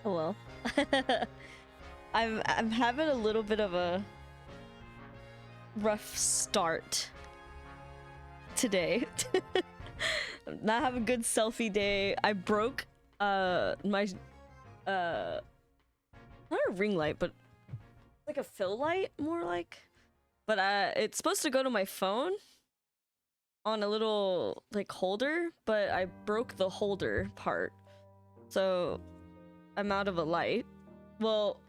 Oh well. I'm having a little bit of a rough start today. Not having a good selfie day. I broke my not a ring light, but like a fill light, more like. But it's supposed to go to my phone on a little like holder, but I broke the holder part, so I'm out of a light. Well,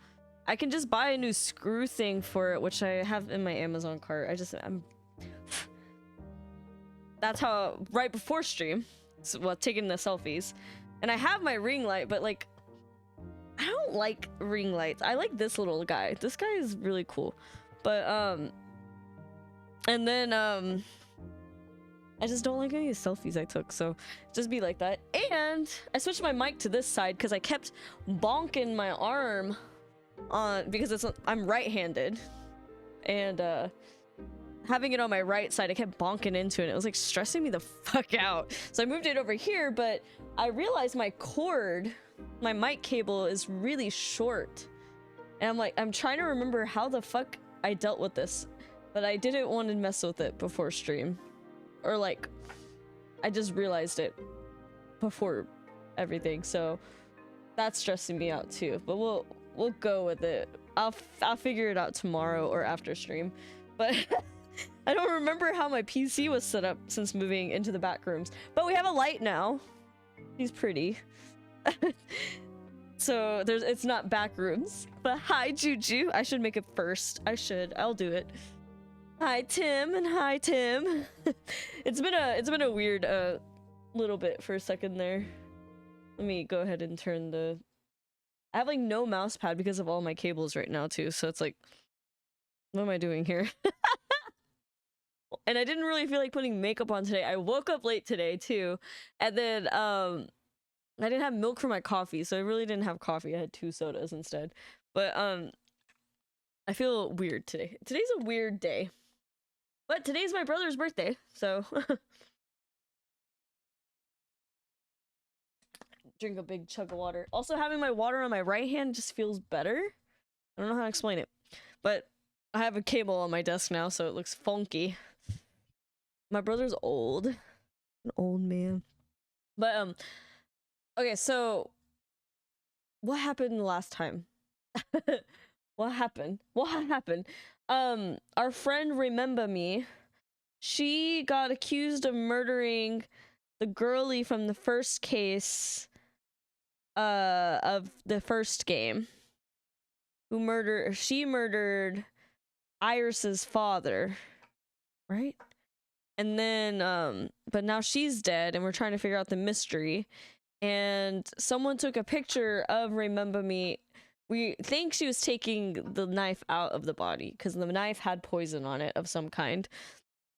I can just buy a new screw thing for it, which I have in my Amazon cart. I'm that's how, right before stream, so, well, taking the selfies, and I have my ring light, but like I don't like ring lights. I like this little guy. This guy is really cool, but and then I just don't like any of the selfies I took, so just be like that. And I switched my mic to this side because I kept bonking my arm on, because I'm right-handed, and having it on my right side, I kept bonking into it. It was like stressing me the fuck out. So I moved it over here, but I realized my cord, my mic cable, is really short. And I'm trying to remember how the fuck I dealt with this, but I didn't want to mess with it before stream. Or like, I just realized it before everything, so that's stressing me out too. But we'll go with it. I'll figure it out tomorrow or after stream. But I don't remember how my PC was set up since moving into the back rooms. But we have a light now. He's pretty. So it's not back rooms. But hi Juju. I should make it first. I'll do it. Hi Tim, and hi Tim. It's been a weird little bit for a second there. Let me go ahead and turn the... I have like no mouse pad because of all my cables right now too, so it's like, what am I doing here? And I didn't really feel like putting makeup on today. I woke up late today too, and then I didn't have milk for my coffee, so I really didn't have coffee. I had 2 sodas instead. But I feel weird today. Today's a weird day. But today's my brother's birthday, so drink a big chug of water. Also, having my water on my right hand just feels better. I don't know how to explain it, but I have a cable on my desk now, so it looks funky. My brother's old, an old man. But okay, so what happened the last time? What happened? Our friend Remember Me, she got accused of murdering the girlie from the first case of the first game. She murdered Iris's father, right? And then but now she's dead and we're trying to figure out the mystery. And someone took a picture of Remember Me. We think she was taking the knife out of the body because the knife had poison on it of some kind.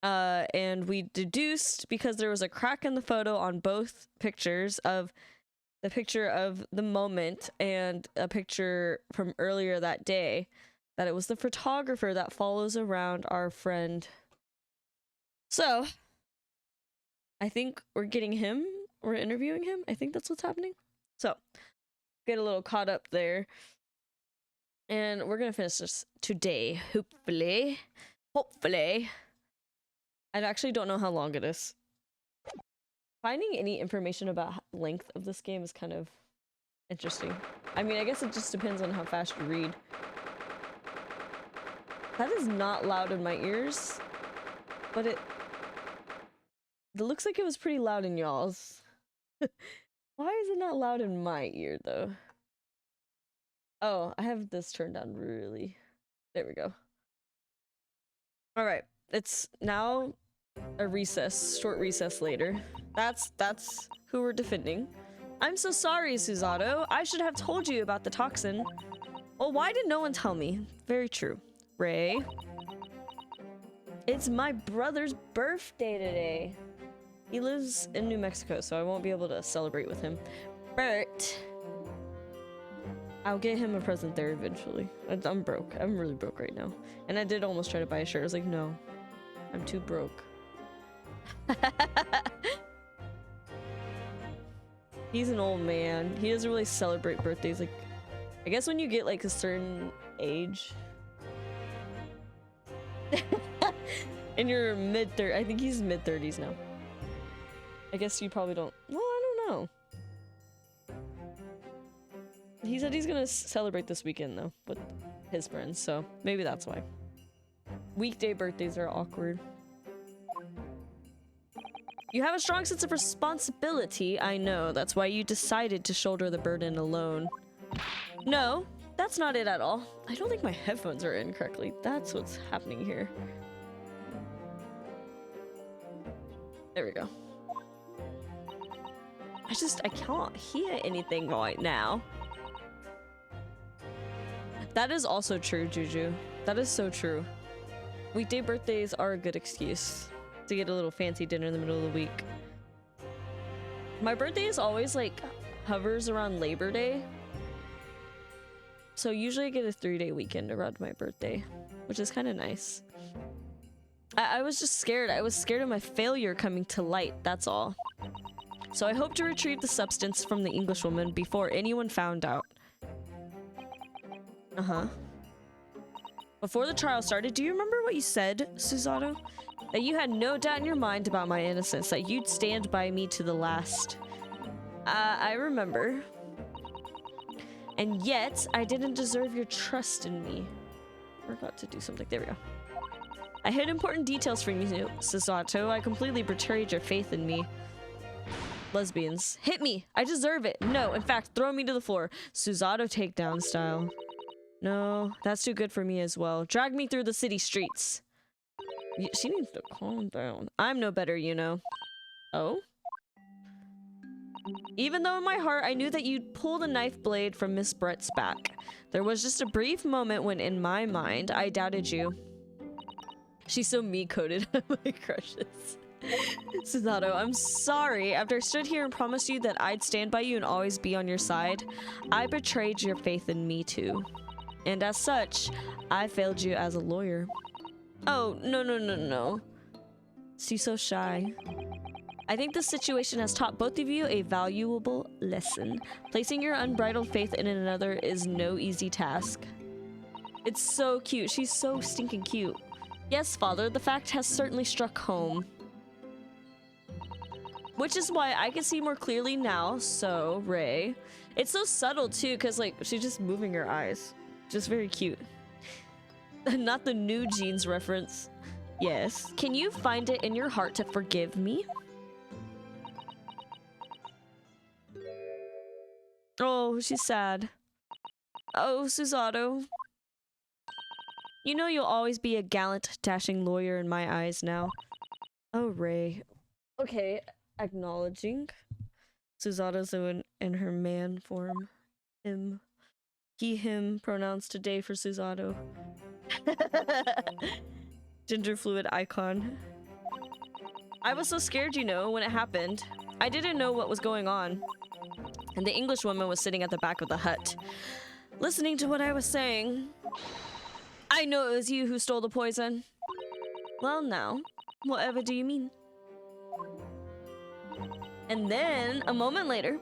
And we deduced, because there was a crack in the photo on both pictures, of the picture of the moment and a picture from earlier that day, that it was the photographer that follows around our friend. So I think we're interviewing him. I think that's what's happening. So get a little caught up there. And we're gonna finish this today, hopefully. Hopefully. I actually don't know how long it is. Finding any information about length of this game is kind of interesting. I mean, I guess it just depends on how fast you read. That is not loud in my ears, but it looks like it was pretty loud in y'all's. Why is it not loud in my ear, though? Oh, I have this turned down really. There we go. All right, it's now a recess, short recess later. That's who we're defending. I'm so sorry, Susato. I should have told you about the toxin. Well, why did no one tell me? Very true. Ray. It's my brother's birthday today. He lives in New Mexico, so I won't be able to celebrate with him. But I'll get him a present there eventually. I'm broke. I'm really broke right now. And I did almost try to buy a shirt. I was like, no, I'm too broke. He's an old man. He doesn't really celebrate birthdays. Like, I guess when you get like a certain age. In your mid-30s. I think he's mid-30s now. I guess you probably don't. Well, I don't know. He said he's gonna celebrate this weekend though with his friends, so maybe that's why. Weekday birthdays are awkward. You have a strong sense of responsibility, I know. That's why you decided to shoulder the burden alone. No, that's not it at all. I don't think my headphones are in correctly. That's what's happening here. There we go. I can't hear anything right now. That is also true, Juju. That is so true. Weekday birthdays are a good excuse to get a little fancy dinner in the middle of the week. My birthday is always like hovers around Labor Day. So usually I get a 3-day weekend around my birthday, which is kind of nice. I was just scared. I was scared of my failure coming to light, that's all. So I hope to retrieve the substance from the Englishwoman before anyone found out. Uh-huh. Before the trial started, do you remember what you said, Susato? That you had no doubt in your mind about my innocence, that you'd stand by me to the last. I remember. And yet, I didn't deserve your trust in me. Forgot to do something. There we go. I hid important details from you, Susato. I completely betrayed your faith in me. Lesbians. Hit me! I deserve it! No, in fact, throw me to the floor. Susato takedown style. No, that's too good for me as well. Drag me through the city streets. She needs to calm down. I'm no better, you know. Oh? Even though in my heart I knew that you'd pull the knife blade from Miss Brett's back, there was just a brief moment when in my mind I doubted you. She's so me-coded on my crushes. Susato, I'm sorry. After I stood here and promised you that I'd stand by you and always be on your side, I betrayed your faith in me too. And as such, I failed you as a lawyer. Oh, no. She's so shy. I think this situation has taught both of you a valuable lesson. Placing your unbridled faith in another is no easy task. It's so cute. She's so stinking cute. Yes, father, the fact has certainly struck home. Which is why I can see more clearly now, so, Ray. It's so subtle, too, because, like, she's just moving her eyes. Just very cute. Not the New Jeans reference. Yes. Can you find it in your heart to forgive me? Oh, she's sad. Oh, Susato. You know you'll always be a gallant, dashing lawyer in my eyes now. Oh, Ray. Okay, acknowledging. Susato's in her man form. Him. He, him pronouns today for Susato. Gender fluid icon. I was so scared, you know, when it happened. I didn't know what was going on. And the English woman was sitting at the back of the hut, listening to what I was saying. I know it was you who stole the poison. Well, now, whatever do you mean? And then, a moment later,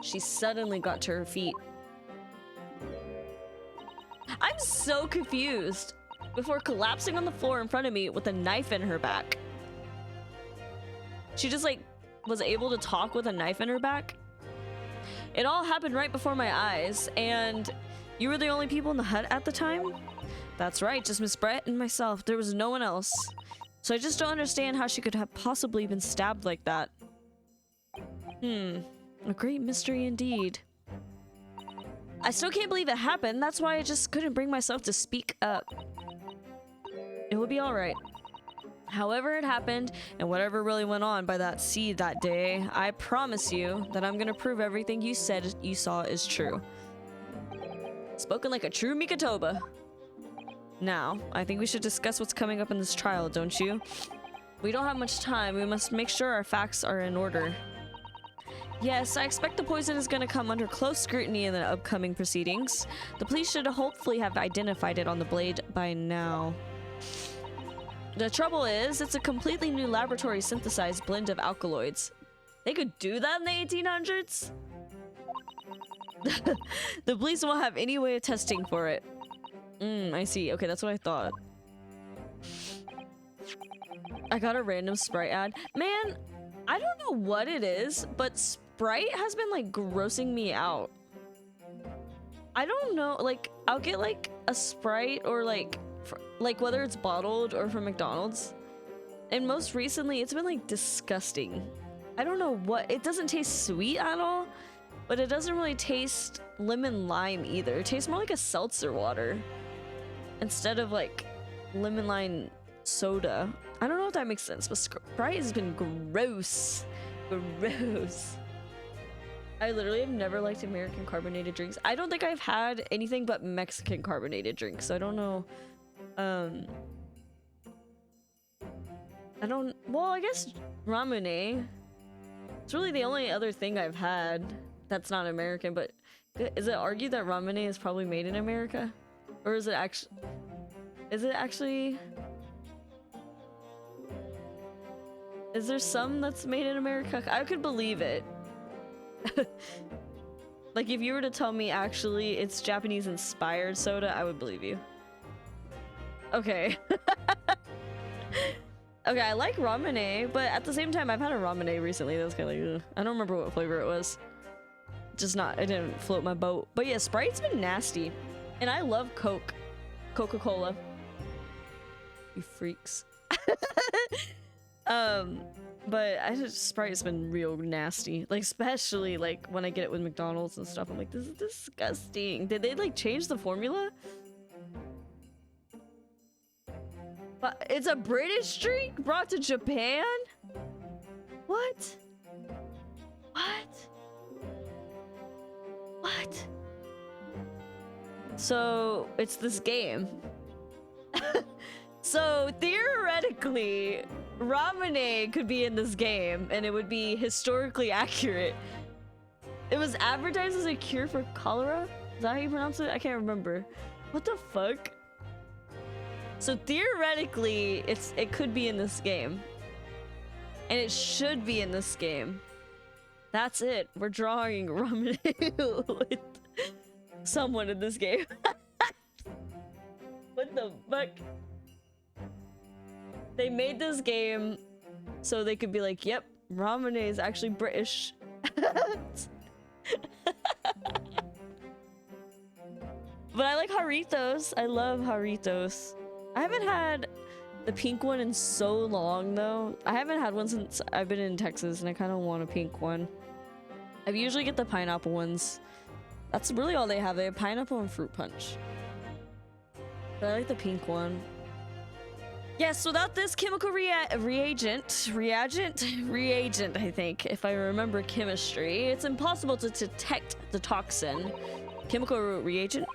she suddenly got to her feet. I'm so confused. Before collapsing on the floor in front of me with a knife in her back. She just, like, was able to talk with a knife in her back. It all happened right before my eyes, and you were the only people in the hut at the time? That's right, just Miss Brett and myself. There was no one else. So I just don't understand how she could have possibly been stabbed like that. A great mystery indeed. I still can't believe it happened. That's why I just couldn't bring myself to speak up. It will be alright. However it happened, and whatever really went on by that sea that day, I promise you that I'm gonna prove everything you said you saw is true. Spoken like a true Mikotoba. Now, I think we should discuss what's coming up in this trial, don't you? We don't have much time. We must make sure our facts are in order. Yes, I expect the poison is going to come under close scrutiny in the upcoming proceedings. The police should hopefully have identified it on the blade by now. The trouble is, it's a completely new laboratory synthesized blend of alkaloids. They could do that in the 1800s? The police won't have any way of testing for it. I see. Okay, that's what I thought. I got a random Sprite ad. Man, I don't know what it is, but Sprite has been like grossing me out. I don't know, like I'll get like a Sprite or like whether it's bottled or from McDonald's. And most recently it's been like disgusting. I don't know what, it doesn't taste sweet at all, but it doesn't really taste lemon lime either. It tastes more like a seltzer water instead of like lemon lime soda. I don't know if that makes sense, but Sprite has been gross. Gross. I literally have never liked American carbonated drinks. I don't think I've had anything but Mexican carbonated drinks, so I don't know. Well, I guess ramen. It's really the only other thing I've had that's not American, but is it argued that ramen is probably made in America? Or is it actually... Is there some that's made in America? I could believe it. Like if you were to tell me actually it's Japanese inspired soda, I would believe you. Okay. Okay, I like ramen, but at the same time I've had a ramen recently that was kind of like, ugh. I don't remember what flavor it was. Just not, it didn't float my boat. But yeah, Sprite's been nasty. And I love Coke. Coca-Cola. You freaks. But Sprite's been real nasty. Like, especially like when I get it with McDonald's and stuff. I'm like, this is disgusting. Did they like change the formula? But it's a British drink brought to Japan? What? What? What? So it's this game. So theoretically, ramen could be in this game and it would be historically accurate. It was advertised as a cure for cholera? Is that how you pronounce it? I can't remember. What the fuck? So theoretically, it could be in this game. And it should be in this game. That's it. We're drawing ramen with someone in this game. What the fuck? They made this game so they could be like, yep, ramen is actually British. But I like Doritos. I love Doritos. I haven't had the pink one in so long though. I haven't had one since I've been in Texas and I kind of want a pink one. I usually get the pineapple ones. That's really all they have. They have pineapple and fruit punch. But I like the pink one. Yes, without this chemical reagent, I think, if I remember chemistry, it's impossible to detect the toxin. Chemical reagent?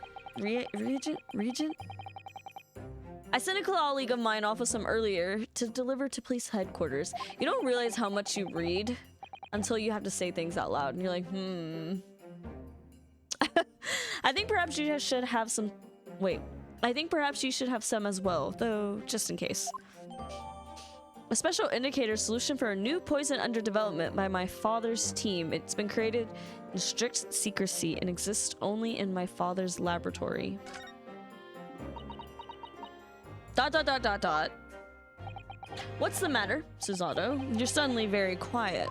I sent a colleague of mine off with some earlier to deliver to police headquarters. You don't realize how much you read until you have to say things out loud, and you're like, I think perhaps you should have some... Wait. I think perhaps you should have some as well, though, just in case. A special indicator solution for a new poison under development by my father's team. It's been created in strict secrecy and exists only in my father's laboratory. ... What's the matter, Susato? You're suddenly very quiet.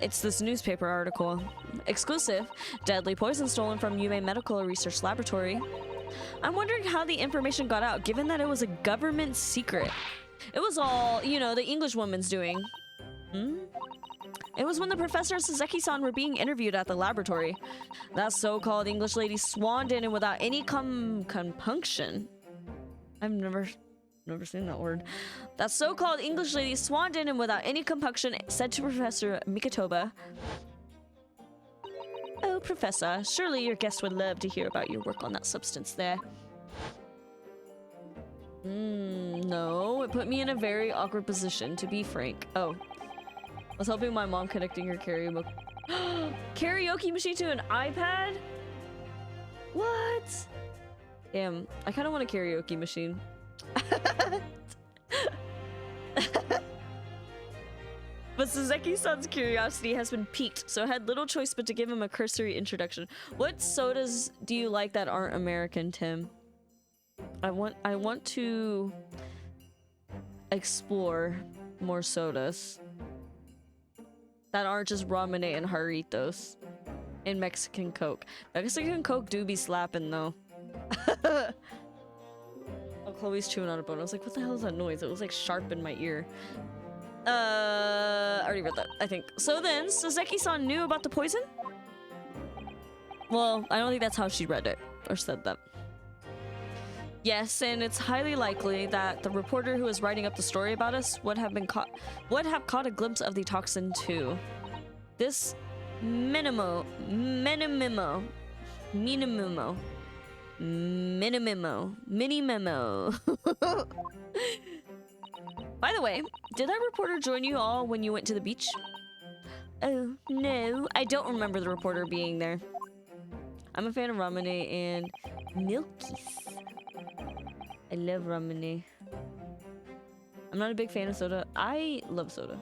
It's this newspaper article. Exclusive. Deadly poison stolen from Yume Medical Research Laboratory. I'm wondering how the information got out, given that it was a government secret. It was all, you know, the English woman's doing. It was when the professor and Saseki-san were being interviewed at the laboratory. That so-called English lady swaned in and without any compunction. I've never seen that word. That so-called English lady swaned in and without any compunction said to Professor Mikitoba, "Oh, Professor, surely your guest would love to hear about your work on that substance there." No, it put me in a very awkward position, to be frank. Oh. I was helping my mom connecting her karaoke machine to an iPad? What? Damn, I kind of want a karaoke machine. But Suzeki-san's curiosity has been piqued, so I had little choice but to give him a cursory introduction. What sodas do you like that aren't American, Tim? I want to explore more sodas that aren't just Ramune and Jarritos and Mexican Coke. Mexican Coke do be slapping though. Oh, Chloe's chewing on a bone. I was like, what the hell is that noise? It was like sharp in my ear. I already read that, I think. So then, Suzeki-san knew about the poison? Well, I don't think that's how she read it or said that. Yes, and it's highly likely that the reporter who was writing up the story about us would have caught a glimpse of the toxin too. This MENIMEMOISM. By the way, did that reporter join you all when you went to the beach? Oh, no. I don't remember the reporter being there. I'm a fan of Ramune and Milkies. I love Ramune. I'm not a big fan of soda. I love soda.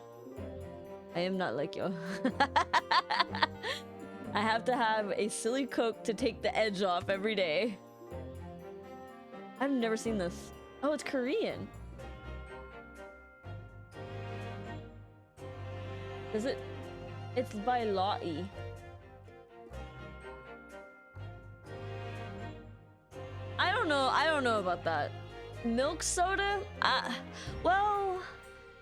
I am not like y'all. I have to have a silly Coke to take the edge off every day. I've never seen this. Oh, it's Korean. Is it? It's by Lai. I don't know about that. Milk soda? Well,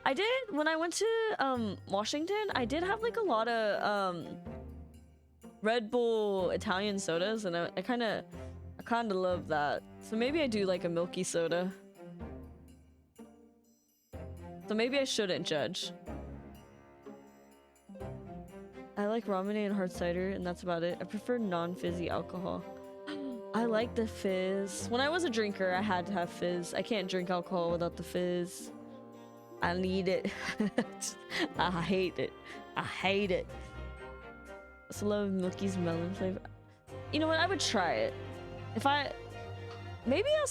I did when I went to Washington. I did have like a lot of Red Bull Italian sodas, and I kind of love that. So maybe I do like a milky soda. So maybe I shouldn't judge. I like Ramune and hard cider, and that's about it. I prefer non-fizzy alcohol. I like the fizz. When I was a drinker, I had to have fizz. I can't drink alcohol without the fizz. I need it. I hate it. I hate it. I also love Milky's melon flavor. You know what? I would try it. If I... Maybe I'll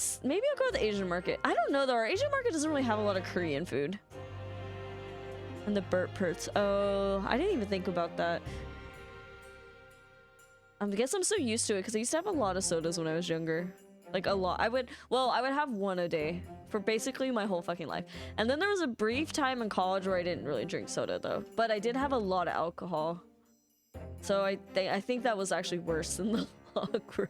go to the Asian market. I don't know though. Our Asian market doesn't really have a lot of Korean food. And the burp hurts. Oh, I didn't even think about that. I guess I'm so used to it because I used to have a lot of sodas when I was younger. Like a lot. I would have one a day for basically my whole fucking life. And then there was a brief time in college where I didn't really drink soda though. But I did have a lot of alcohol. So I think that was actually worse than the long run.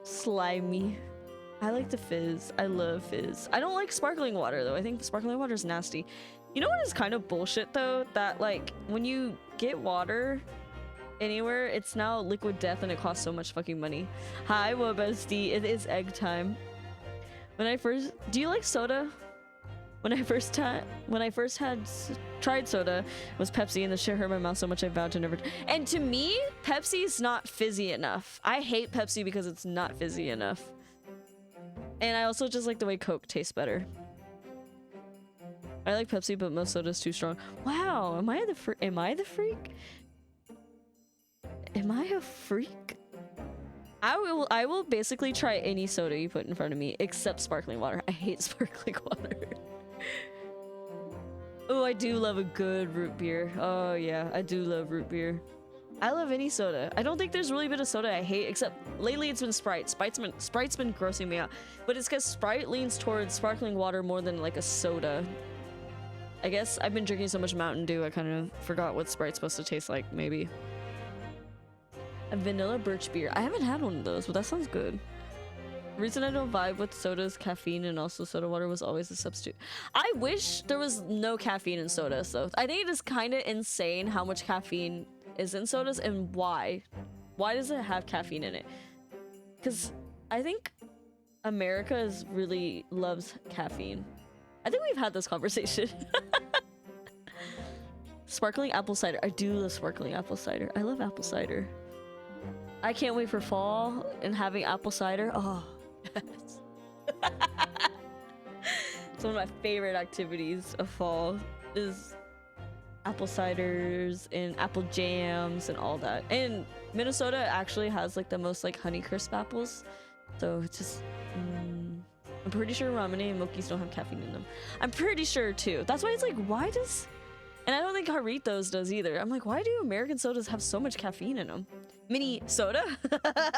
Slimy. I like the fizz. I love fizz. I don't like sparkling water though. I think sparkling water is nasty. You know what is kind of bullshit though? That like when you get water anywhere, it's now liquid death and it costs so much fucking money. Hi, Wobesty. It is egg time. Do you like soda? When I first had tried soda, it was Pepsi, and the shit hurt my mouth so much I vowed to never. And to me, Pepsi's not fizzy enough. I hate Pepsi because it's not fizzy enough. And I also just like the way Coke tastes better. I like Pepsi, but most soda's too strong. Wow, am I the freak? Am I a freak? I will basically try any soda you put in front of me, except sparkling water. I hate sparkling water. Oh, I do love a good root beer. Oh yeah, I do love root beer. I love any soda. I don't think there's really been a soda I hate, except lately it's been Sprite. Sprite's been grossing me out. But it's because Sprite leans towards sparkling water more than like a soda. I guess I've been drinking so much Mountain Dew, I kind of forgot what Sprite's supposed to taste like, maybe. A vanilla birch beer. I haven't had one of those, but that sounds good. The reason I don't vibe with sodas, caffeine, and also soda water was always a substitute. I wish there was no caffeine in sodas, though. I think it is kind of insane how much caffeine is in sodas and why. Why does it have caffeine in it? Because I think America really loves caffeine. I think we've had this conversation. Sparkling apple cider. I do love sparkling apple cider. I love apple cider. I can't wait for fall and having apple cider. Oh, yes. It's one of my favorite activities of fall is apple ciders and apple jams and all that. And Minnesota actually has like the most like Honeycrisp apples. So it's just I'm pretty sure ramen and milkies don't have caffeine in them. I'm pretty sure too. That's why it's like, why does... And I don't think Jarritos does either. I'm like, why do American sodas have so much caffeine in them? Mini soda? I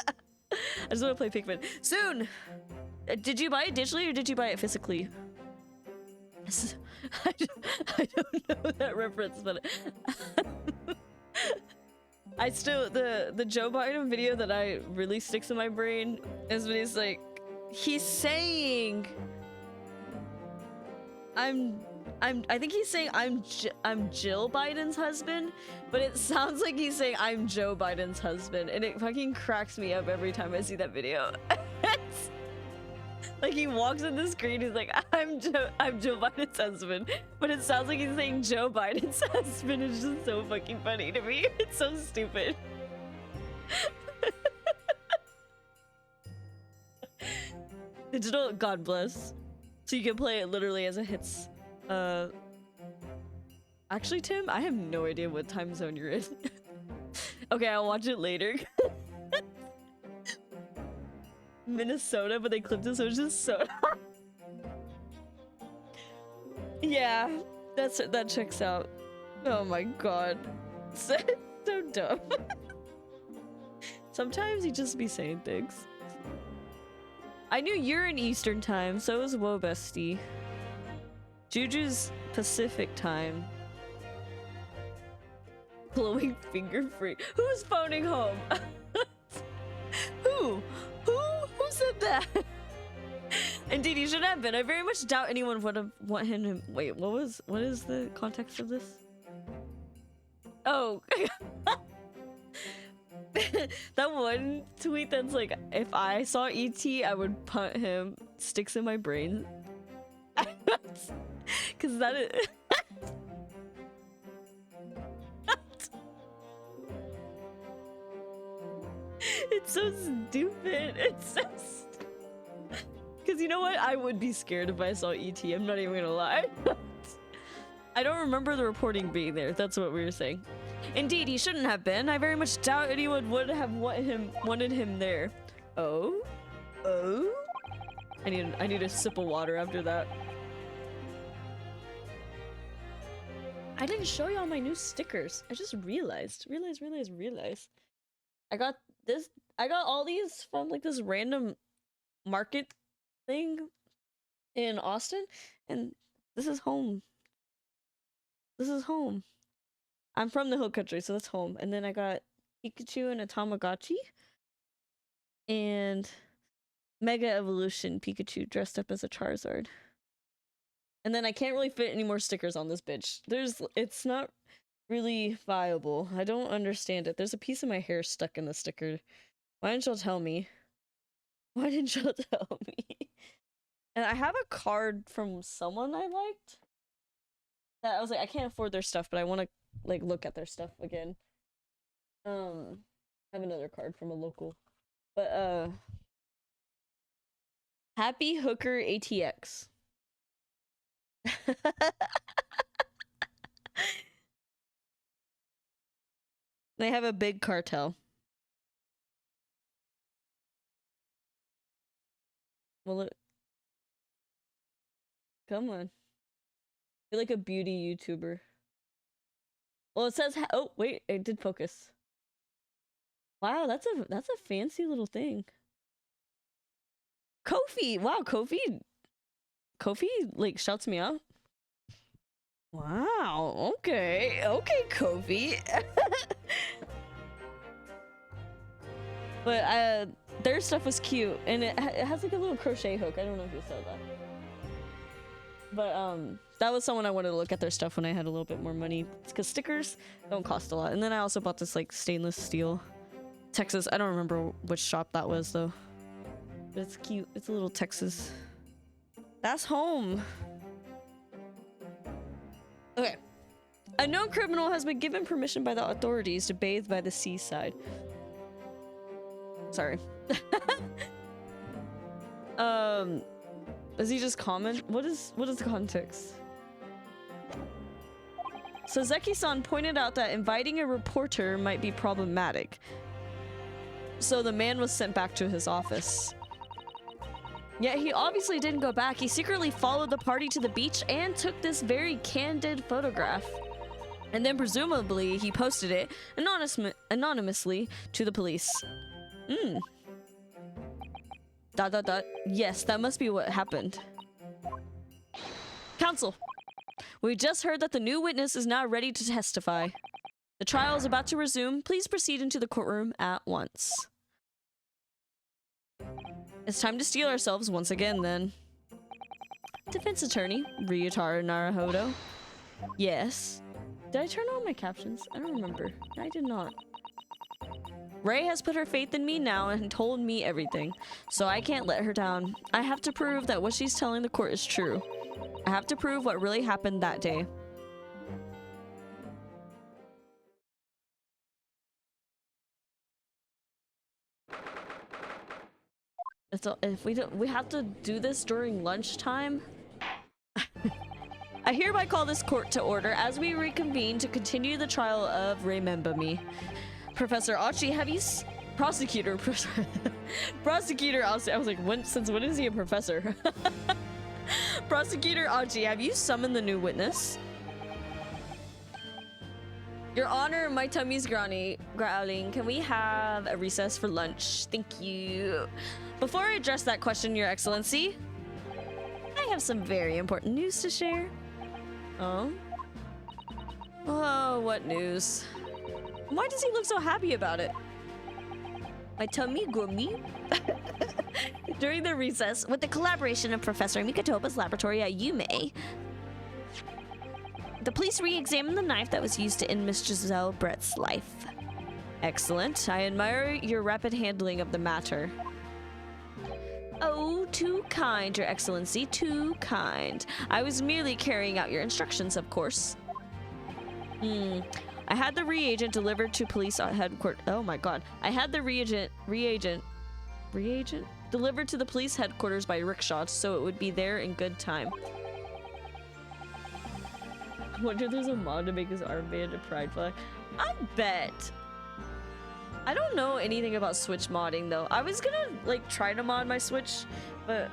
just want to play Pikmin. Soon! Did you buy it digitally or did you buy it physically? I don't know that reference, but... I still... The Joe Biden video that I really sticks in my brain is when he's like... He's saying... I think he's saying I'm Jill Biden's husband, but it sounds like he's saying I'm Joe Biden's husband, and it fucking cracks me up every time I see that video. Like he walks in the screen, he's like, I'm Joe Biden's husband, but it sounds like he's saying Joe Biden's husband. It's just so fucking funny to me. It's so stupid. Digital, God bless. So you can play it literally as it hits. Actually, Tim, I have no idea what time zone you're in. Okay, I'll watch it later. Minnesota, but they clipped it so it's just soda. Yeah, that checks out. Oh my god. So dumb. Sometimes you just be saying things. I knew you're in Eastern time, so is Woe Bestie. Juju's Pacific time. Glowing finger free. Who's phoning home? Who said that? Indeed, he should have been. I very much doubt anyone would have want him to... Wait, what is the context of this? Oh. That one tweet that's like, if I saw E.T., I would punt him. Sticks in my brain. Cause that is... It's so stupid. It's so stupid. Cause you know what? I would be scared if I saw E.T. I'm not even gonna lie. I don't remember the reporting being there. That's what we were saying. Indeed, he shouldn't have been. I very much doubt anyone would have wanted him there. Oh? Oh? I need a sip of water after that. I didn't show y'all my new stickers. I just realized. I got all these from like this random market thing in Austin, and this is home. This is home. I'm from the hill country, so that's home. And then I got Pikachu and a Tamagotchi. And Mega Evolution Pikachu dressed up as a Charizard. And then I can't really fit any more stickers on this bitch. It's not really viable. I don't understand it. There's a piece of my hair stuck in the sticker. Why didn't y'all tell me? Why didn't y'all tell me? And I have a card from someone I liked. That I was like, I can't afford their stuff, but I want to like look at their stuff again. I have another card from a local. But Happy Hooker ATX. They have a big cartel. Well, come on. You're like a beauty YouTuber. Well, it says oh wait, it did focus. Wow, that's a fancy little thing. Kofi, wow, Kofi like shouts me out. Wow, okay, Kofi. But their stuff was cute, and it has like a little crochet hook. I don't know if you saw that. But that was someone I wanted to look at their stuff when I had a little bit more money, because stickers don't cost a lot. And then I also bought this like stainless steel Texas. I don't remember which shop that was though, but it's cute. It's a little Texas. That's home. Okay. A known criminal has been given permission by the authorities to bathe by the seaside. Sorry. Does he just comment? What is the context? So Zeki-san pointed out that inviting a reporter might be problematic. So the man was sent back to his office. Yet he obviously didn't go back. He secretly followed the party to the beach and took this very candid photograph. And then presumably he posted it anonymously to the police. Dot dot dot. Yes, that must be what happened. Counsel, we just heard that the new witness is now ready to testify. The trial is about to resume. Please proceed into the courtroom at once. It's time to steel ourselves once again, then. Defense attorney, Ryotaro Naruhodo. Yes. Did I turn on my captions? I don't remember. I did not. Ray has put her faith in me now and told me everything, so I can't let her down. I have to prove that what she's telling the court is true. I have to prove what really happened that day. If we have to do this during lunchtime. I hereby call this court to order as we reconvene to continue the trial of Remember Me. Professor Achi, have you prosecutor Prosecutor Achi, I was like, since when is he a professor? Prosecutor Achi, have you summoned the new witness? Your Honor, my tummy's growling. Can we have a recess for lunch? Thank you. Before I address that question, Your Excellency, I have some very important news to share. Oh? Oh, what news? Why does he look so happy about it? My tummy gourmet? During the recess, with the collaboration of Professor Mikotoba's laboratory at Yume, the police re-examined the knife that was used to end Miss Giselle Brett's life. Excellent. I admire your rapid handling of the matter. Oh, too kind, Your Excellency, too kind. I was merely carrying out your instructions, of course. I had the reagent delivered to police headquarters. Oh my god. I had the reagent delivered to the police headquarters by rickshaw, so it would be there in good time. I wonder if there's a mod to make his armband a pride flag. I bet. I don't know anything about Switch modding though. I was gonna like try to mod my Switch, but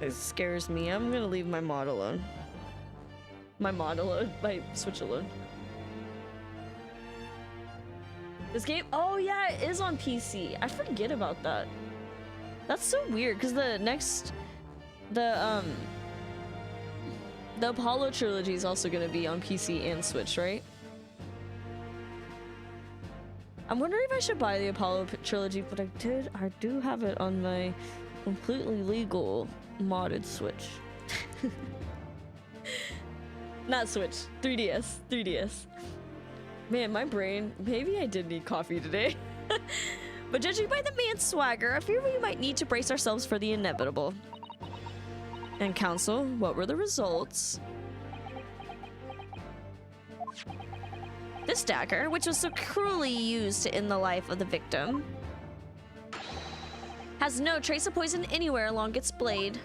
it scares me. I'm gonna leave my mod alone. My Switch alone. This game, oh yeah, it is on PC. I forget about that. That's so weird because the Apollo trilogy is also gonna be on PC and Switch, right? I'm wondering if I should buy the Apollo trilogy, but I do have it on my completely legal modded Switch. Not Switch, 3DS. Man, my brain, maybe I did need coffee today. But judging by the man's swagger, I fear we might need to brace ourselves for the inevitable. And counsel, what were the results? This dagger, which was so cruelly used to end the life of the victim, has no trace of poison anywhere along its blade.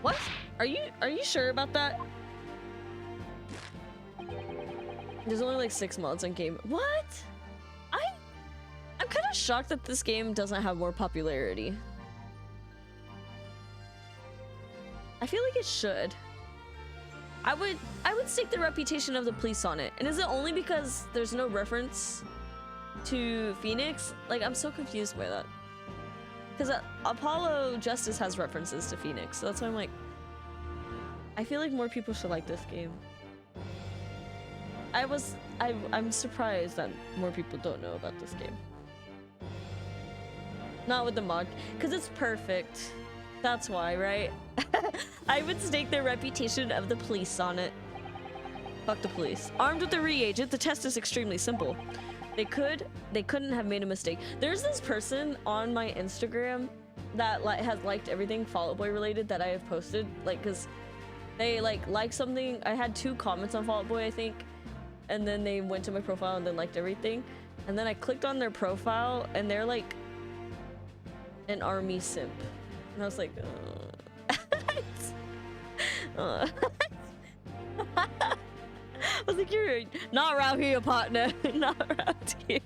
What? Are you sure about that? There's only like 6 mods on game. What? I'm kind of shocked that this game doesn't have more popularity. I feel like it should. I would stake the reputation of the police on it. And is it only because there's no reference to Phoenix? Like, I'm so confused by that. Because Apollo Justice has references to Phoenix, so that's why I'm like, I feel like more people should like this game. I'm surprised that more people don't know about this game. Not with the mod, because it's perfect. That's why, right? I would stake the reputation of the police on it. Fuck the police. Armed with the reagent, the test is extremely simple. They couldn't have made a mistake. There's this person on my Instagram that has liked everything Fall Out Boy related that I have posted, like, cause they like something. I had 2 comments on Fall Out Boy, I think, and then they went to my profile and then liked everything, and then I clicked on their profile and they're like an army simp, and I was like, I was like, you're not around here, partner. Not around here.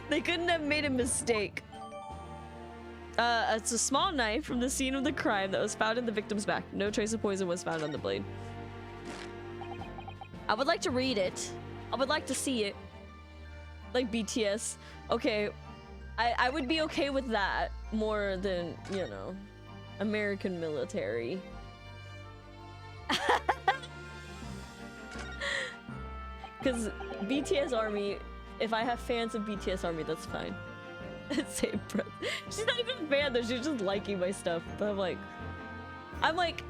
They couldn't have made a mistake. It's a small knife from the scene of the crime that was found in the victim's back. No trace of poison was found on the blade. I would like to read it. I would like to see it. Like BTS. Okay, I would be okay with that more than, you know, American military. Because BTS Army, if I have fans of BTS Army, that's fine. Same breath. She's not even a fan though, she's just liking my stuff. But I'm like,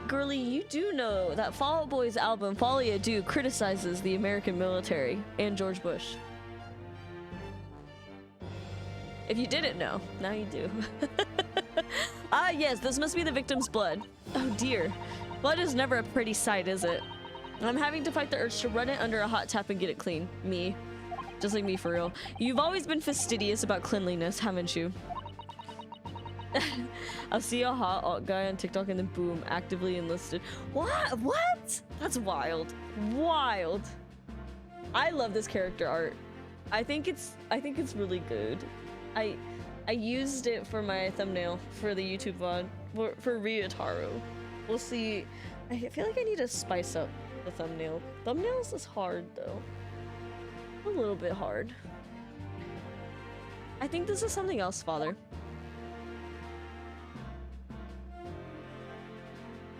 girly, you do know that Fall Out Boy's album, Folie à Deux, criticizes the American military and George Bush. If you didn't know, now you do. Ah yes, this must be the victim's blood. Oh dear. Blood is never a pretty sight, is it? I'm having to fight the urge to run it under a hot tap and get it clean. Me. Just like me, for real. You've always been fastidious about cleanliness, haven't you? I'll see a hot alt guy on TikTok and then boom, actively enlisted. What? What? That's wild. Wild. I love this character art. I think it's really good. I used it for my thumbnail for the YouTube VOD for Ryotaro. We'll see. I feel like I need to spice up the thumbnail. Thumbnails is hard though. A little bit hard. I think this is something else, Father.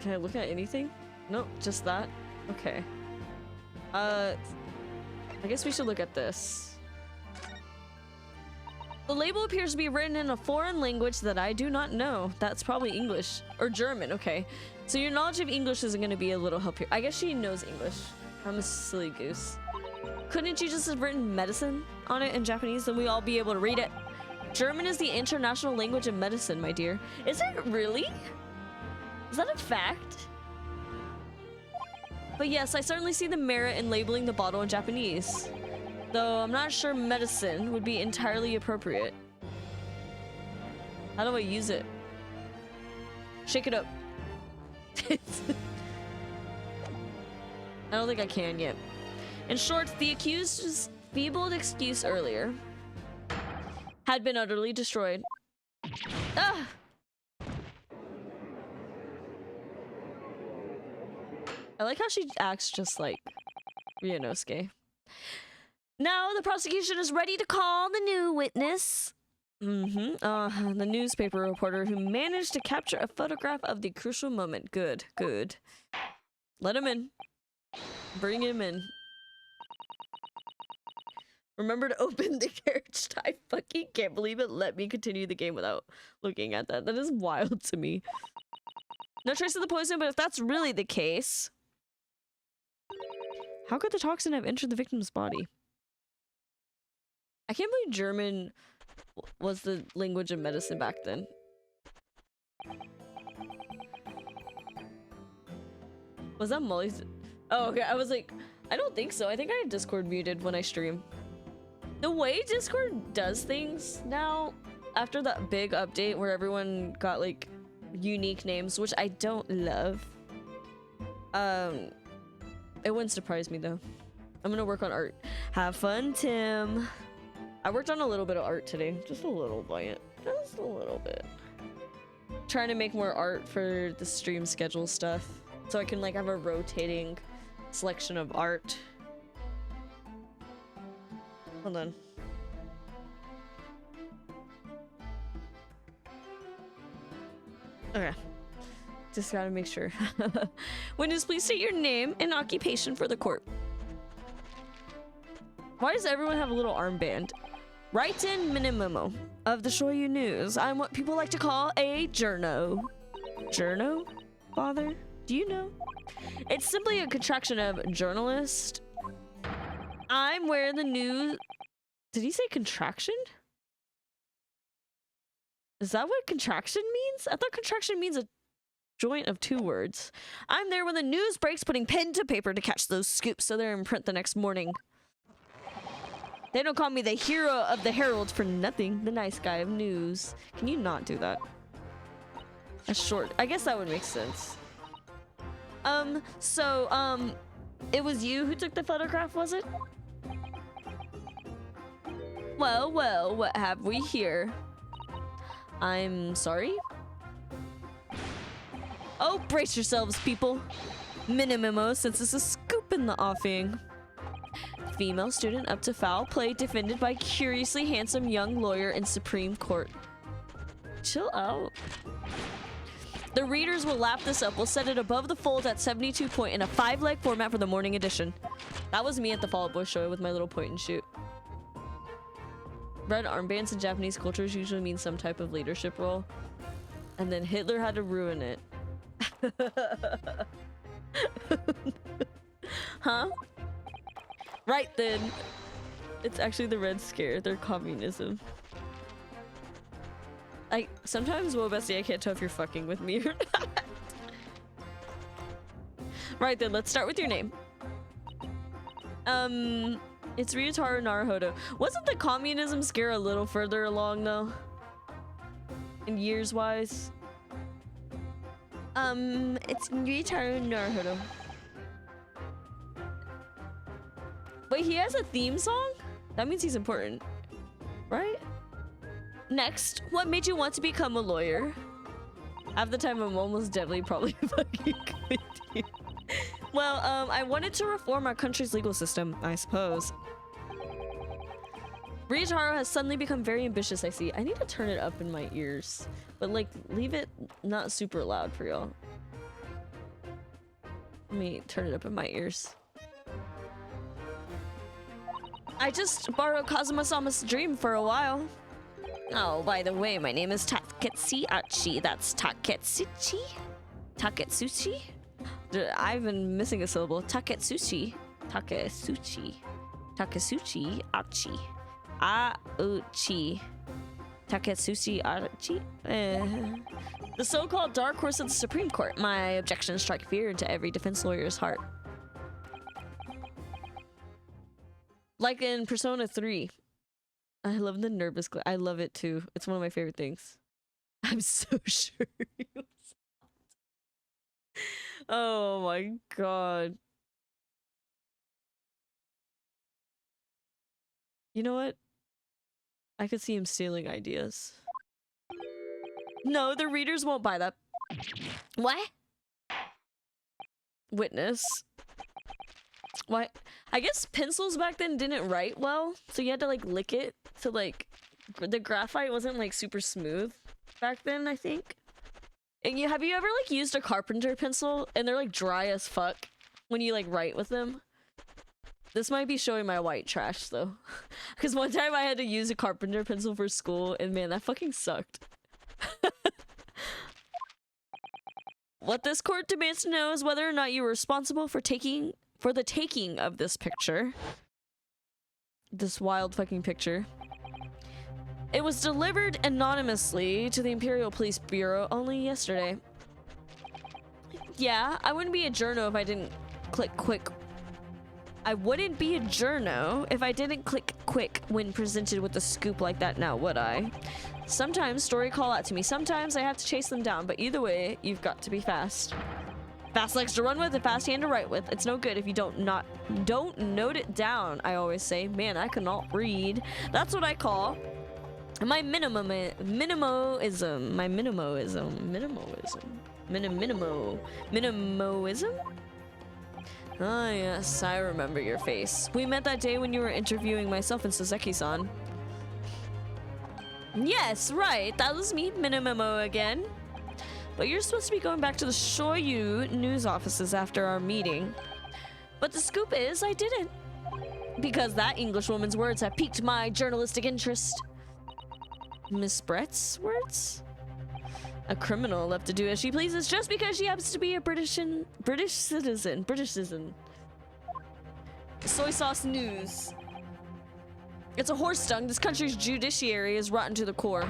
Can I look at anything? Nope, just that. Okay. I guess we should look at this. The label appears to be written in a foreign language that I do not know. That's probably English or German. Okay, so your knowledge of English isn't going to be a little help here. I guess she knows English. I'm a silly goose. Couldn't you just have written medicine on it in Japanese? Then we all be able to read it. German is the international language of medicine, my dear. Is it really? Is that a fact? But yes, I certainly see the merit in labeling the bottle in Japanese. Though I'm not sure medicine would be entirely appropriate. How do I use it? Shake it up. I don't think I can yet. In short, the accused's feeble excuse earlier had been utterly destroyed. Ah! I like how she acts just like Ryunosuke. Now the prosecution is ready to call the new witness. The newspaper reporter who managed to capture a photograph of the crucial moment. Good, good. Let him in. Bring him in. Remember to open the carriage. I fucking can't believe it let me continue the game without looking at that. That is wild to me. No trace of the poison, but if that's really the case, how could the toxin have entered the victim's body? I can't believe German was the language of medicine back then. Was that Molly's? Oh, okay. I was like, I don't think so. I think I have Discord muted when I stream. The way Discord does things now, after that big update where everyone got like unique names, which I don't love, it wouldn't surprise me though. I'm gonna work on art. Have fun, Tim. I worked on a little bit of art today. Just a little bit. Just a little bit. Trying to make more art for the stream schedule stuff. So I can like have a rotating selection of art. Hold on. Okay. Just gotta make sure. Witness, please state your name and occupation for the court. Why does everyone have a little armband? Write in MENIMEMO of the Shoyu News. I'm what people like to call a journo. Journo? Father? Do you know? It's simply a contraction of journalist. I'm where the news... Did he say contraction? Is that what contraction means? I thought contraction means a joint of two words. I'm there when the news breaks, putting pen to paper to catch those scoops so they're in print the next morning. They don't call me the hero of the Herald for nothing. The nice guy of news. Can you not do that? That's short. I guess that would make sense. It was you who took the photograph, was it? Well, what have we here? I'm sorry? Oh, brace yourselves, people. Minimemo senses a scoop in the offing. Female student up to foul play defended by curiously handsome young lawyer in Supreme Court. Chill out. The readers will lap this up. We'll set it above the fold at 72 point in a 5-leg format for the morning edition. That was me at the Fall Out Boy show with my little point and shoot. Red armbands in Japanese cultures usually mean some type of leadership role. And then Hitler had to ruin it. Huh? Right then. It's actually the Red Scare. They're communism. Sometimes, well, Bessie, I can't tell if you're fucking with me or not. Right then, let's start with your name. It's Ryutaro Naruhodo. Wasn't the communism scare a little further along, though? In years-wise? It's Ryutaro Naruhodo. Wait, he has a theme song? That means he's important. Right? Next, what made you want to become a lawyer? Half the time I'm almost definitely probably fucking with you. Well, I wanted to reform our country's legal system, I suppose. Ryutaro has suddenly become very ambitious, I see. I need to turn it up in my ears. But, like, leave it not super loud for y'all. Let me turn it up in my ears. I just borrowed Kazuma-sama's dream for a while. Oh, by the way, my name is Taketsuchi Achi. That's Taketsuchi? Taketsuchi? I've been missing a syllable. Taketsuchi. Taketsuchi. Taketsuchi Achi. Auchi. Taketsuchi Achi? The so-called dark horse of the Supreme Court. My objections strike fear into every defense lawyer's heart. Like in Persona 3. I love the nervous I love it too. It's one of my favorite things. I'm so sure you Oh my god. You know what? I could see him stealing ideas. No, the readers won't buy that. What? Witness. What? I guess pencils back then didn't write well, so you had to like lick it. So like the graphite wasn't like super smooth back then, I think. And have you ever like used a carpenter pencil and they're like dry as fuck when you like write with them? This might be showing my white trash though. Because one time I had to use a carpenter pencil for school and man, that fucking sucked. What this court demands to know is whether or not you were responsible for the taking of this picture. This wild fucking picture. It was delivered anonymously to the Imperial Police Bureau only yesterday. Yeah, I wouldn't be a journo if I didn't click quick. I wouldn't be a journo if I didn't click quick when presented with a scoop like that now, would I? Sometimes story call out to me, sometimes I have to chase them down, but either way, you've got to be fast. Fast legs to run with and fast hand to write with. It's no good if you don't note it down, I always say. Man, I cannot read. That's what I call my minimoism. Minimoism? Ah, yes, I remember your face. We met that day when you were interviewing myself and Saseki-san. Yes, right. That was me, Minimemo again. But you're supposed to be going back to the Shoyu news offices after our meeting. But the scoop is, I didn't. Because that Englishwoman's words have piqued my journalistic interest. Miss Brett's words? A criminal left to do as she pleases just because she happens to be a British citizen. Soy sauce news. It's a horse dung. This country's judiciary is rotten to the core.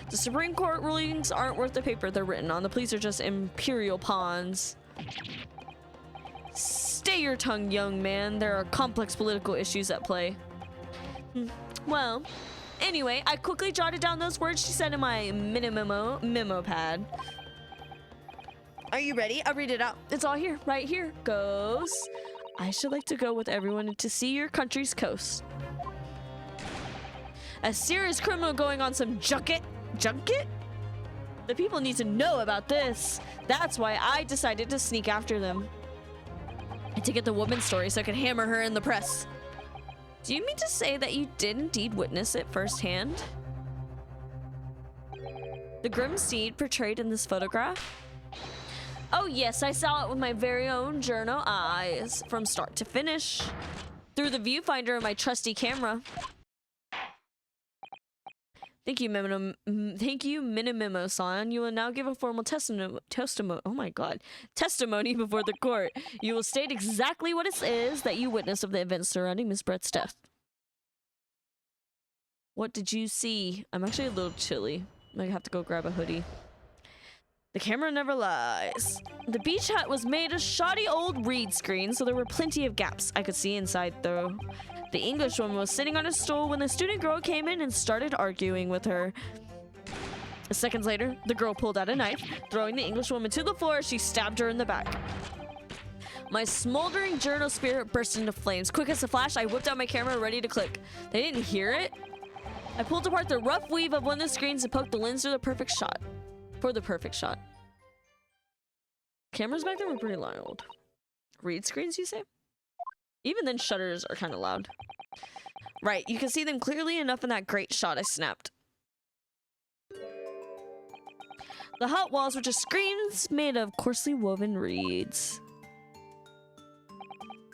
The Supreme Court rulings aren't worth the paper they're written on. The police are just imperial pawns. Stay your tongue, young man. There are complex political issues at play. Well, anyway, I quickly jotted down those words she said in my memo pad. Are you ready? I'll read it out. It's all here, right here. Goes. I should like to go with everyone to see your country's coast. A serious criminal going on some junket? The people need to know about this. That's why I decided to sneak after them. And to get the woman's story so I could hammer her in the press. Do you mean to say that you did indeed witness it firsthand? The grim steed portrayed in this photograph? Oh yes, I saw it with my very own journal eyes, from start to finish, through the viewfinder of my trusty camera. Thank you, MENIMEMO-san. You will now give a formal testimony. Oh my god, testimony before the court. You will state exactly what it is that you witnessed of the events surrounding Miss Brett's death. What did you see? I'm actually a little chilly. I have to go grab a hoodie. The camera never lies. The beach hut was made of shoddy old reed screen, so there were plenty of gaps I could see inside though. The Englishwoman was sitting on a stool when the student girl came in and started arguing with her. Seconds later, the girl pulled out a knife, throwing the Englishwoman to the floor as she stabbed her in the back. My smoldering journal spirit burst into flames. Quick as a flash, I whipped out my camera ready to click. They didn't hear it? I pulled apart the rough weave of one of the screens and poked the lens through the perfect shot. For the perfect shot. Cameras back there were pretty loud. Read screens, you say? Even then, shutters are kind of loud. Right, you can see them clearly enough in that great shot I snapped. The hut walls were just screens made of coarsely woven reeds.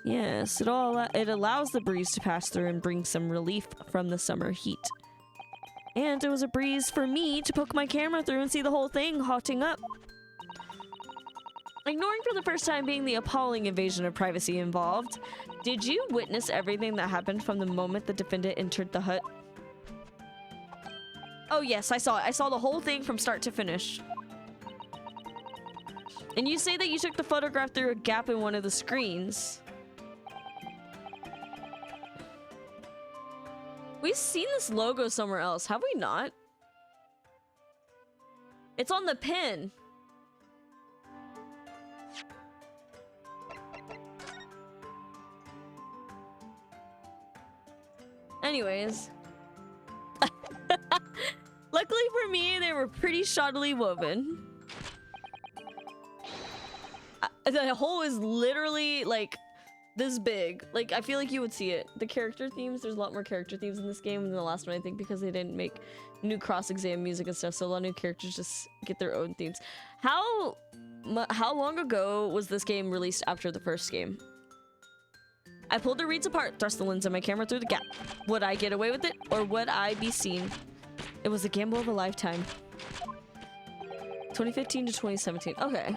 Yes, it allows the breeze to pass through and bring some relief from the summer heat. And it was a breeze for me to poke my camera through and see the whole thing hotting up. Ignoring for the first time being the appalling invasion of privacy involved, did you witness everything that happened from the moment the defendant entered the hut? Oh yes, I saw it. I saw the whole thing from start to finish. And you say that you took the photograph through a gap in one of the screens. We've seen this logo somewhere else, have we not? It's on the pin. Anyways. Luckily for me, they were pretty shoddily woven. The hole is literally like this big. Like, I feel like you would see it. The character themes, there's a lot more character themes in this game than the last one, I think, because they didn't make new cross-exam music and stuff, so a lot of new characters just get their own themes. How long ago was this game released after the first game? I pulled the reeds apart, thrust the lens of my camera through the gap. Would I get away with it, or would I be seen? It was a gamble of a lifetime. 2015 to 2017. Okay.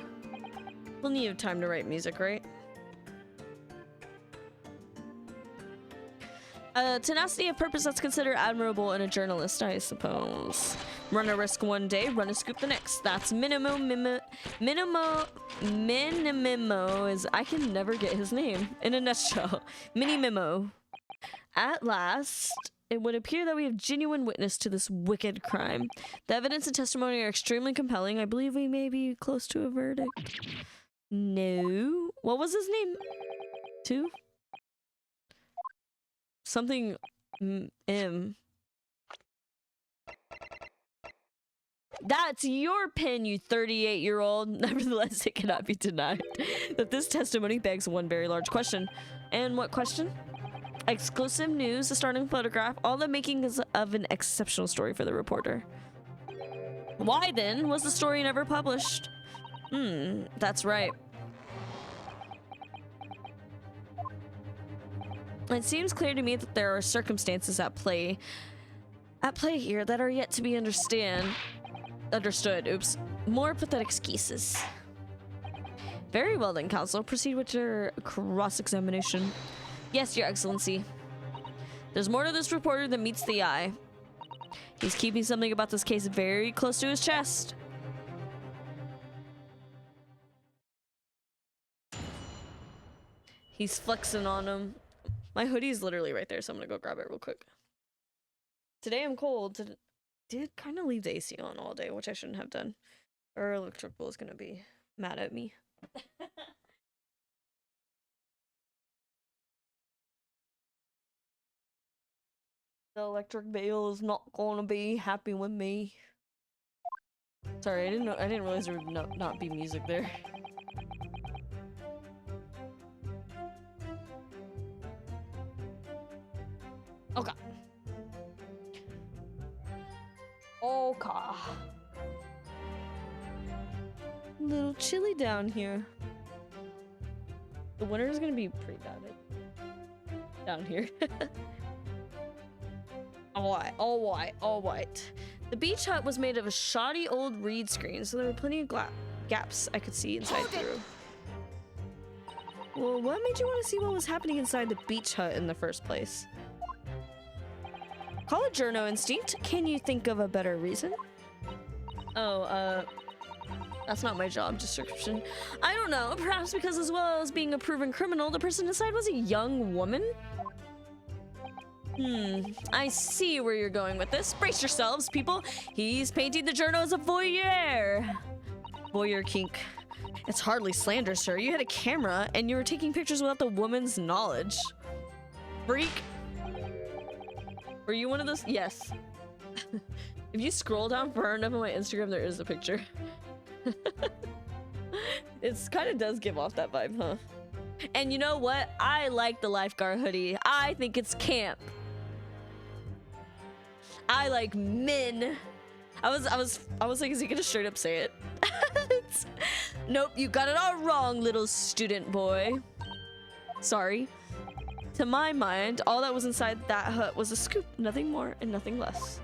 Plenty of time to write music, right? Tenacity of purpose that's considered admirable in a journalist, I suppose. Run a risk one day, run a scoop the next. That's MENIMEMO is, I can never get his name in a nutshell. MENIMEMO. At last, it would appear that we have genuine witness to this wicked crime. The evidence and testimony are extremely compelling. I believe we may be close to a verdict. No. What was his name? Two? Something M. That's your pin, you 38-year-old. Nevertheless, it cannot be denied that this testimony begs one very large question. And what question? Exclusive news, a starting photograph, all the makings of an exceptional story for the reporter. Why then was the story never published? That's right. It seems clear to me that there are circumstances at play here that are yet to be understood. Oops. More pathetic excuses. Very well then, counsel. Proceed with your cross-examination. Yes, Your Excellency. There's more to this reporter than meets the eye. He's keeping something about this case very close to his chest. He's flexing on him. My hoodie's literally right there, so I'm gonna go grab it real quick. Today I'm cold. Did kind of leave the AC on all day, which I shouldn't have done. Or electric bill is gonna be mad at me. The electric bill is not gonna be happy with me. Sorry, I didn't realize there would not be music there. Okay. Okay. A little chilly down here. The winter is gonna be pretty bad down here. Alright. The beach hut was made of a shoddy old reed screen, so there were plenty of gaps I could see inside through. Well, what made you want to see what was happening inside the beach hut in the first place? Call it journo instinct. Can you think of a better reason? Oh, that's not my job description. I don't know. Perhaps because as well as being a proven criminal, the person inside was a young woman? I see where you're going with this. Brace yourselves, people. He's painting the journal as a voyeur. Voyeur kink. It's hardly slander, sir. You had a camera and you were taking pictures without the woman's knowledge. Freak. Were you one of those? Yes. If you scroll down far enough on my Instagram, there is a picture. It kind of does give off that vibe, huh? And you know what? I like the lifeguard hoodie. I think it's camp. I like men. I was like, is he gonna straight up say it? Nope, you got it all wrong, little student boy. Sorry. To my mind, all that was inside that hut was a scoop, nothing more and nothing less.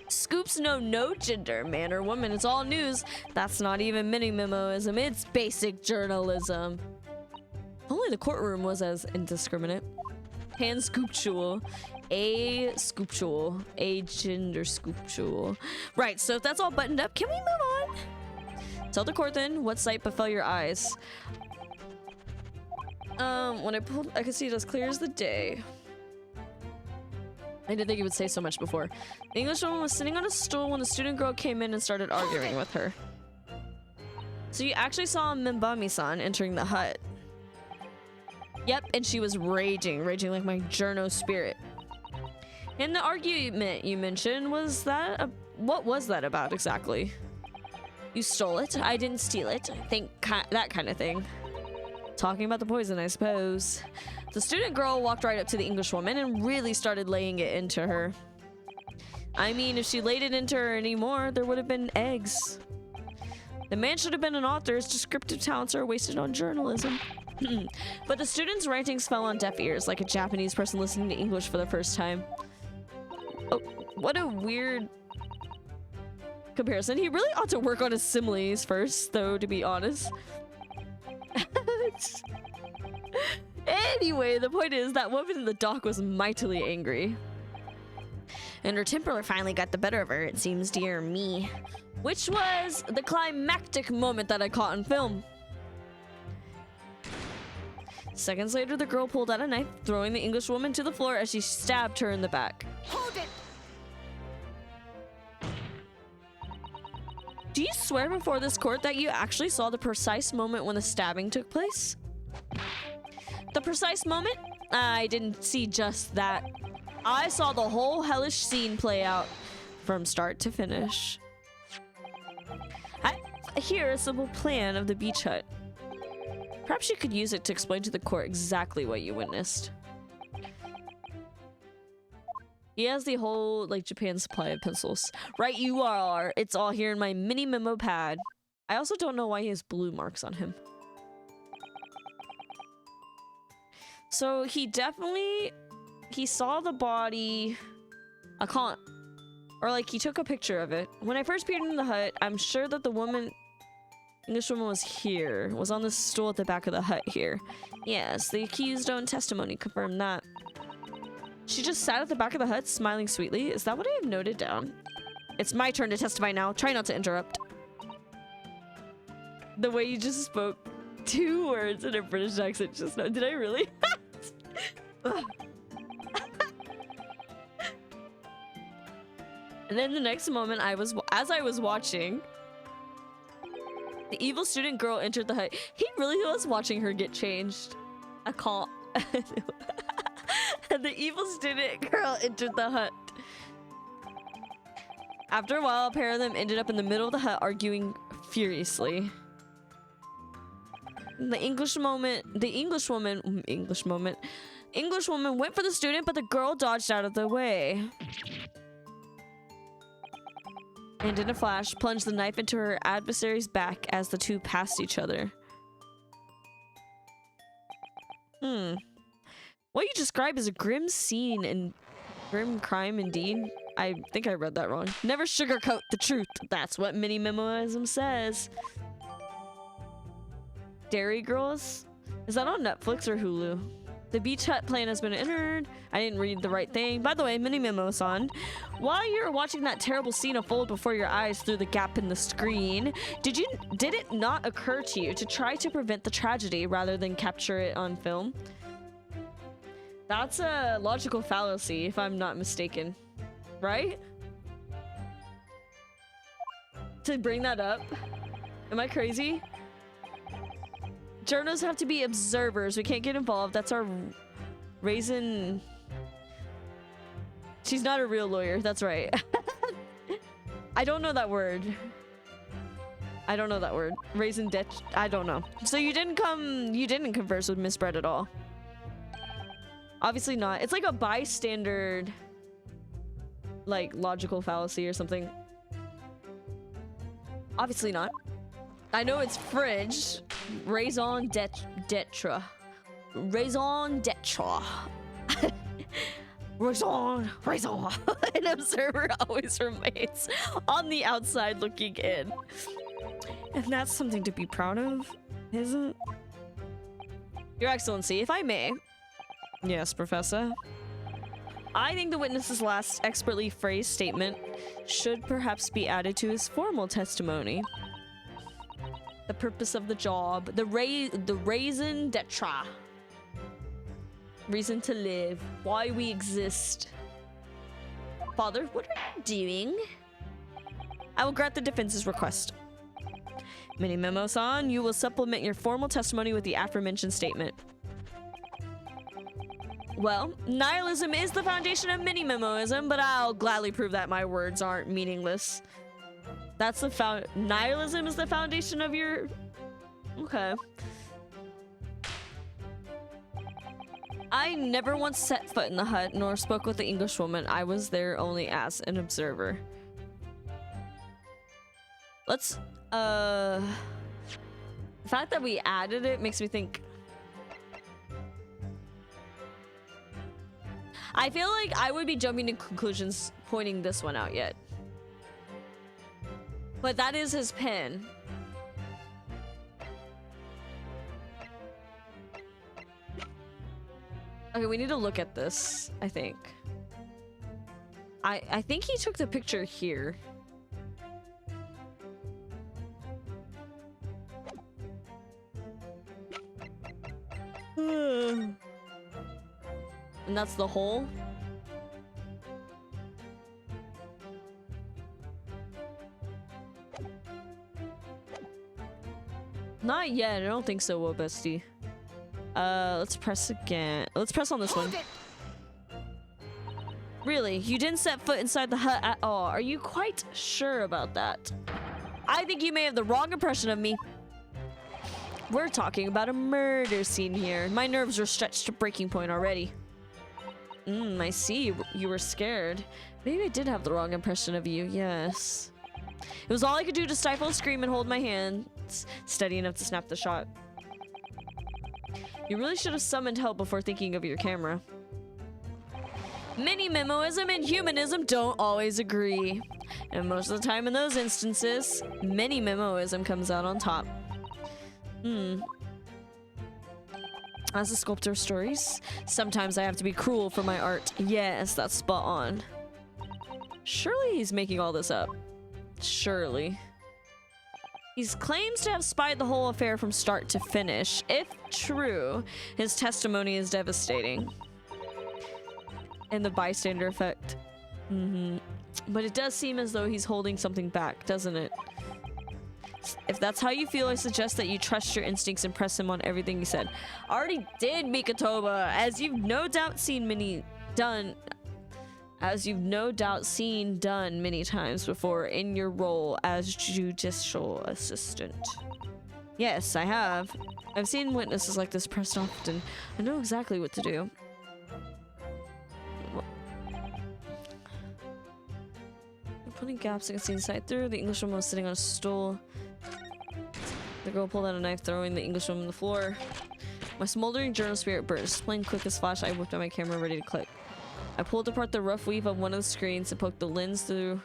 Scoops know no gender, man or woman. It's all news. That's not even mini-memoism. It's basic journalism. Only the courtroom was as indiscriminate. Pan scooptual. A scooptual. A gender scooptual. Right, so if that's all buttoned up, can we move on? Tell the court then, what sight befell your eyes? When I pulled, I could see it as clear as the day. I didn't think he would say so much before. The English woman was sitting on a stool when the student girl came in and started arguing with her. So you actually saw Mimbami-san entering the hut. Yep, and she was raging like my journo spirit. And the argument you mentioned, was that what was that about exactly? You stole it, I didn't steal it. Think that kind of thing. Talking about the poison, I suppose. The student girl walked right up to the English woman and really started laying it into her. I mean, if she laid it into her anymore, there would have been eggs. The man should have been an author. His descriptive talents are wasted on journalism. But the student's writings fell on deaf ears, like a Japanese person listening to English for the first time. Oh, what a weird comparison. He really ought to work on his similes first, though, to be honest. Anyway, the point is that woman in the dock was mightily angry. And her temper finally got the better of her, it seems, dear me. Which was the climactic moment that I caught on film. Seconds later, the girl pulled out a knife, throwing the English woman to the floor as she stabbed her in the back. Hold it! Do you swear before this court that you actually saw the precise moment when the stabbing took place? The precise moment? I didn't see just that. I saw the whole hellish scene play out from start to finish. I have here a simple plan of the beach hut. Perhaps you could use it to explain to the court exactly what you witnessed. He has the whole, like, Japan supply of pencils. Right you are. It's all here in my mini memo pad. I also don't know why he has blue marks on him. So he saw the body. I can't. Or like he took a picture of it. When I first peered in the hut, I'm sure that the English woman was here. Was on the stool at the back of the hut here. Yes, the accused own testimony confirmed that. She just sat at the back of the hut, smiling sweetly. Is that what I have noted down? It's my turn to testify now. Try not to interrupt. The way you just spoke 2 words in a British accent just now. Did I really? And then the next moment, as I was watching, the evil student girl entered the hut. He really was watching her get changed. I can't. And the evil student girl entered the hut. After a while, a pair of them ended up in the middle of the hut arguing furiously. The English woman went for the student, but the girl dodged out of the way. And in a flash, plunged the knife into her adversary's back as the two passed each other. What you describe as a grim scene and grim crime indeed. I think I read that wrong. Never sugarcoat the truth. That's what MENIMEMOISM says. Dairy Girls? Is that on Netflix or Hulu? The beach hut plan has been entered. I didn't read the right thing. By the way, Memo-san, while you were watching that terrible scene unfold before your eyes through the gap in the screen, did it not occur to you to try to prevent the tragedy rather than capture it on film? That's a logical fallacy, if I'm not mistaken. Right? To bring that up? Am I crazy? Journalists have to be observers. We can't get involved. That's our raisin. She's not a real lawyer. That's right. I don't know that word. I don't know that word. Raisin ditch. I don't know. So you didn't converse with Miss Brett at all. Obviously not. It's like a bystander, like, logical fallacy or something. Obviously not. I know it's fridge. Raison d'etre. Raison d'etre. Raison. An observer always remains on the outside looking in. And that's something to be proud of, isn't it? Your Excellency, if I may. Yes, Professor. I think the witness's last expertly phrased statement should perhaps be added to his formal testimony. The purpose of the job, the raison d'etre. Reason to live, why we exist. Father, what are you doing? I will grant the defense's request. Minimemo-san, you will supplement your formal testimony with the aforementioned statement. Well, nihilism is the foundation of Minimemoism, but I'll gladly prove that my words aren't meaningless. That's the nihilism is the foundation of your... Okay. I never once set foot in the hut, nor spoke with the Englishwoman. I was there only as an observer. Let's, the fact that we added it makes me think... I feel like I would be jumping to conclusions pointing this one out yet. But that is his pen. Okay, we need to look at this, I think. I think he took the picture here. And that's the hole. Not yet. I don't think so, bestie. Let's press again. Let's press on this one. Really? You didn't set foot inside the hut at all? Are you quite sure about that? I think you may have the wrong impression of me. We're talking about a murder scene here. My nerves are stretched to breaking point already. I see. You were scared. Maybe I did have the wrong impression of you. Yes. It was all I could do to stifle a scream and hold my hands steady enough to snap the shot. You really should have summoned help before thinking of your camera. Minimemoism and humanism don't always agree. And most of the time in those instances, Minimemoism comes out on top. As a sculptor of stories, sometimes I have to be cruel for my art. Yes, that's spot on. Surely he's making all this up. Surely. He claims to have spied the whole affair from start to finish. If true, his testimony is devastating. And the bystander effect. But it does seem as though he's holding something back, doesn't it? If that's how you feel, I suggest that you trust your instincts and press him on everything he said. Already did, Mikatoba, as you've no doubt seen as you've no doubt seen done many times before in your role as judicial assistant. Yes, I have. I've seen witnesses like this pressed often. I know exactly what to do. Putting gaps I can see inside through. The Englishwoman was sitting on a stool. The girl pulled out a knife, throwing the Englishwoman on the floor. My smoldering journal spirit burst. Plain quick as flash, I whipped out my camera, ready to click. I pulled apart the rough weave of one of the screens and poked the lens through.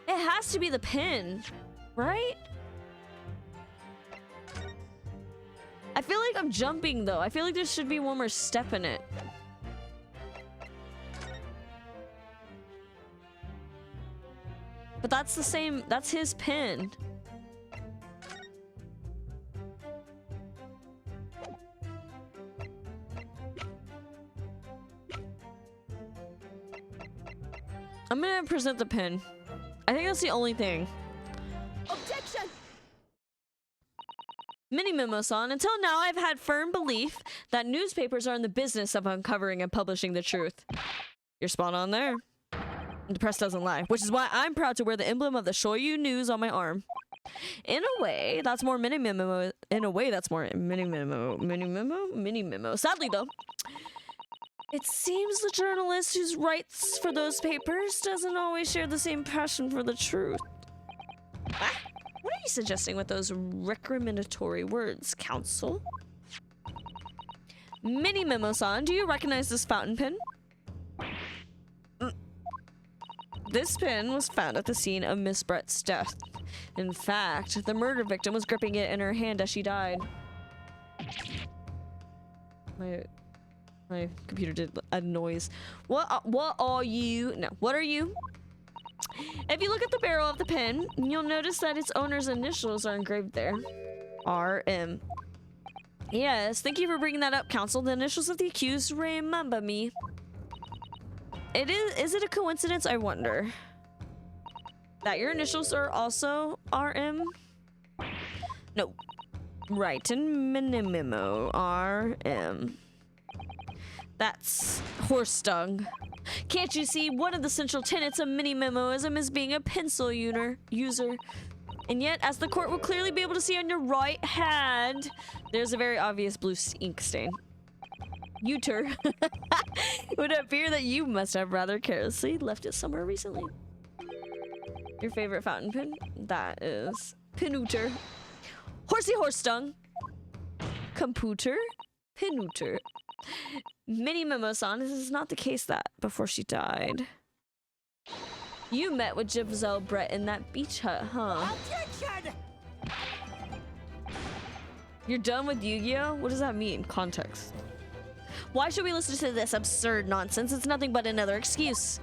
It has to be the pin, right? I feel like I'm jumping though. I feel like there should be one more step in it. But that's the same, that's his pin. I'm gonna present the pin. I think that's the only thing. Objection! Mini-memo-san, until now I've had firm belief that newspapers are in the business of uncovering and publishing the truth. You're spot on there. The press doesn't lie, which is why I'm proud to wear the emblem of the Shoyu News on my arm. In a way, that's more mini-memo. In a way, that's more mini-memo. Mini-memo? Mini-memo. Sadly, though, it seems the journalist who writes for those papers doesn't always share the same passion for the truth. Ah, what are you suggesting with those recriminatory words, counsel? Mini-memo-san, do you recognize this fountain pen? This pin was found at the scene of Miss Brett's death. In fact, the murder victim was gripping it in her hand as she died. My computer did a noise. What are you? No, what are you? If you look at the barrel of the pen, you'll notice that its owner's initials are engraved there. RM. Yes, thank you for bringing that up, counsel. The initials of the accused remember me. Is it a coincidence, I wonder, that your initials are also RM? No. Right, and Minimemo RM. That's horse dung. Can't you see one of the central tenets of mini-memoism is being a pencil user? And yet, as the court will clearly be able to see on your right hand, there's a very obvious blue ink stain. Uter. It would appear that you must have rather carelessly left it somewhere recently. Your favorite fountain pen? That is Pinuter. Horsey horse dung. Computer. Pinuter. Mini-memo-san, this is not the case that before she died. You met with Giselle Brett in that beach hut, huh? Objection! You're done with Yu-Gi-Oh? What does that mean? Context. Why should we listen to this absurd nonsense? It's nothing but another excuse.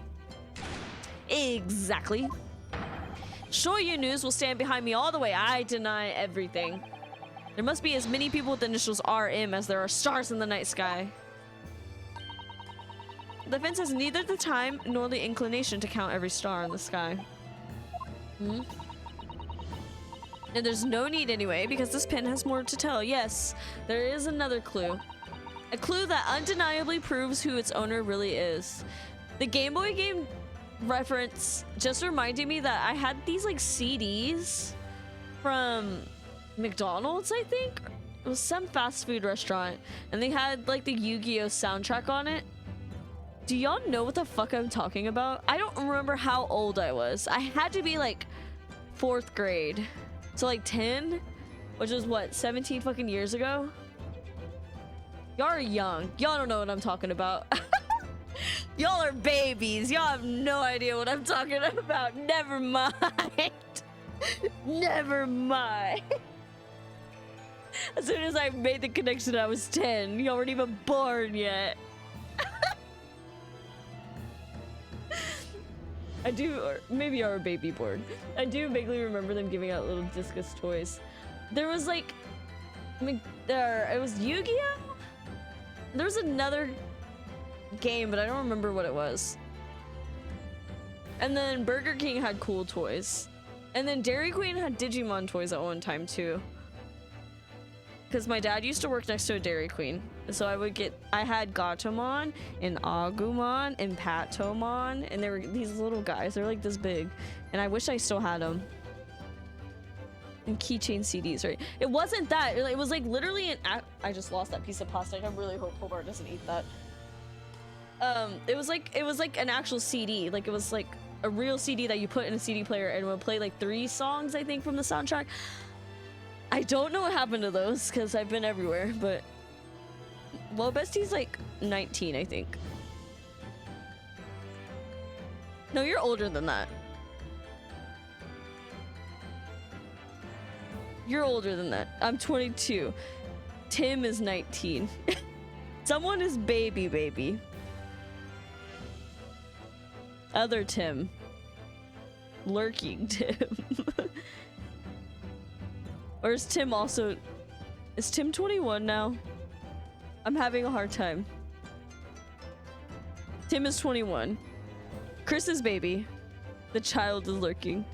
Exactly. Shoyu News will stand behind me all the way. I deny everything. There must be as many people with the initials RM as there are stars in the night sky. The fence has neither the time nor the inclination to count every star in the sky. And there's no need anyway, because this pin has more to tell. Yes, there is another clue. A clue that undeniably proves who its owner really is. The Game Boy game reference just reminded me that I had these like CDs from McDonald's, I think. It was some fast food restaurant, and they had like the Yu-Gi-Oh soundtrack on it. Do y'all know what the fuck I'm talking about? I don't remember how old I was. I had to be like 4th grade. So like 10, which was what, 17 fucking years ago? Y'all are young. Y'all don't know what I'm talking about. Y'all are babies. Y'all have no idea what I'm talking about. Never mind. Never mind. As soon as I made the connection, I was 10. Y'all weren't even born yet. I do, or maybe you're a baby born. I do vaguely remember them giving out little discus toys. There was like, it was Yu-Gi-Oh? There was another game, but I don't remember what it was. And then Burger King had cool toys. And then Dairy Queen had Digimon toys at one time too. because my dad used to work next to a Dairy Queen. So I had Gatomon and Agumon and Patomon, and they were these little guys. They're like this big, and I wish I still had them. And keychain CDs, right? It wasn't that. It was like literally I just lost that piece of plastic. I really hope Hobart doesn't eat that. It was like an actual CD. Like it was like a real CD that you put in a CD player and it would play like 3 songs, I think, from the soundtrack. I don't know what happened to those because I've been everywhere, but well, Bestie's like 19, I think. No, you're older than that. You're older than that. I'm 22. Tim is 19. Someone is baby. Other Tim. Lurking Tim. Or is Tim also... Is Tim 21 now? I'm having a hard time. Tim is 21. Chris is baby. The child is lurking.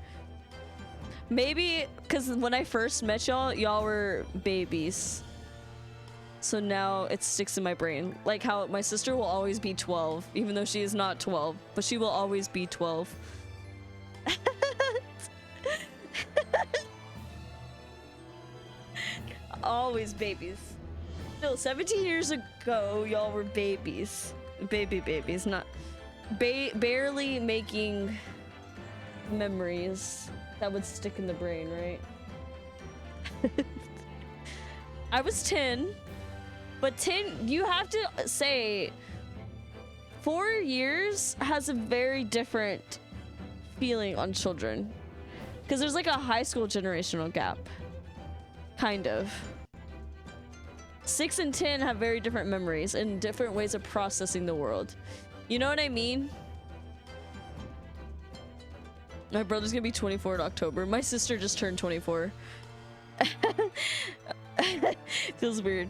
Maybe because when I first met y'all were babies. So now it sticks in my brain. Like how my sister will always be 12, even though she is not 12, but she will always be 12. Always babies. No, 17 years ago, y'all were babies. Babies, not barely making memories that would stick in the brain, right? I was 10, but 10, you have to say 4 years has a very different feeling on children because there's like a high school generational gap, kind of. 6 and 10 have very different memories and different ways of processing the world. You know what I mean? My brother's gonna be 24 in October. My sister just turned 24. Feels weird.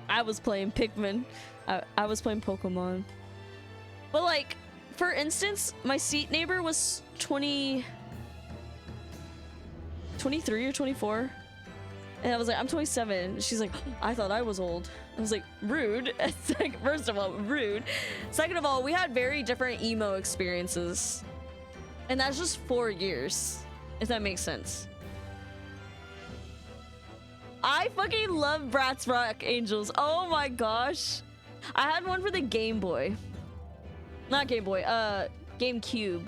I was playing Pikmin. I was playing Pokemon. But like, for instance, my seat neighbor was 23 or 24. And I was like, I'm 27. She's like, I thought I was old. I was like, rude. It's like, first of all, rude. Second of all, we had very different emo experiences. And that's just 4 years, if that makes sense. I fucking love Bratz Rock Angels. Oh my gosh. I had one for the Game Boy. Not Game Boy, GameCube.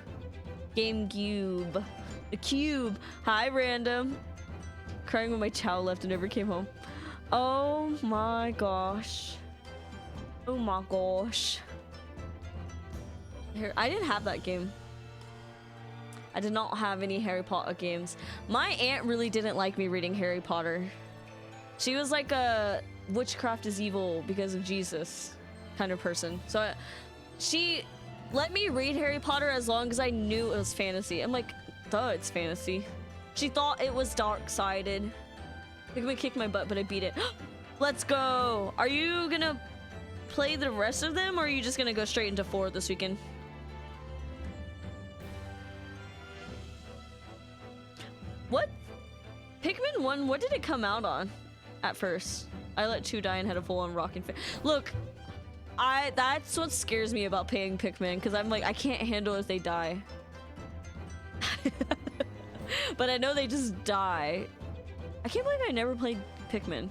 GameCube. The Cube. Hi, random. Crying when my child left and never came home. Oh my gosh. Oh my gosh. Here, I didn't have that game. I did not have any Harry Potter games. My aunt really didn't like me reading Harry Potter. She was like a witchcraft is evil because of Jesus kind of person. So she let me read Harry Potter as long as I knew it was fantasy. I'm like, duh, it's fantasy. She thought it was dark-sided. Pikmin kicked my butt, but I beat it. Let's go. Are you gonna play the rest of them, or are you just gonna go straight into 4 this weekend? What? Pikmin 1, what did it come out on at first? I let 2 die and had a full-on rockin' fit. Look, that's what scares me about playing Pikmin, because I'm like, I can't handle if they die. But I know they just die. I can't believe I never played Pikmin.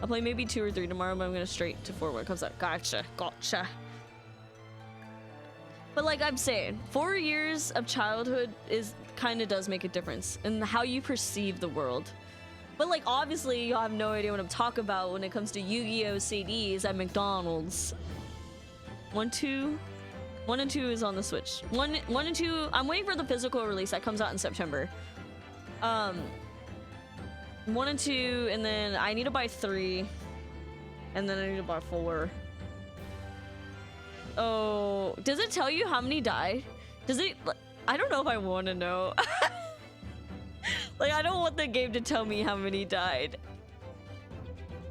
I'll play maybe 2 or 3 tomorrow, but I'm gonna straight to 4 when it comes out. Gotcha. But like I'm saying, 4 years of childhood kind of does make a difference in how you perceive the world. But like obviously y'all have no idea what I'm talking about when it comes to Yu-Gi-Oh CDs at McDonald's. 1 and 2 is on the Switch. 1 and 2, I'm waiting for the physical release that comes out in September. 1 and 2, and then I need to buy 3, and then I need to buy 4. Oh, does it tell you how many died? Does it? I don't know if I want to know. Like, I don't want the game to tell me how many died.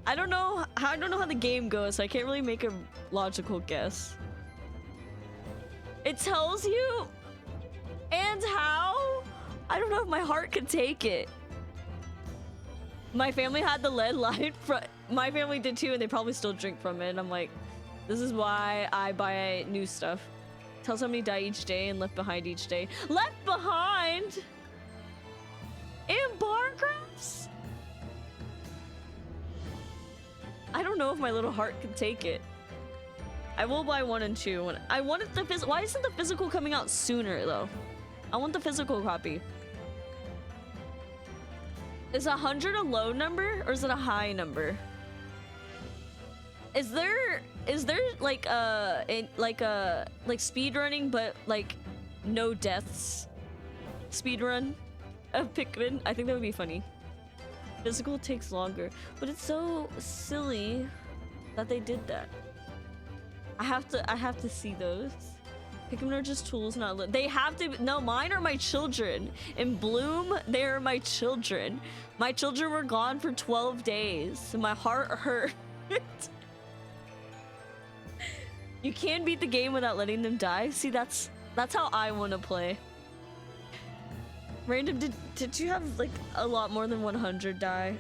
I don't know how the game goes, so I can't really make a logical guess. It tells you? And how? I don't know if my heart could take it. My family had the lead line. My family did too, and they probably still drink from it. And I'm like, this is why I buy new stuff. Tell somebody die each day and left behind each day. Left behind? In bar graphs? I don't know if my little heart can take it. I will buy 1 and 2. I wanted the why isn't the physical coming out sooner though? I want the physical copy. Is 100 a low number or is it a high number? Is there like speed running but like no deaths speed run of Pikmin? I think that would be funny. Physical takes longer, but it's so silly that they did that. I have to see those. Pikmin are just tools, not they have to. No, mine are my children. In Bloom, they are my children. My children were gone for 12 days. My heart hurt. You can't beat the game without letting them die. See, that's how I want to play. Random, did you have like a lot more than 100 die?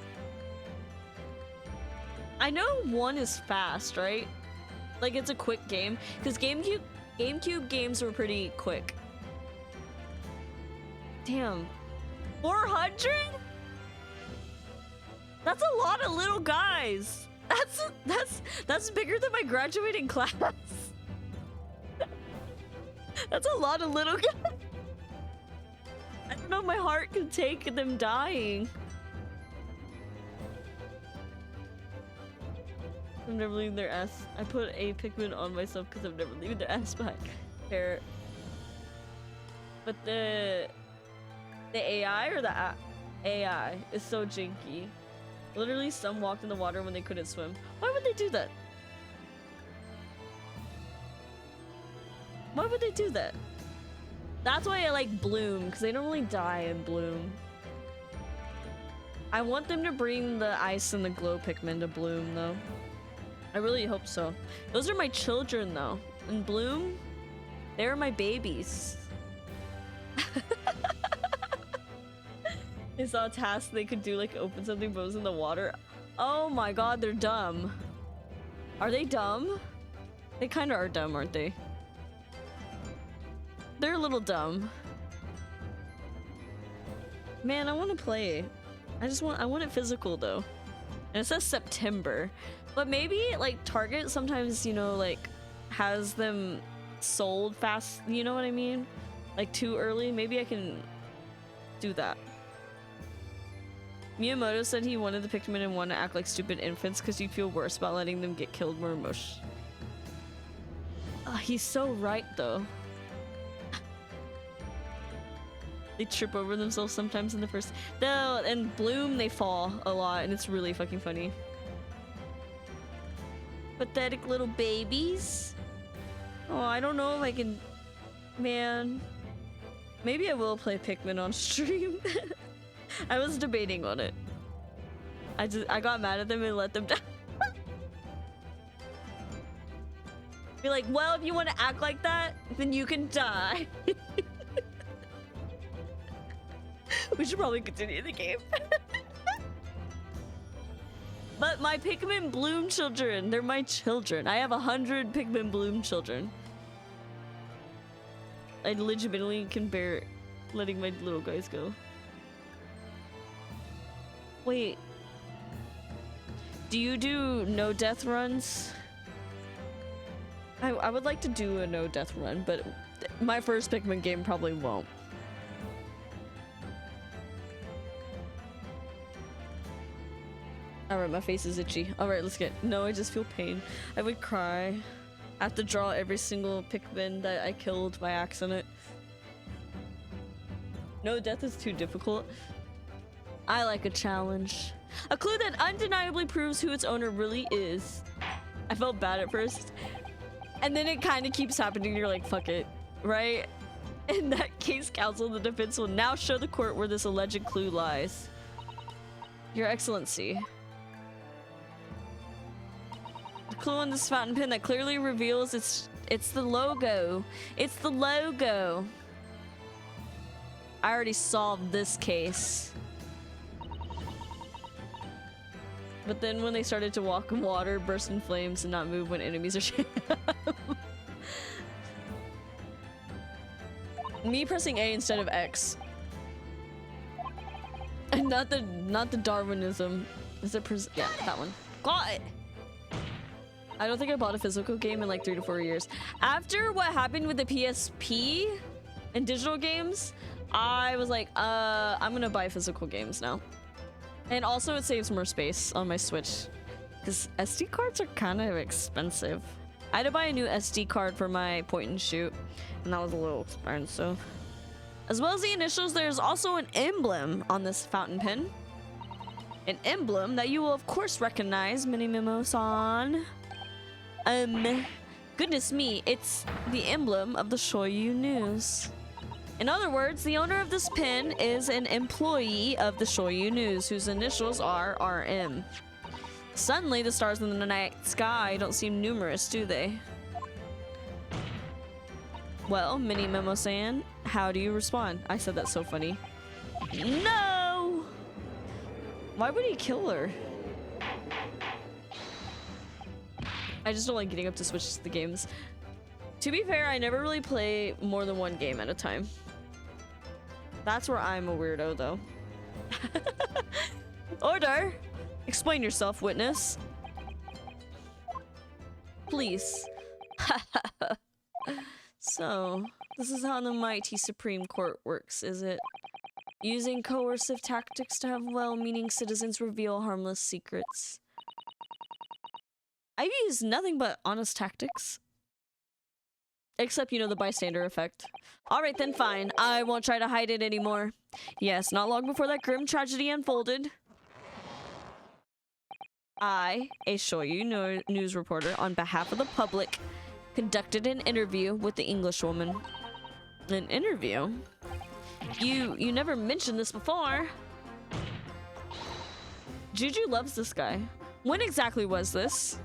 I know 1 is fast, right? Like it's a quick game, because GameCube games were pretty quick. Damn, 400? That's a lot of little guys. That's bigger than my graduating class. That's a lot of little guys. I don't know if my heart can take them dying. I'm never leaving their ass. I put a Pikmin on myself because I'm never leaving their ass behind. Fair. But the AI or the AI is so janky. Literally, some walked in the water when they couldn't swim. Why would they do that? Why would they do that? That's why I like Bloom, because they don't really die in Bloom. I want them to bring the ice and the glow Pikmin to Bloom, though. I really hope so. Those are my children, though. In Bloom, they're my babies. They saw a task they could do, like open something but was in the water. Oh my god, they're dumb. Are they dumb? They kind of are dumb, aren't they? They're a little dumb. Man, I want to play. I want it physical though. And it says September. But maybe like Target sometimes, you know, like has them sold fast, you know what I mean? Like too early. Maybe I can do that. Miyamoto said he wanted the Pikmin and want to act like stupid infants because you'd feel worse about letting them get killed more emotionally. He's so right though. They trip over themselves sometimes in the first. Though, and Bloom, they fall a lot, and it's really fucking funny. Pathetic little babies. Oh, I don't know if I can. Man, maybe I will play Pikmin on stream. I was debating on it. I got mad at them and let them die. Be like, well, if you want to act like that, then you can die. We should probably continue the game. But my Pikmin Bloom children, they're my children. I have 100 Pikmin Bloom children. I legitimately can bear letting my little guys go. Wait. Do you do no death runs? I would like to do a no death run, but my first Pikmin game probably won't. Alright, my face is itchy. Alright, let's get. No, I just feel pain. I would cry. I have to draw every single Pikmin that I killed by accident. No death is too difficult. I like a challenge. A clue that undeniably proves who its owner really is. I felt bad at first. And then it kind of keeps happening. You're like, fuck it. Right? In that case, counsel, the defense will now show the court where this alleged clue lies. Your Excellency. The clue on this fountain pen that clearly reveals it's the logo. It's the logo. I already solved this case. But then when they started to walk in water, burst in flames, and not move when enemies are shooting. Me pressing A instead of X. And not the Darwinism. Is it yeah, that one. Got it! I don't think I bought a physical game in like 3 to 4 years. After what happened with the PSP and digital games, I was like, I'm gonna buy physical games now. And also it saves more space on my Switch. Because SD cards are kind of expensive. I had to buy a new SD card for my point and shoot. And that was a little expensive. As well as the initials, there's also an emblem on this fountain pen. An emblem that you will of course recognize, MENIMEMOISM. Goodness me, it's the emblem of the Shoyu News. In other words, the owner of this pen is an employee of the Shoyu News, whose initials are RM. Suddenly, the stars in the night sky don't seem numerous, do they? Well, MENIMEMO-san, how do you respond? I said that so funny. No! Why would he kill her? I just don't like getting up to switch the games. To be fair, I never really play more than one game at a time. That's where I'm a weirdo, though. Order! Explain yourself, witness. Please. So, this is how the mighty Supreme Court works, is it? Using coercive tactics to have well-meaning citizens reveal harmless secrets. I've used nothing but honest tactics. Except, you know, the bystander effect. Alright then, fine. I won't try to hide it anymore. Yes, not long before that grim tragedy unfolded, I, a Shoyu news reporter, on behalf of the public, conducted an interview with the Englishwoman. An interview? You never mentioned this before. Juju loves this guy. When exactly was this?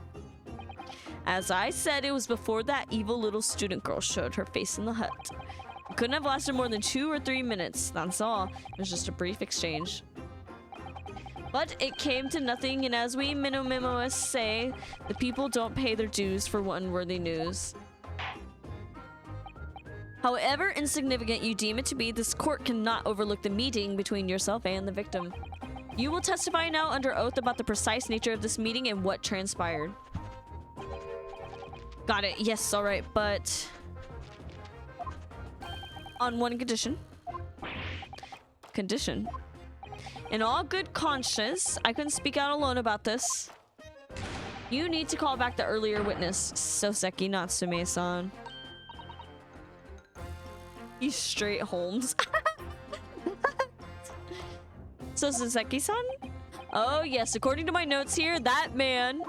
As I said, it was before that evil little student girl showed her face in the hut. It couldn't have lasted more than 2 or 3 minutes, that's all. It was just a brief exchange. But it came to nothing, and as we MENIMEMOists say, the people don't pay their dues for unworthy news. However insignificant you deem it to be, this court cannot overlook the meeting between yourself and the victim. You will testify now under oath about the precise nature of this meeting and what transpired. Got it. Yes, alright, but on one condition. Condition? In all good conscience, I couldn't speak out alone about this. You need to call back the earlier witness, Soseki Natsume-san. He's straight Holmes. Soseki-san? Oh yes, according to my notes here, that man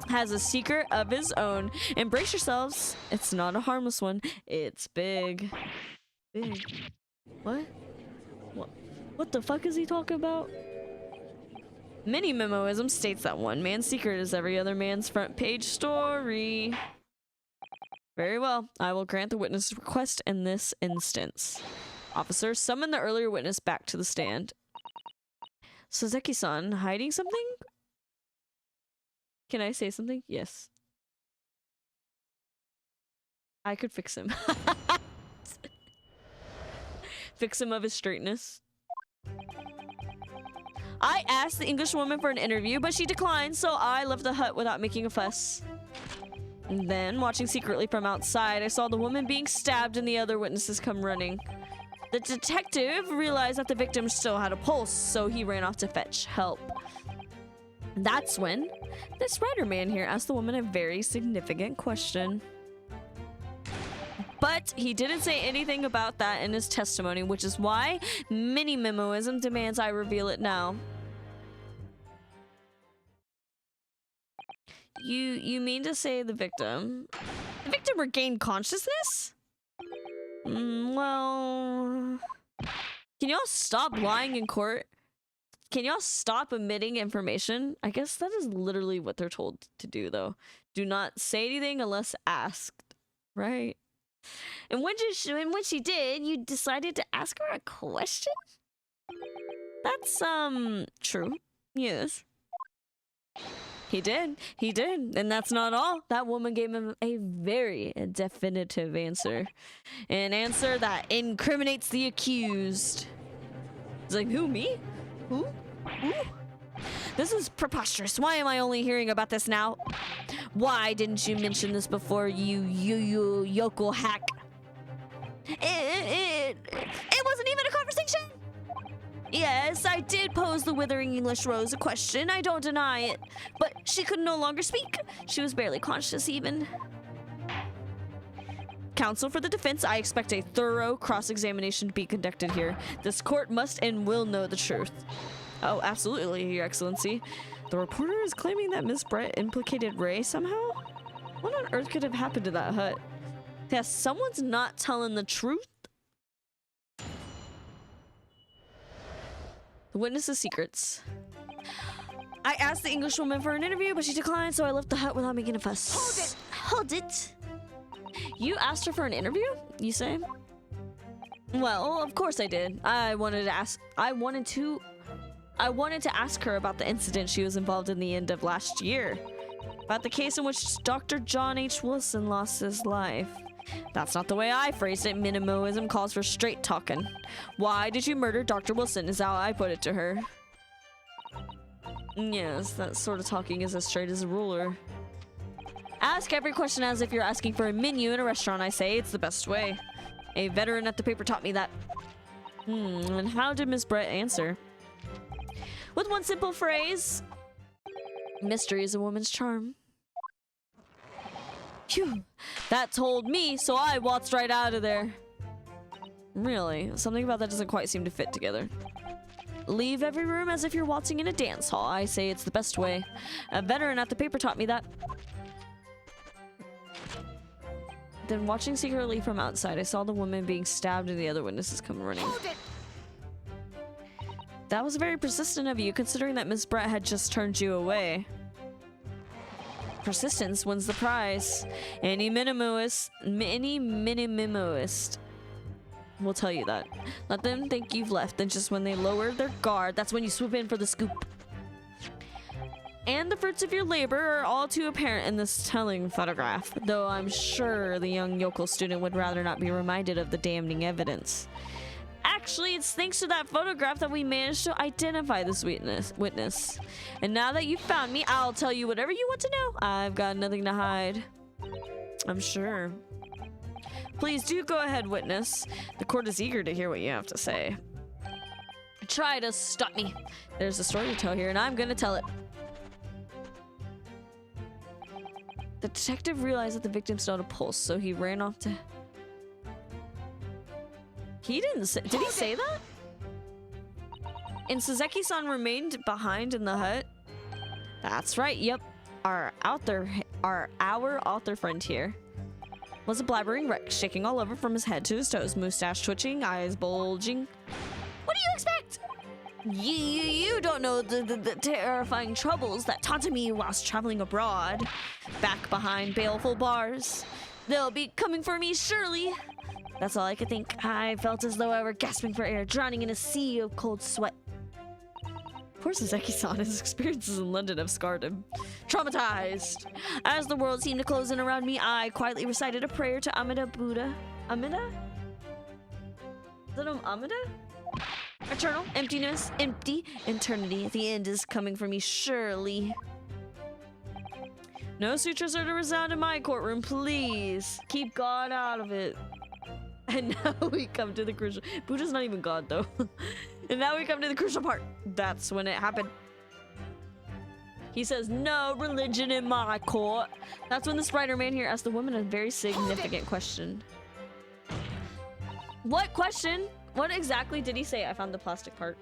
has a secret of his own. And brace yourselves, it's not a harmless one. It's big. Big. What? What the fuck is he talking about? MENIMEMOism states that one man's secret is every other man's front page story. Very well, I will grant the witness' request in this instance. Officer, summon the earlier witness back to the stand. Soseki-san, hiding something? Can I say something? Yes. I could fix him. Fix him of his straightness. I asked the Englishwoman for an interview, but she declined, so I left the hut without making a fuss. And then, watching secretly from outside, I saw the woman being stabbed and the other witnesses come running. The detective realized that the victim still had a pulse, so he ran off to fetch help. That's when this writer man here asked the woman a very significant question. But he didn't say anything about that in his testimony, which is why MENIMEMOism demands I reveal it now. You mean to say the victim regained consciousness? Well, can y'all stop lying in court? Can y'all stop omitting information? I guess that is literally what they're told to do, though. Do not say anything unless asked, right? And when she did, you decided to ask her a question? That's, true. Yes. He did. He did. And that's not all. That woman gave him a very definitive answer. An answer that incriminates the accused. It's like, who, me? Who? Who? This is preposterous. Why am I only hearing about this now? Why didn't you mention this before, you yokel hack? It wasn't even a conversation. Yes, I did pose the withering English rose a question. I don't deny it. But she could no longer speak. She was barely conscious even. Counsel for the defense, I expect a thorough cross-examination to be conducted here. This court must and will know the truth. Oh, absolutely, Your Excellency. The reporter is claiming that Miss Brett implicated Ray somehow? What on earth could have happened to that hut? Yes, someone's not telling the truth. The witness's secrets. I asked the Englishwoman for an interview, but she declined, so I left the hut without making a fuss. Hold it! You asked her for an interview, you say? Well, of course I did. I wanted to ask her about the incident she was involved in the end of last year. About the case in which Dr. John H. Wilson lost his life. That's not the way I phrased it. MENIMEMOISM calls for straight talking. Why did you murder Dr. Wilson is how I put it to her. Yes, that sort of talking is as straight as a ruler. Ask every question as if you're asking for a menu in a restaurant, I say. It's the best way. A veteran at the paper taught me that. And how did Miss Brett answer? With one simple phrase. Mystery is a woman's charm. Phew. That told me, so I waltzed right out of there. Really? Something about that doesn't quite seem to fit together. Leave every room as if you're waltzing in a dance hall. I say it's the best way. A veteran at the paper taught me that. Then watching secretly from outside, I saw the woman being stabbed and the other witnesses come running. That was very persistent of you, considering that Miss Brett had just turned you away. Persistence wins the prize. Any minimumist will tell you that. Let them think you've left, then just when they lower their guard, that's when you swoop in for the scoop. And the fruits of your labor are all too apparent in this telling photograph, though I'm sure the young yokel student would rather not be reminded of the damning evidence. Actually, it's thanks to that photograph that we managed to identify this witness. And now that you've found me, I'll tell you whatever you want to know. I've got nothing to hide. I'm sure. Please do go ahead, witness. The court is eager to hear what you have to say. Try to stop me. There's a story to tell here, and I'm gonna tell it. The detective realized that the victim still had a pulse, so he ran off to... He didn't say... Did he say that? And Suzeki-san remained behind in the hut? That's right, yep. Our author friend here was a blabbering wreck, shaking all over from his head to his toes, mustache twitching, eyes bulging. What do you expect? You don't know the terrifying troubles that taunted me whilst traveling abroad. Back behind baleful bars. They'll be coming for me, surely. That's all I could think. I felt as though I were gasping for air, drowning in a sea of cold sweat. Poor Suzeki-san, his experiences in London have scarred him. Traumatized. As the world seemed to close in around me, I quietly recited a prayer to Amida Buddha. Amida? Is that Amida? Eternal, emptiness, empty, eternity. The end is coming for me, surely. No sutras are to resound in my courtroom, please. Keep God out of it. And now we come to the crucial... Buddha's not even God, though. And now we come to the crucial part. That's when it happened. He says, no religion in my court. That's when the Spider-Man here asked the woman a very significant question. What question? What exactly did he say? I found the plastic part.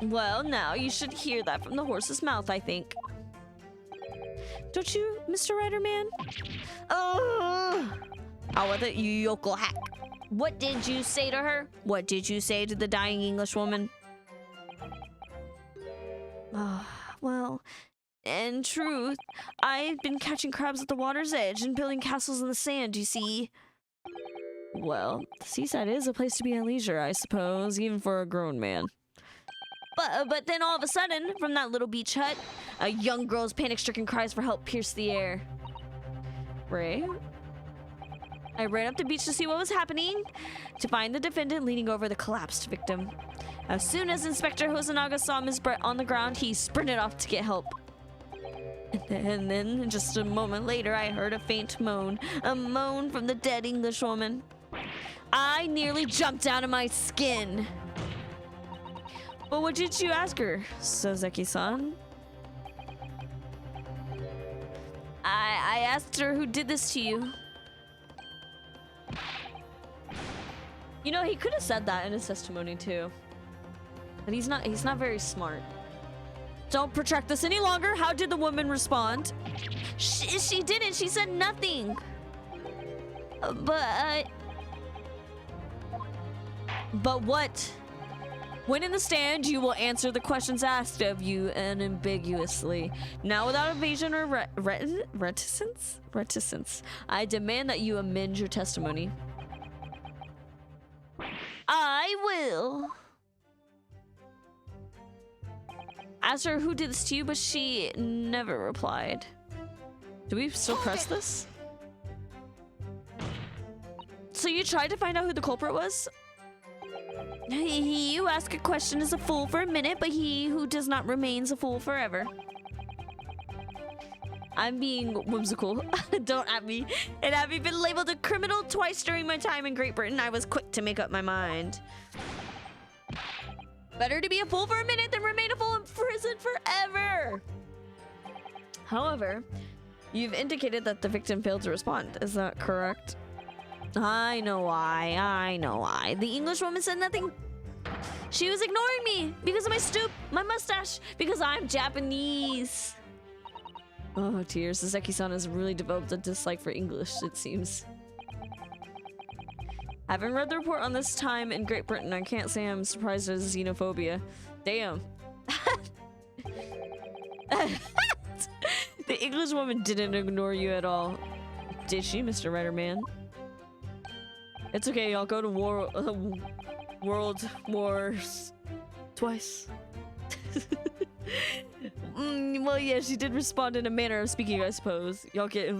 Well, now you should hear that from the horse's mouth, I think. Don't you, Mr. Rider-Man? Oh! Out with it, you yokel hack. What did you say to her? What did you say to the dying English woman? Well, in truth, I've been catching crabs at the water's edge and building castles in the sand, you see. Well, the seaside is a place to be at leisure, I suppose, even for a grown man. But then all of a sudden, from that little beach hut, a young girl's panic-stricken cries for help pierced the air. Ray? I ran up the beach to see what was happening, to find the defendant leaning over the collapsed victim. As soon as Inspector Hosonaga saw Miss Brett on the ground, he sprinted off to get help. And then, just a moment later, I heard a faint moan. A moan from the dead Englishwoman. I nearly jumped out of my skin. But what did you ask her, Soseki-san? I asked her who did this to you. You know, he could have said that in his testimony too. But he's not very smart. Don't protract this any longer. How did the woman respond? She didn't. She said nothing. But what? When in the stand, you will answer the questions asked of you unambiguously. Now, without evasion or reticence, I demand that you amend your testimony. I will. Asked her who did this to you, but she never replied. Do we still press this? So you tried to find out who the culprit was? He who asks a question is a fool for a minute, but he who does not remains a fool forever. I'm being whimsical. Don't at me. And having been labeled a criminal twice during my time in Great Britain, I was quick to make up my mind. Better to be a fool for a minute than remain a fool in prison forever. However, you've indicated that the victim failed to respond. Is that correct? I know why. I know why. The Englishwoman said nothing. She was ignoring me because of my stoop, my mustache, because I'm Japanese. Oh dear, Soseki-san has really developed a dislike for English, it seems. Having read the report on this time in Great Britain, I can't say I'm surprised at his xenophobia. Damn. The Englishwoman didn't ignore you at all. Did she, Mr. Writer-man? It's okay, I'll go to World Wars twice. Well, yeah, she did respond in a manner of speaking, I suppose. Y'all get...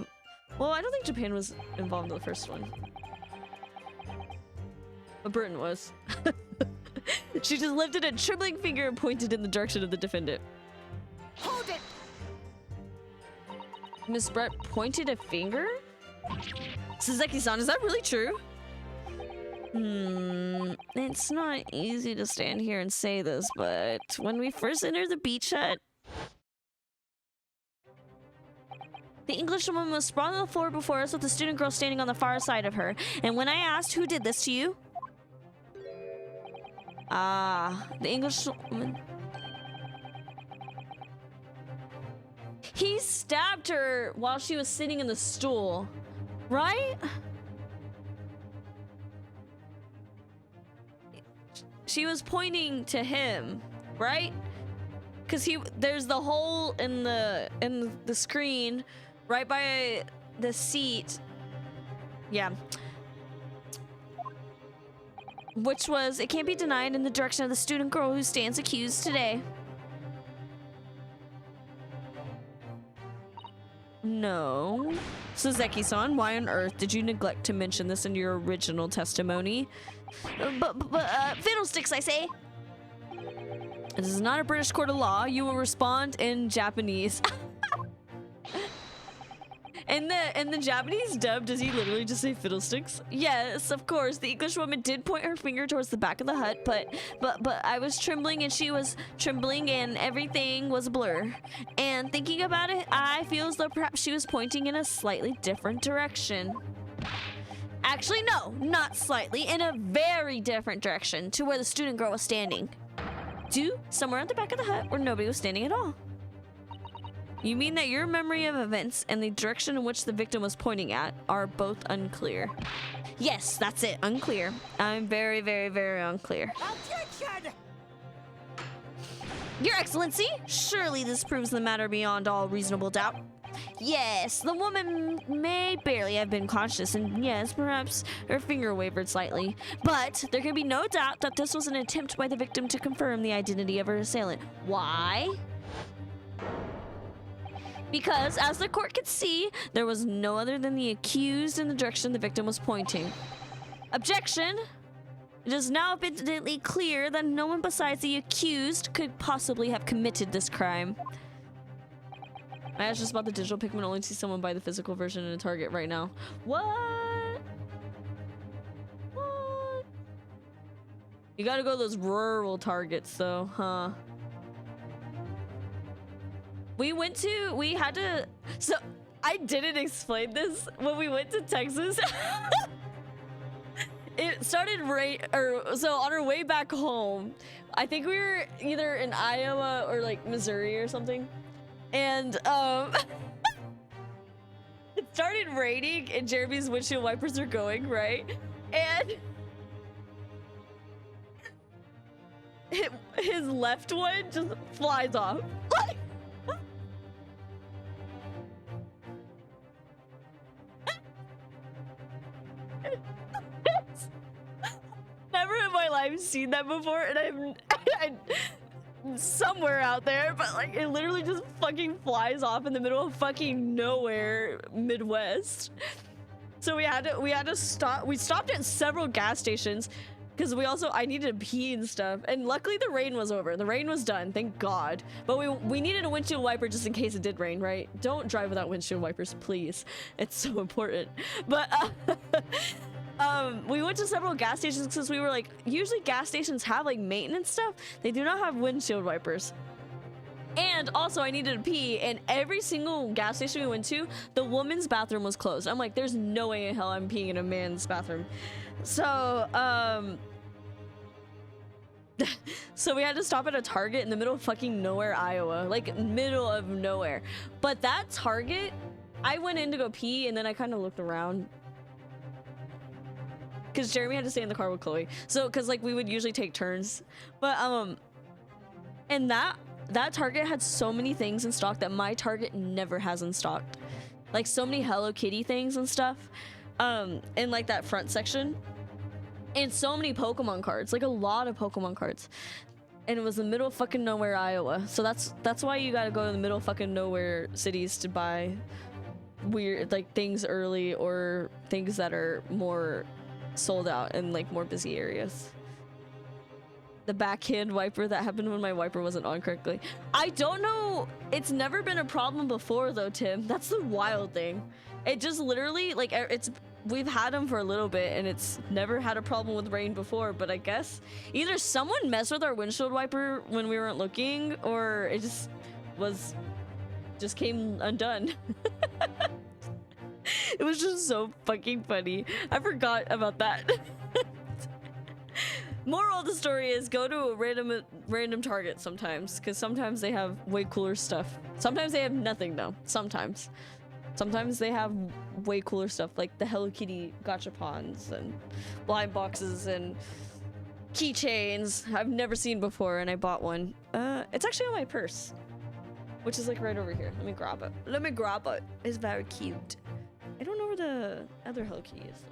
Well, I don't think Japan was involved in the first one. But Britain was. She just lifted a trembling finger and pointed in the direction of the defendant. Hold it! Miss Brett pointed a finger? Soseki-san, is that really true? It's not easy to stand here and say this, but when we first entered the beach hut, the Englishwoman was sprawled on the floor before us with the student girl standing on the far side of her. And when I asked who did this to you, the Englishwoman... He stabbed her while she was sitting in the stool, right? She was pointing to him, right? Because there's the hole in the screen right by the seat. Yeah. Which was, it can't be denied, in the direction of the student girl who stands accused today. No. Soseki-san, why on earth did you neglect to mention this in your original testimony? But fiddlesticks, I say. This is not a British court of law. You will respond in Japanese. In the Japanese dub, does he literally just say fiddlesticks? Yes, of course. The Englishwoman did point her finger towards the back of the hut, but I was trembling and she was trembling and everything was a blur. And thinking about it, I feel as though perhaps she was pointing in a slightly different direction. Actually, no, not slightly, in a very different direction to where the student girl was standing. Somewhere at the back of the hut where nobody was standing at all. You mean that your memory of events and the direction in which the victim was pointing at are both unclear? Yes, that's it, unclear. I'm very, very, very unclear. Objection! Your Excellency, surely this proves the matter beyond all reasonable doubt. Yes, the woman may barely have been conscious, and yes, perhaps her finger wavered slightly. But there can be no doubt that this was an attempt by the victim to confirm the identity of her assailant. Why? Because, as the court could see, there was no other than the accused in the direction the victim was pointing. Objection! It is now abundantly clear that no one besides the accused could possibly have committed this crime. I asked just about the digital Pikmin, only see someone buy the physical version in a Target right now. What? What? You gotta go to those rural Targets though, huh? We had to, so I didn't explain this when we went to Texas. It started so on our way back home, I think we were either in Iowa or like Missouri or something. And it started raining and Jeremy's windshield wipers are going, right? And his left one just flies off. Like, never in my life seen that before, and I'm somewhere out there, but like it literally just fucking flies off in the middle of fucking nowhere, Midwest. So we had to stop. We stopped at several gas stations because I needed to pee and stuff, and luckily the rain was over. The rain was done, thank God. But we needed a windshield wiper just in case it did rain, right? Don't drive without windshield wipers, please. It's so important. But we went to several gas stations because we were like, usually gas stations have like maintenance stuff. They do not have windshield wipers. And also I needed to pee, and every single gas station we went to, the woman's bathroom was closed. I'm like, there's no way in hell I'm peeing in a man's bathroom. So, so we had to stop at a Target in the middle of fucking nowhere, Iowa. Like, middle of nowhere. But that Target, I went in to go pee, and then I kind of looked around. Because Jeremy had to stay in the car with Chloe. So, because, like, we would usually take turns. But, and that Target had so many things in stock that my Target never has in stock. Like, so many Hello Kitty things and stuff. In, like, that front section. And so many Pokemon cards. Like, a lot of Pokemon cards. And it was the middle of fucking nowhere, Iowa. So that's why you gotta go to the middle of fucking nowhere cities to buy weird, like, things early or things that are more sold out in, like, more busy areas. The backhand wiper that happened when my wiper wasn't on correctly. I don't know. It's never been a problem before, though, Tim. That's the wild thing. It just literally, like, we've had them for a little bit, and it's never had a problem with rain before, but I guess either someone messed with our windshield wiper when we weren't looking, or it just came undone. It was just so fucking funny. I forgot about that. Moral of the story is go to a random Target sometimes, because sometimes they have way cooler stuff. Sometimes they have nothing, though. Sometimes they have way cooler stuff, like the Hello Kitty gachapons and blind boxes and keychains I've never seen before, and I bought one. It's actually on my purse, which is like right over here. Let me grab it. It's very cute. I don't know where the other Hello Kitty is, though.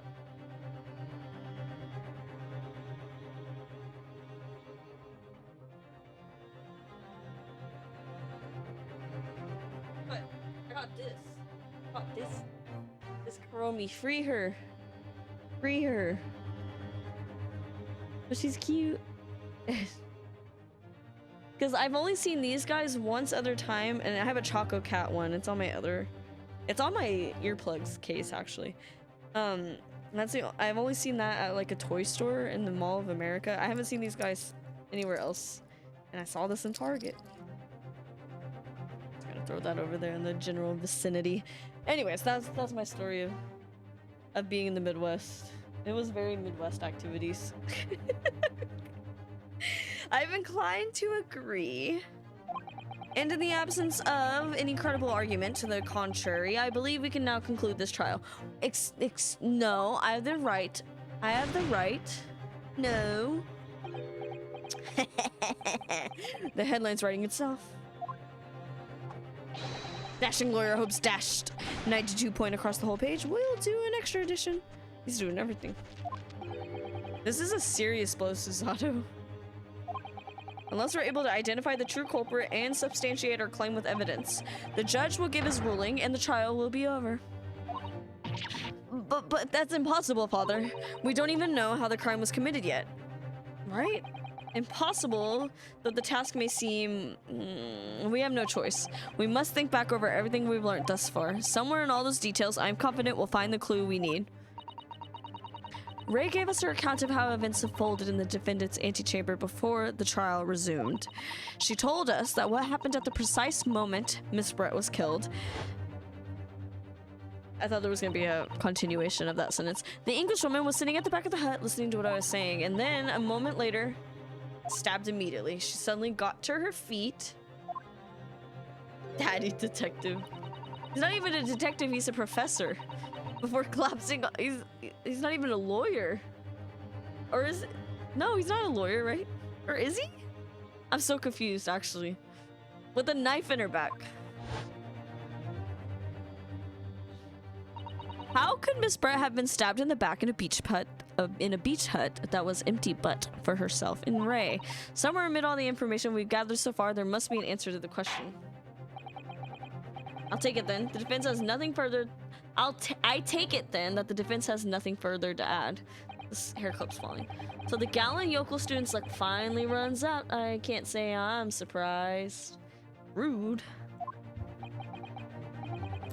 But I got this. This Kuromi, free her. But she's cute. Because I've only seen these guys once other time, and I have a Choco Cat one. It's on my earplugs case, actually. I've only seen that at like a toy store in the Mall of America. I haven't seen these guys anywhere else, and I saw this in Target. Just gonna throw that over there in the general vicinity. Anyways, that's my story of being in the Midwest. It was very Midwest activities. I'm inclined to agree. And in the absence of any credible argument to the contrary, I believe we can now conclude this trial. No, I have the right. No. The headline's writing itself. Dashing lawyer hopes dashed. 92 point across the whole page. We'll do an extra edition. He's doing everything. This is a serious blow, Susato. Unless we're able to identify the true culprit and substantiate our claim with evidence, the judge will give his ruling and the trial will be over. But that's impossible, Father. We don't even know how the crime was committed yet. Right? Impossible, though the task may seem... we have no choice. We must think back over everything we've learned thus far. Somewhere in all those details, I'm confident we'll find the clue we need. Ray gave us her account of how events unfolded in the defendant's antechamber before the trial resumed. She told us that what happened at the precise moment Miss Brett was killed... I thought there was going to be a continuation of that sentence. The Englishwoman was sitting at the back of the hut listening to what I was saying, and then, a moment later, stabbed immediately. She suddenly got to her feet. Daddy detective. He's not even a detective, he's a professor. Before collapsing, he's not even a lawyer. Or is it? No, he's not a lawyer, right? Or is he? I'm so confused, actually. With a knife in her back. How could Miss Brett have been stabbed in the back in a beach hut that was empty but for herself and Ray? Somewhere amid all the information we've gathered so far, there must be an answer to the question. I'll take it then. The defense has nothing further. I take it then that the defense has nothing further to add. This hair clip's falling. So the gallant yokel student's luck finally runs out. I can't say I'm surprised. Rude.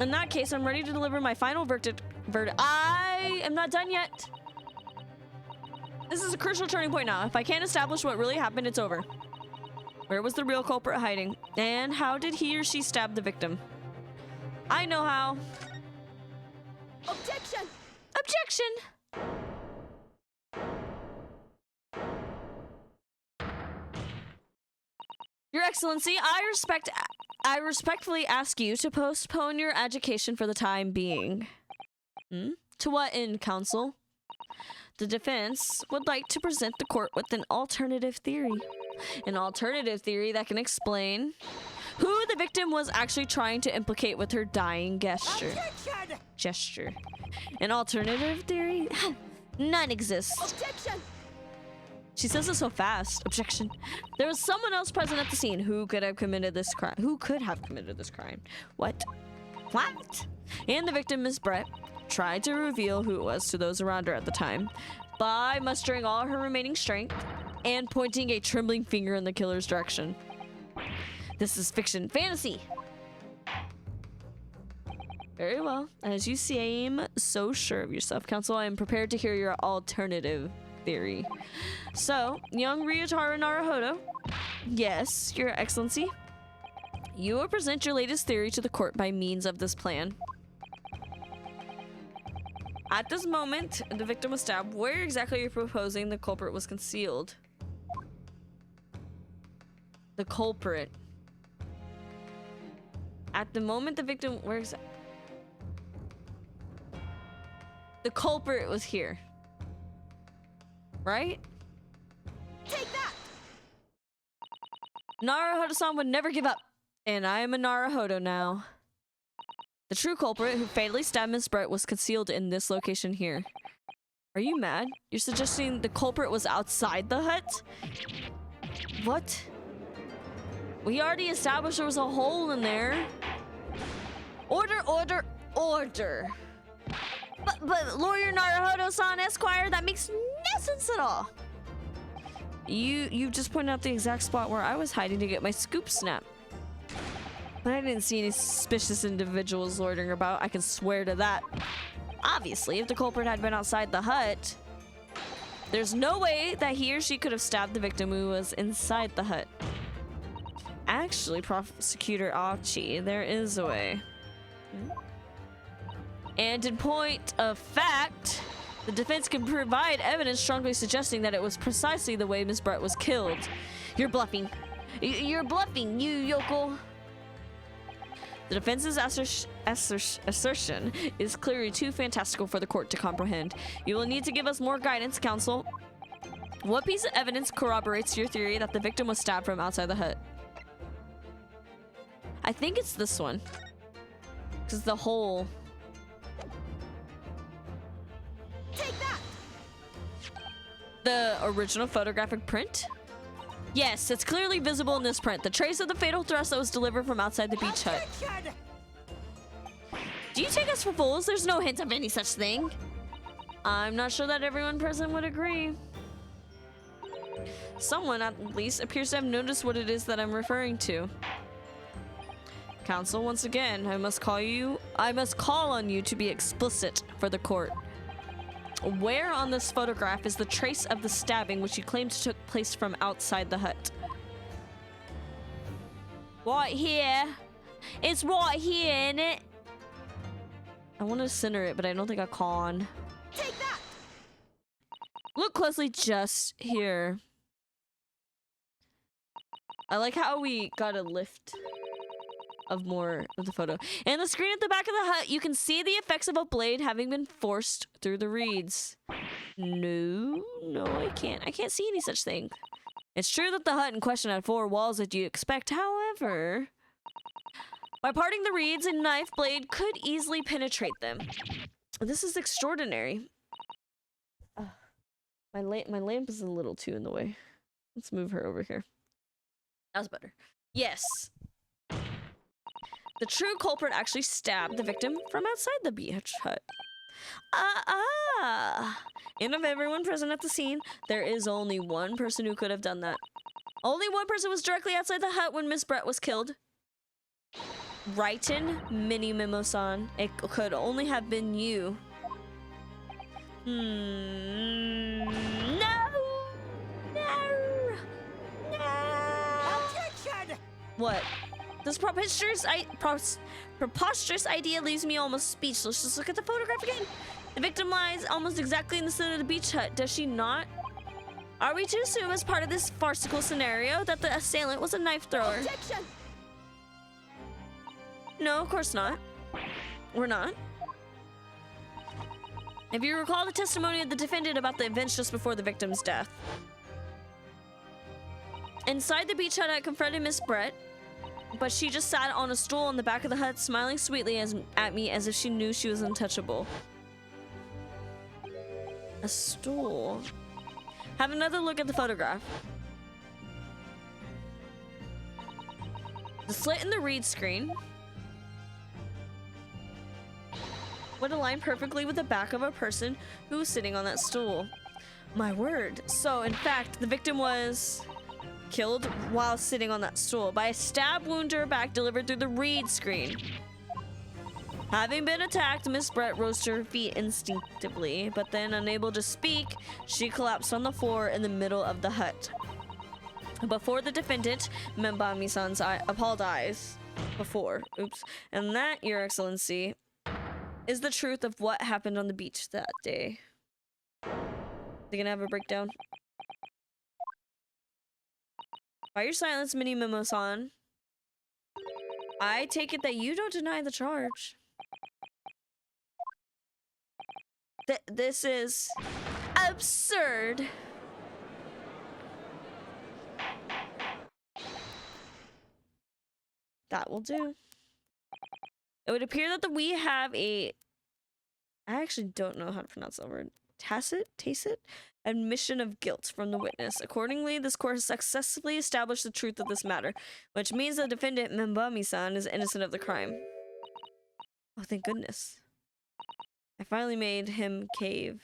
In that case, I'm ready to deliver my final verdict. I am not done yet. This is a crucial turning point now. If I can't establish what really happened, it's over. Where was the real culprit hiding? And how did he or she stab the victim? I know how. Objection! Objection! Your Excellency, I respectfully ask you to postpone your adjudication for the time being. To what end, counsel? The defense would like to present the court with an alternative theory. An alternative theory that can explain who the victim was actually trying to implicate with her dying gesture. An alternative theory? None exists. Objection! She says it so fast. Objection. There was someone else present at the scene who could have committed this crime. Who could have committed this crime? What? What? And the victim, Miss Brett, tried to reveal who it was to those around her at the time by mustering all her remaining strength and pointing a trembling finger in the killer's direction. This is fiction. Fantasy! Very well. As you seem so sure of yourself, counsel, I am prepared to hear your alternative theory. So, young Ryotaro Naruhodo, yes, Your Excellency, you will present your latest theory to the court by means of this plan. At this moment, the victim was stabbed. Where exactly are you proposing the culprit was concealed? The culprit. At the moment the victim... Where exactly? The culprit was here. Right? Take that! Naruhodo-san would never give up. And I am a Naruhodo now. The true culprit who fatally stabbed Miss Brett was concealed in this location here. Are you mad? You're suggesting the culprit was outside the hut? What? We already established there was a hole in there. Order, order, order. But lawyer Naruhodo-san Esquire, that makes no sense at all. You just pointed out the exact spot where I was hiding to get my scoop snap. But I didn't see any suspicious individuals loitering about. I can swear to that. Obviously, if the culprit had been outside the hut, there's no way that he or she could have stabbed the victim who was inside the hut. Actually, Prosecutor Achi, there is a way. And in point of fact, the defense can provide evidence strongly suggesting that it was precisely the way Miss Brett was killed. You're bluffing. You're bluffing, you yokel. The defense's assertion is clearly too fantastical for the court to comprehend. You will need to give us more guidance, counsel. What piece of evidence corroborates your theory that the victim was stabbed from outside the hut? I think it's this one. Because the hole. Take that. The original photographic print? Yes, it's clearly visible in this print. The trace of the fatal thrust that was delivered from outside the beach hut. Attention! Do you take us for fools? There's no hint of any such thing. I'm not sure that everyone present would agree. Someone, at least, appears to have noticed what it is that I'm referring to. Counsel, once again, I must call on you to be explicit for the court. Where on this photograph is the trace of the stabbing which you claim took place from outside the hut? Right here. It's right here, innit? I want to center it, but I don't think I can. Take that. Look closely just here. I like how we got a lift of more of the photo. In the screen at the back of the hut, you can see the effects of a blade having been forced through the reeds. No, I can't. I can't see any such thing. It's true that the hut in question had 4 walls that you'd expect. However, by parting the reeds, a knife blade could easily penetrate them. This is extraordinary. My lamp is a little too in the way. Let's move her over here. That was better. Yes. The true culprit actually stabbed the victim from outside the beach hut. And of everyone present at the scene, there is only one person who could have done that. Only one person was directly outside the hut when Miss Brett was killed. Rightin, MENIMEMOISM. It could only have been you. No! Attention! What? This preposterous idea leaves me almost speechless. Just look at the photograph again. The victim lies almost exactly in the center of the beach hut, does she not? Are we to assume as part of this farcical scenario that the assailant was a knife thrower? Objection! No, of course not. We're not. If you recall the testimony of the defendant about the events just before the victim's death. Inside the beach hut, I confronted Miss Brett, but she just sat on a stool on the back of the hut, smiling sweetly at me as if she knew she was untouchable. A stool. Have another look at the photograph. The slit in the reed screen would align perfectly with the back of a person who was sitting on that stool. My word. So, in fact, the victim was killed while sitting on that stool by a stab wound to her back delivered through the reed screen. Having been attacked, Miss Brett rose to her feet instinctively, but then, unable to speak, she collapsed on the floor in the middle of the hut. Before the defendant, MENIMEMOISM's appalled eyes. And that, Your Excellency, is the truth of what happened on the beach that day. They gonna have a breakdown? By your silence, MENIMEMOISM, I take it that you don't deny the charge. This is absurd. That will do. It would appear that we have a... I actually don't know how to pronounce that word. Tacit admission of guilt from the witness. Accordingly, this court has successfully established the truth of this matter, which means the defendant, MENIMEMOISM, is innocent of the crime. Oh, thank goodness. I finally made him cave.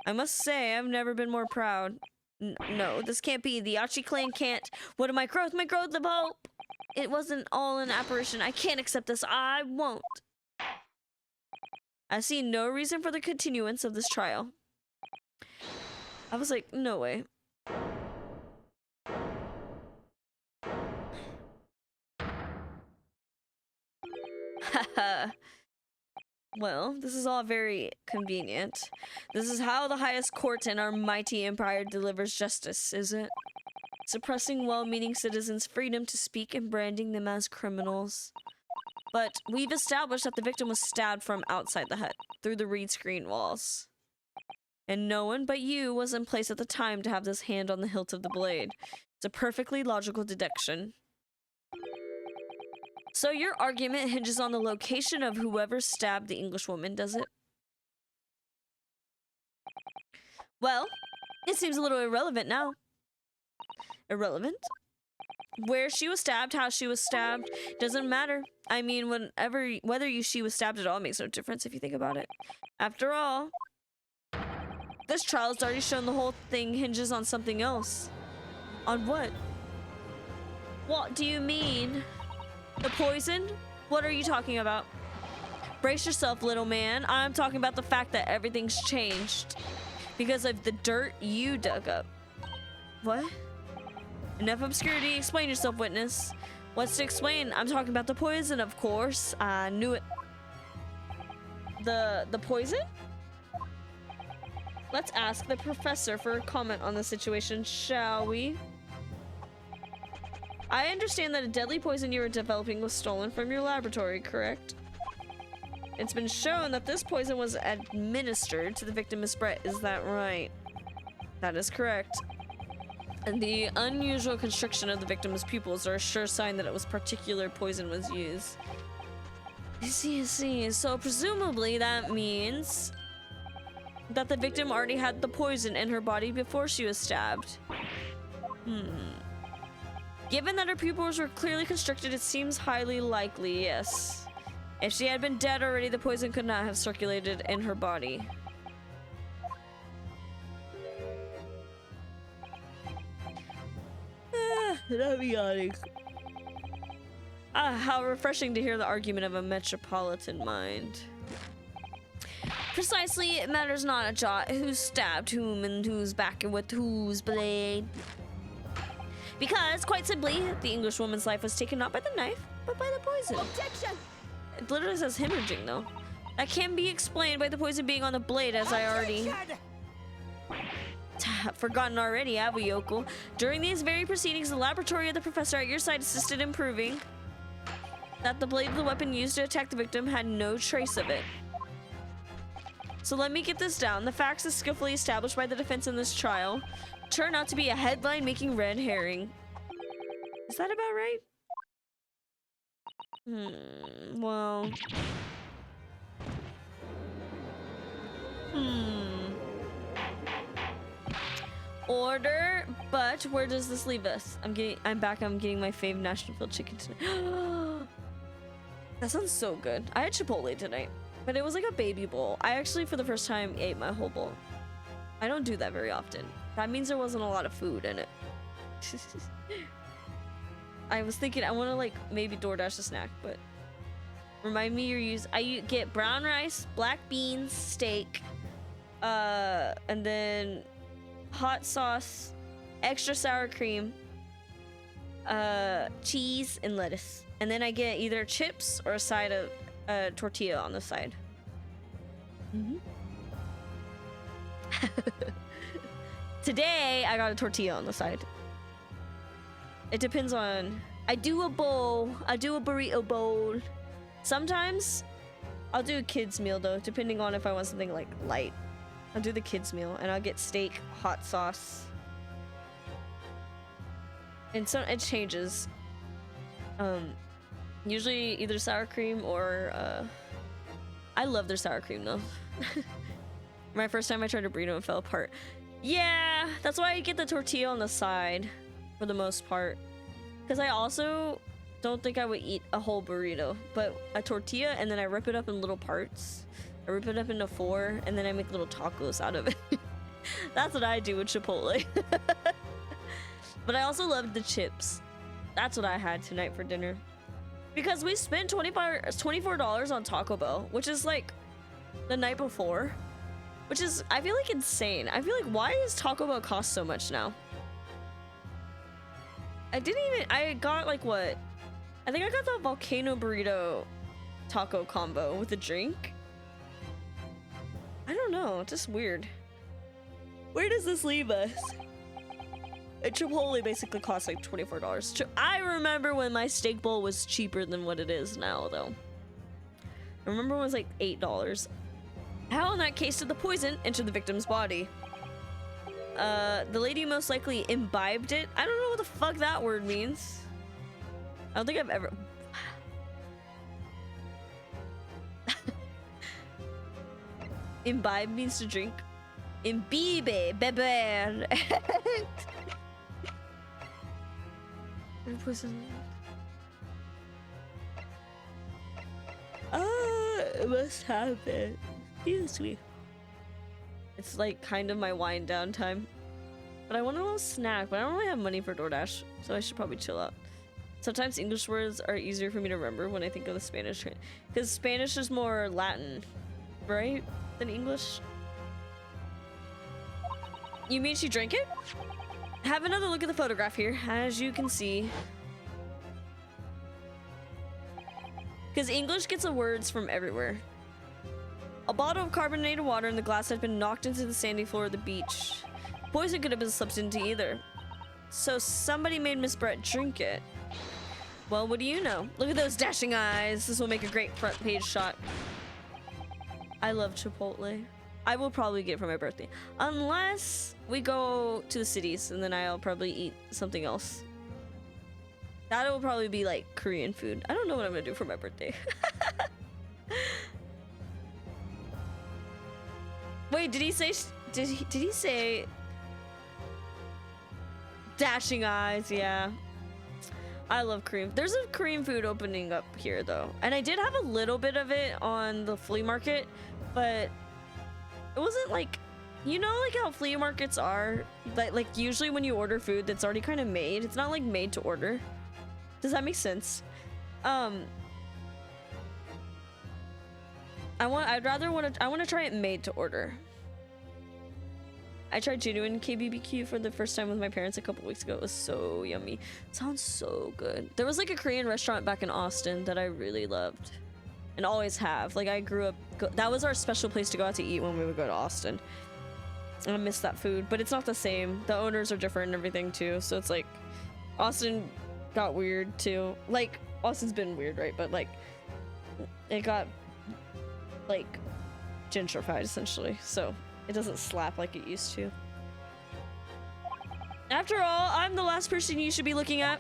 I must say, I've never been more proud. No, this can't be. The Achi clan can't. What am I growth? My growth of hope! It wasn't all an apparition. I can't accept this. I won't. I see no reason for the continuance of this trial. I was like, no way. Haha. Well, this is all very convenient. This is how the highest court in our mighty empire delivers justice, is it? Suppressing well-meaning citizens' freedom to speak and branding them as criminals. But we've established that the victim was stabbed from outside the hut, through the reed screen walls. And no one but you was in place at the time to have this hand on the hilt of the blade. It's a perfectly logical deduction. So your argument hinges on the location of whoever stabbed the English woman, does it? Well, it seems a little irrelevant now. Irrelevant? Where she was stabbed, how she was stabbed, doesn't matter. I mean, whether she was stabbed at all makes no difference if you think about it. After all, this trial has already shown the whole thing hinges on something else. On what? What do you mean? The poison? What are you talking about? Brace yourself, little man. I'm talking about the fact that everything's changed because of the dirt you dug up. What? Enough obscurity. Explain yourself, witness. What's to explain? I'm talking about the poison, of course. I knew it. The poison? Let's ask the professor for a comment on the situation, shall we? I understand that a deadly poison you were developing was stolen from your laboratory, correct? It's been shown that this poison was administered to the victim, Miss Brett. Is that right? That is correct. And the unusual constriction of the victim's pupils are a sure sign that it was particular poison was used. I see. So presumably that means that the victim already had the poison in her body before she was stabbed. Given that her pupils were clearly constricted, it seems highly likely, yes. If she had been dead already, the poison could not have circulated in her body. I'm yawning. How refreshing to hear the argument of a metropolitan mind. Precisely, it matters not a jot who stabbed whom and who's back and with whose blade. Because, quite simply, the English woman's life was taken not by the knife, but by the poison. Objection! It literally says hemorrhaging, though. That can be explained by the poison being on the blade, as I already... Forgotten already, have we, yokel? During these very proceedings, the laboratory of the professor at your side assisted in proving that the blade of the weapon used to attack the victim had no trace of it. So let me get this down. The facts as skillfully established by the defense in this trial turn out to be a headline-making red herring. Is that about right? Well... Order, but where does this leave us? I'm getting my fave National Field chicken tonight. That sounds so good. I had Chipotle tonight, but it was like a baby bowl. I actually, for the first time, ate my whole bowl. I don't do that very often. That means there wasn't a lot of food in it. I was thinking I want to like maybe DoorDash a snack, but remind me I get brown rice, black beans, steak, and then hot sauce, extra sour cream, cheese, and lettuce. And then I get either chips or a side of tortilla on the side. Today, I got a tortilla on the side. It depends on... I do a burrito bowl. Sometimes, I'll do a kid's meal though, depending on if I want something like light. I'll do the kids meal and I'll get steak, hot sauce. And so it changes. Usually either sour cream or I love their sour cream though. My first time I tried a burrito and fell apart. Yeah, that's why I get the tortilla on the side for the most part. Because I also don't think I would eat a whole burrito, but a tortilla and then I rip it up in little parts. I rip it up into 4 and then I make little tacos out of it. That's what I do with Chipotle. But I also love the chips. That's what I had tonight for dinner. Because we spent $24 on Taco Bell, which is like the night before. Which is, I feel like insane. I feel like, why does Taco Bell cost so much now? I got like what? I think I got the volcano burrito taco combo with a drink. I don't know, just weird. Where does this leave us? Chipotle basically costs like $24. I remember when my steak bowl was cheaper than what it is now though. I remember it was like $8. How in that case did the poison enter the victim's body? The lady most likely imbibed it. I don't know what the fuck that word means. I don't think I've ever... Imbibe means to drink. Imbibe, beber. It must happen. Excuse me. It's like kind of my wind down time. But I want a little snack, but I don't really have money for DoorDash, so I should probably chill out. Sometimes English words are easier for me to remember when I think of the Spanish, because Spanish is more Latin, right, than English. You mean she drank it? Have another look at the photograph here. As you can see, because English gets the words from everywhere. A bottle of carbonated water in the glass had been knocked into the sandy floor of the beach. Poison could have been slipped into either. So somebody made Miss Brett drink it. Well, what do you know? Look at those dashing eyes. This will make a great front page shot. I love Chipotle. I will probably get it for my birthday. Unless we go to the cities, and then I'll probably eat something else. That will probably be like Korean food. I don't know what I'm gonna do for my birthday. Wait, did he say did he say dashing eyes? Yeah. I love Korean. There's a Korean food opening up here though. And I did have a little bit of it on the flea market, but it wasn't like, you know, like how flea markets are, like usually when you order food that's already kind of made, it's not like made to order. Does that make sense? I want to try it made to order. I tried genuine KBBQ for the first time with my parents a couple weeks ago. It was so yummy. Sounds so good. There was like a Korean restaurant back in Austin that I really loved and always have. Like I grew up, that was our special place to go out to eat when we would go to Austin. And I miss that food, but it's not the same. The owners are different and everything too. So it's like Austin got weird too. Like Austin's been weird, right? But like it got like gentrified essentially. So it doesn't slap like it used to. After all, I'm the last person you should be looking at.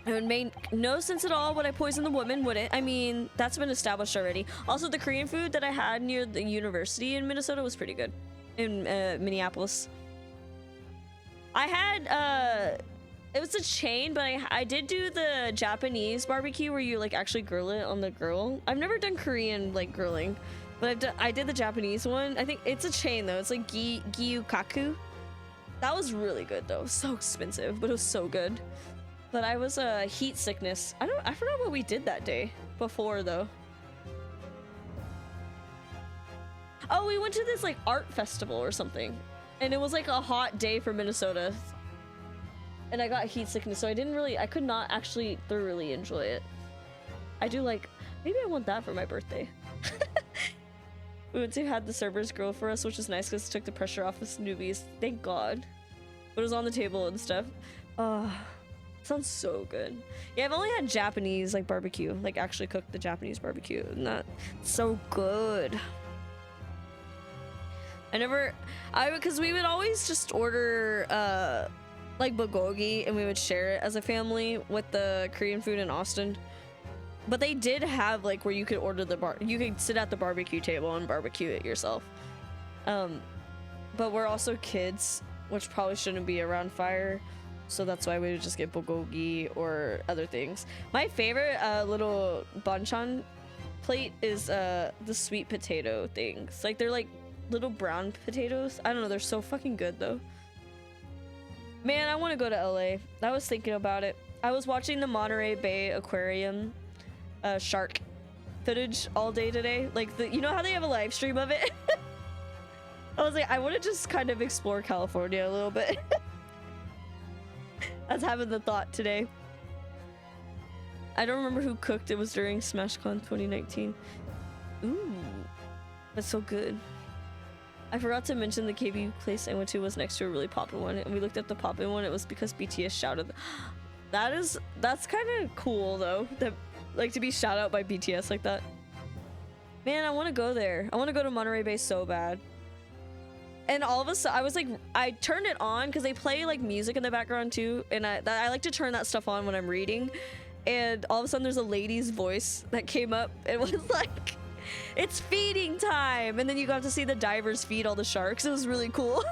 It would make no sense at all would I poison the woman, would it? I mean, that's been established already. Also, the Korean food that I had near the university in Minnesota was pretty good. In Minneapolis. I had, it was a chain, but I did do the Japanese barbecue where you like actually grill it on the grill. I've never done Korean like grilling. But I did the Japanese one. I think it's a chain though. It's like Gyukaku. That was really good though. So expensive, but it was so good. But I was heat sickness. I forgot what we did that day before though. Oh, we went to this like art festival or something. And it was like a hot day for Minnesota. And I got heat sickness, so I could not actually thoroughly enjoy it. I do like, maybe I want that for my birthday. We went to had the servers grill for us, which is nice because it took the pressure off us newbies. Thank God. But it was on the table and stuff. Sounds so good. Yeah, I've only had Japanese like barbecue, like actually cooked the Japanese barbecue, and that's so good. Because we would always just order like bulgogi and we would share it as a family with the Korean food in Austin. But they did have like where you could order you could sit at the barbecue table and barbecue it yourself. But we're also kids, which probably shouldn't be around fire. So that's why we would just get bulgogi or other things. My favorite little banchan plate is the sweet potato things. Like they're like little brown potatoes. I don't know, they're so fucking good though. Man, I want to go to LA. I was thinking about it. I was watching the Monterey Bay Aquarium shark footage all day today. Like you know how they have a live stream of it? I was like, I want to just kind of explore California a little bit. I was having the thought today. I don't remember who cooked. It was during SmashCon 2019. Ooh, that's so good. I forgot to mention the KB place I went to was next to a really poppin' one, and we looked at the poppin' one. It was because BTS shouted. That's kind of cool though. That like to be shout out by BTS like that. Man, I want to go there. I want to go to Monterey Bay so bad. And all of a sudden, I was like, I turned it on because they play like music in the background too, and I like to turn that stuff on when I'm reading. And all of a sudden, there's a lady's voice that came up. It was like, It's feeding time, and then you got to see the divers feed all the sharks. It was really cool.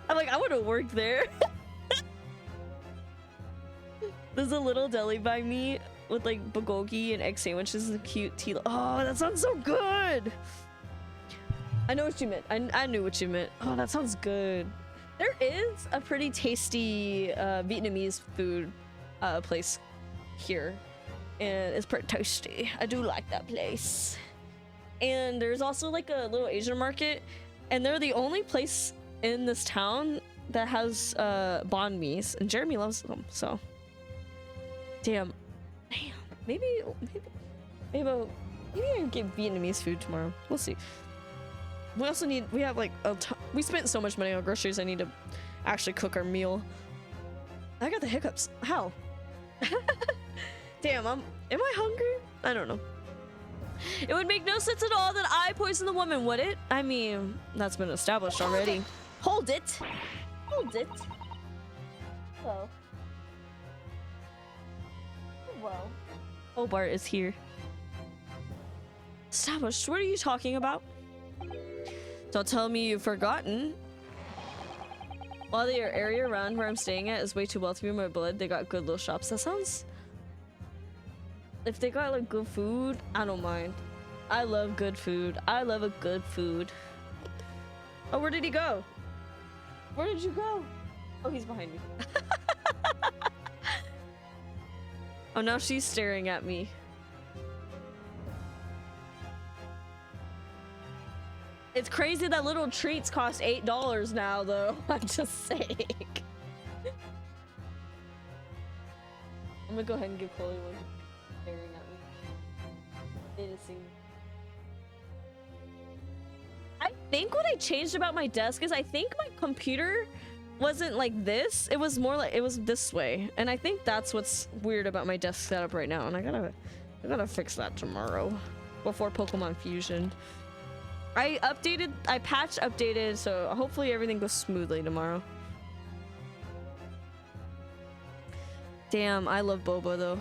I'm like, I would have worked there. There's a little deli by me with like bulgogi and egg sandwiches and cute tea. Oh, that sounds so good. I know what you meant. I knew what you meant. Oh, that sounds good. There is a pretty tasty Vietnamese food place here, and it's pretty tasty. I do like that place. And there's also like a little Asian market, and they're the only place in this town that has banh mi's, and Jeremy loves them. So, damn, maybe I can get Vietnamese food tomorrow. We'll see. We also need, we have like we spent so much money on groceries. I need to actually cook our meal. I got the hiccups. How? Damn, am I hungry? I don't know. It would make no sense at all that I poisoned the woman, would it? I mean, that's been established already. Hold it. Hold it. Hello. Hello. Hobart is here. Established? What are you talking about? Don't tell me you've forgotten. While the area around where I'm staying at is way too wealthy for my blood, they got good little shops. That sounds... If they got like good food, I don't mind. I love good food. I love a good food. Oh, where did he go? Where did you go? Oh, he's behind me. Oh, now she's staring at me. It's crazy that little treats cost $8 now, though. I'm just saying. I'm gonna go ahead and give Chloe one. Staring at me. Innocent. I think what I changed about my desk is I think my computer wasn't like this. It was more like it was this way, and I think that's what's weird about my desk setup right now. And I gotta fix that tomorrow before Pokemon Fusion. I patch updated, so hopefully everything goes smoothly tomorrow. Damn, I love boba though.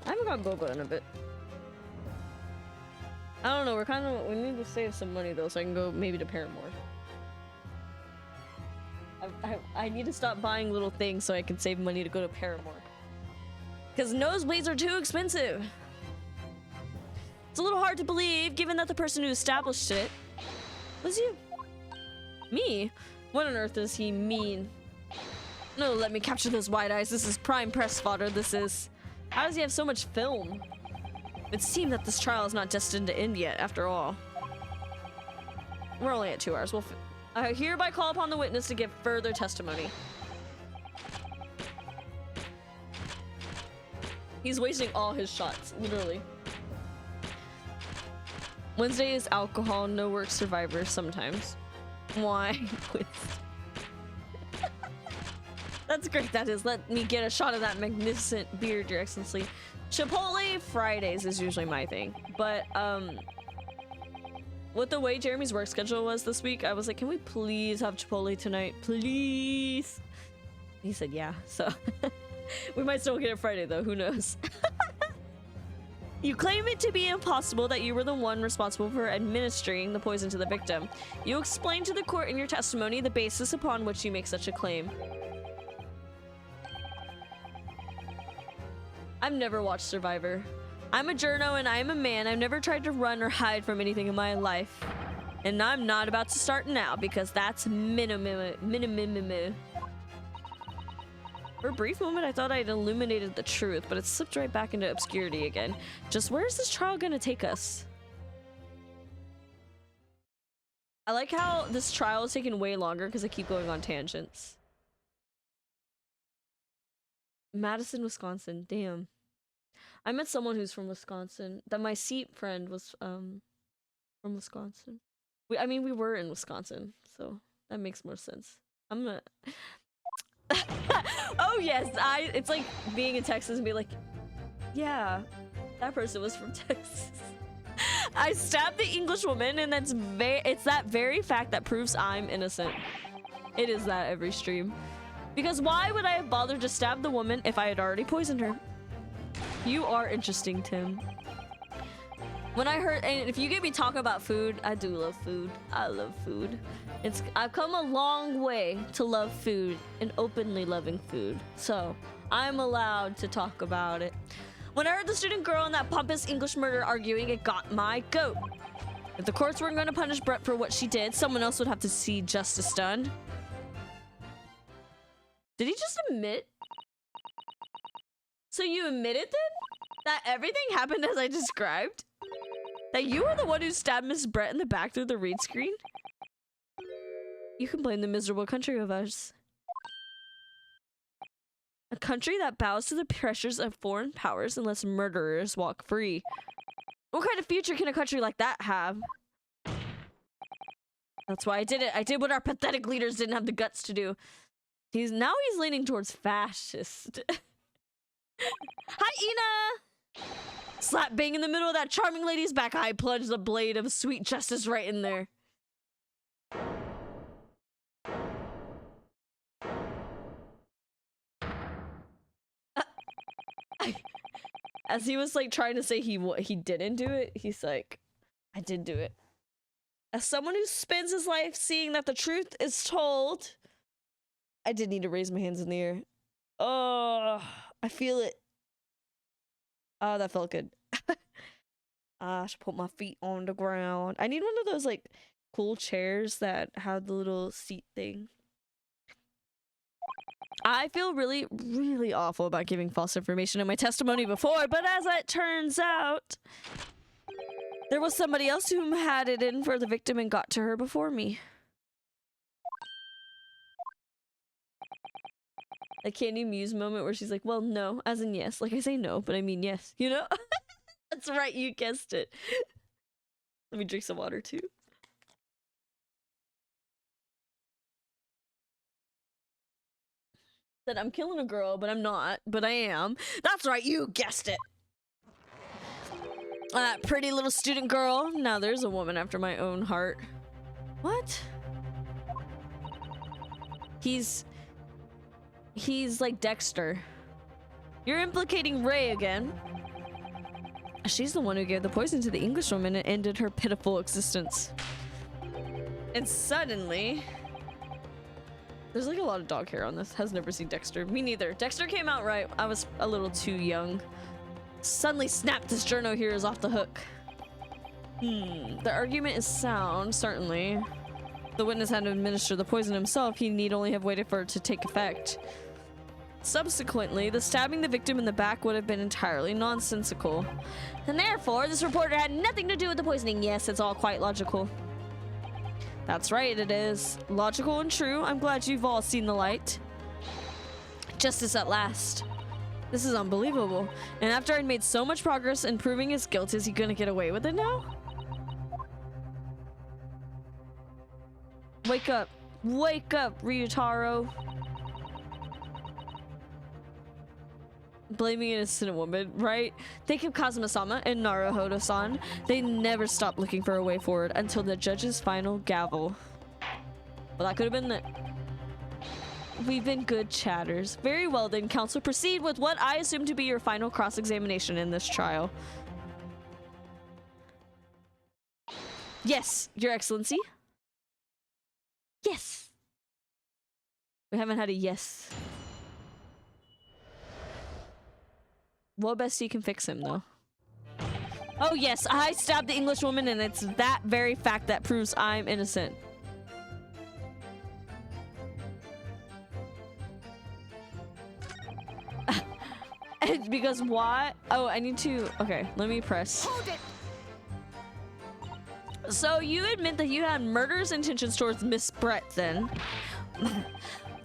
I haven't got boba in a bit. I don't know, we need to save some money though, so I can go maybe to Paramore. I need to stop buying little things so I can save money to go to Paramore. Because nosebleeds are too expensive. It's a little hard to believe, given that the person who established it was you. Me? What on earth does he mean? No, let me capture those wide eyes. This is prime press fodder, this is. How does he have so much film? It seems that this trial is not destined to end yet, after all. We're only at 2 hours. I hereby call upon the witness to give further testimony. He's wasting all his shots, literally. Wednesday is alcohol, no work, survivor sometimes. Why? That's great, that is. Let me get a shot of that magnificent beard, Your Excellency. Chipotle Fridays is usually my thing, but with the way Jeremy's work schedule was this week, I was like, can we please have Chipotle tonight? Please. He said yeah, so we might still get it Friday though, who knows. You claim it to be impossible that you were the one responsible for administering the poison to the victim. You explain to the court in your testimony the basis upon which you make such a claim. I've never watched Survivor. I'm a journo and I'm a man. I've never tried to run or hide from anything in my life. And I'm not about to start now because that's minimum. For a brief moment, I thought I'd illuminated the truth, but it slipped right back into obscurity again. Just where is this trial gonna take us? I like how this trial is taking way longer because I keep going on tangents. Madison, Wisconsin. Damn. I met someone who's from Wisconsin. That my seat friend was from Wisconsin. I mean, we were in Wisconsin, so that makes more sense. I'm gonna... Oh yes, it's like being in Texas and be like, yeah, that person was from Texas. I stabbed the English woman, and it's that very fact that proves I'm innocent. It is that every stream. Because why would I have bothered to stab the woman if I had already poisoned her? You are interesting, Tim. When I heard, and if you get me talking about food, I do love food. I love food. I've come a long way to love food and openly loving food. So I'm allowed to talk about it. When I heard the student girl and that pompous English murder arguing, it got my goat. If the courts weren't going to punish Brett for what she did, someone else would have to see justice done. Did he just admit? So you admitted then that everything happened as I described? That you were the one who stabbed Miss Brett in the back through the read screen? You can blame the miserable country of ours. A country that bows to the pressures of foreign powers and lets murderers walk free. What kind of future can a country like that have? That's why I did it. I did what our pathetic leaders didn't have the guts to do. Now he's leaning towards fascist. Hi, Ina! Slap bang in the middle of that charming lady's back. I plunged the blade of sweet justice right in there. As he was like trying to say he didn't do it, he's like, I did do it. As someone who spends his life seeing that the truth is told, I did need to raise my hands in the air. Oh, I feel it. Oh, that felt good. I should put my feet on the ground. I need one of those like cool chairs that have the little seat thing. I feel really, really awful about giving false information in my testimony before, but as it turns out, there was somebody else who had it in for the victim and got to her before me. A Candy Muse moment where she's like, well, no, as in yes. Like I say no, but I mean yes, you know? That's right, you guessed it. Let me drink some water too. That I'm killing a girl, but I'm not, but I am. That's right, you guessed it. That pretty little student girl. Now there's a woman after my own heart. What? He's like Dexter. You're implicating Ray again. She's the one who gave the poison to the Englishwoman and ended her pitiful existence. And suddenly... There's like a lot of dog hair on this. Has never seen Dexter. Me neither. Dexter came out right. I was a little too young. Suddenly snapped this journo here is off the hook. The argument is sound, certainly. The witness had to administer the poison himself. He need only have waited for it to take effect. Subsequently, the stabbing the victim in the back would have been entirely nonsensical. And therefore, this reporter had nothing to do with the poisoning. Yes, it's all quite logical. That's right, it is. Logical and true. I'm glad you've all seen the light. Justice at last. This is unbelievable. And after I'd made so much progress in proving his guilt, is he gonna get away with it now? Wake up. Wake up, Ryutaro. Blaming an innocent woman, right? Think of Kazuma-sama and Naruhodo-san. They never stopped looking for a way forward until the judge's final gavel. Well, that could have been it. We've been good chatters. Very well then, counsel. Proceed with what I assume to be your final cross-examination in this trial. Yes, Your Excellency. Yes. We haven't had a yes. Well, best you can fix him, though. Oh, yes, I stabbed the Englishwoman, and it's that very fact that proves I'm innocent. Because why? Oh, I need to... Okay, let me press. Hold it. So, you admit that you had murderous intentions towards Miss Brett, then?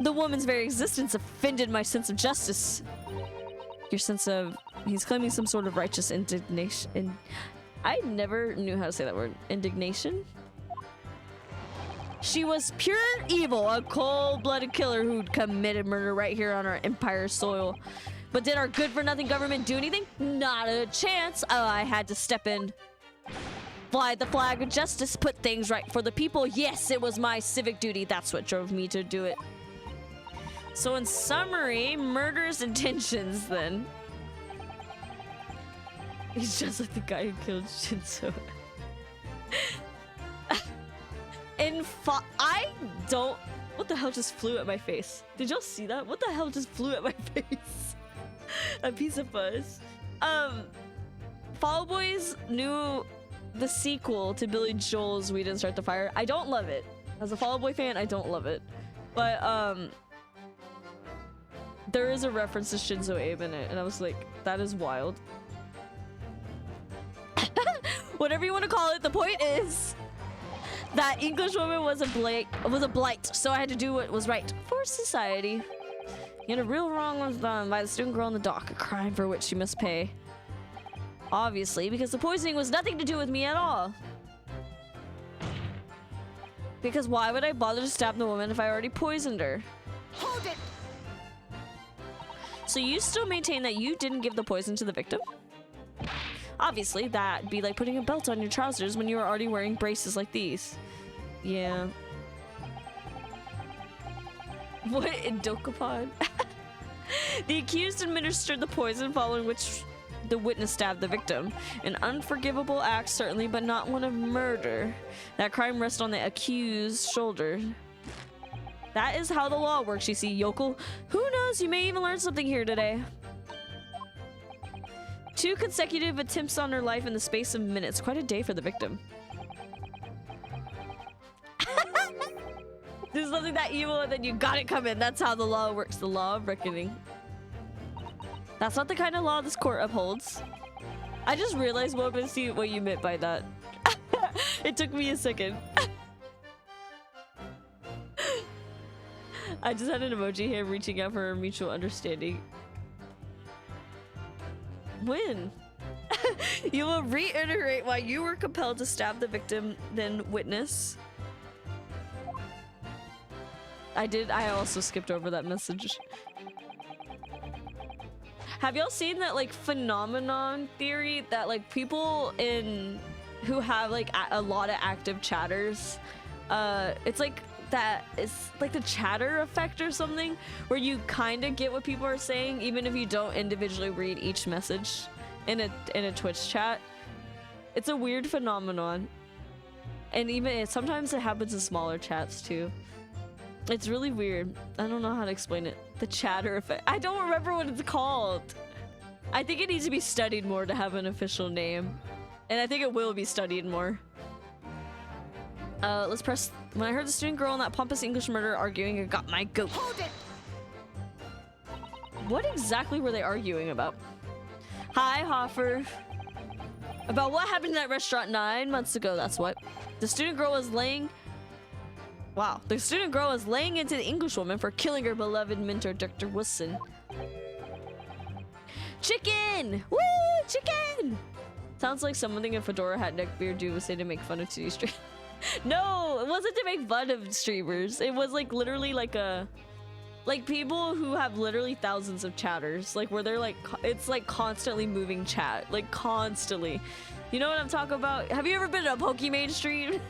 The woman's very existence offended my sense of justice. Your sense of... He's claiming some sort of righteous indignation. I never knew how to say that word. Indignation? She was pure evil, a cold-blooded killer who'd committed murder right here on our empire's soil. But did our good-for-nothing government do anything? Not a chance. Oh, I had to step in. Fly the flag of justice, put things right for the people. Yes, it was my civic duty. That's what drove me to do it. So in summary, murderous intentions then. He's just like the guy who killed Shinzo. I don't. What the hell just flew at my face? Did y'all see that? What the hell just flew at my face? A piece of fuzz. Fall Out Boys knew the sequel to Billy Joel's We Didn't Start the Fire. I don't love it. As a Fall Out Boy fan, I don't love it. But there is a reference to Shinzo Abe in it, and I was like, that is wild. Whatever you want to call it, the point is that English woman was a blight, so I had to do what was right for society. Yet a real wrong was done by the student girl in the dock, a crime for which she must pay. Obviously, because the poisoning was nothing to do with me at all. Because why would I bother to stab the woman if I already poisoned her? Hold it! So you still maintain that you didn't give the poison to the victim? Obviously, that'd be like putting a belt on your trousers when you were already wearing braces like these. Yeah. What in Dokapon? The accused administered the poison, following which the witness stabbed the victim. An unforgivable act, certainly, but not one of murder. That crime rests on the accused's shoulder. That is how the law works, you see, yokel. Who knows, you may even learn something here today. 2 consecutive attempts on her life in the space of minutes. Quite a day for the victim. There's something that evil and then you got it coming. That's how the law works. The law of reckoning. That's not the kind of law this court upholds. I just realized what you meant by that. It took me a second. I just had an emoji here reaching out for a mutual understanding. When? You will reiterate why you were compelled to stab the victim, then witness. I also skipped over that message. Have y'all seen that like phenomenon theory that like people who have like a lot of active chatters, it's like that is like the chatter effect or something, where you kind of get what people are saying even if you don't individually read each message in a Twitch chat. It's a weird phenomenon, and sometimes it happens in smaller chats too. It's really weird. I don't know how to explain it. The chatter effect. I don't remember what it's called. I think it needs to be studied more to have an official name, and I think it will be studied more. Let's press. When I heard the student girl and that pompous English murderer arguing, it got my goat. Hold it! What exactly were they arguing about? Hi, Hoffer. About what happened in that restaurant 9 months ago, that's what. The student girl was laying... Wow. The student girl was laying into the English woman for killing her beloved mentor, Dr. Wilson. Chicken! Woo! Chicken! Sounds like something a fedora hat neckbeard do would say to make fun of 2D stream. No, it wasn't to make fun of streamers. It was like literally like people who have literally thousands of chatters, like where they're like, it's like constantly moving chat, like constantly. You know what I'm talking about? Have you ever been to a Pokemon stream?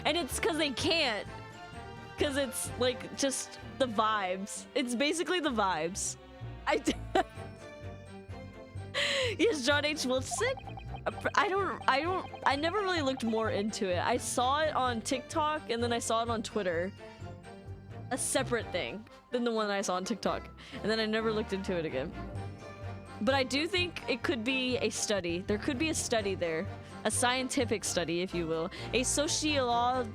And it's because they can't, because it's like just the vibes. It's basically the vibes. Yes, John H. Wilson. I never really looked more into it. I saw it on TikTok and then I saw it on Twitter. A separate thing than the one I saw on TikTok. And then I never looked into it again. But I do think it could be a study. There could be a study there. A scientific study, if you will. A sociological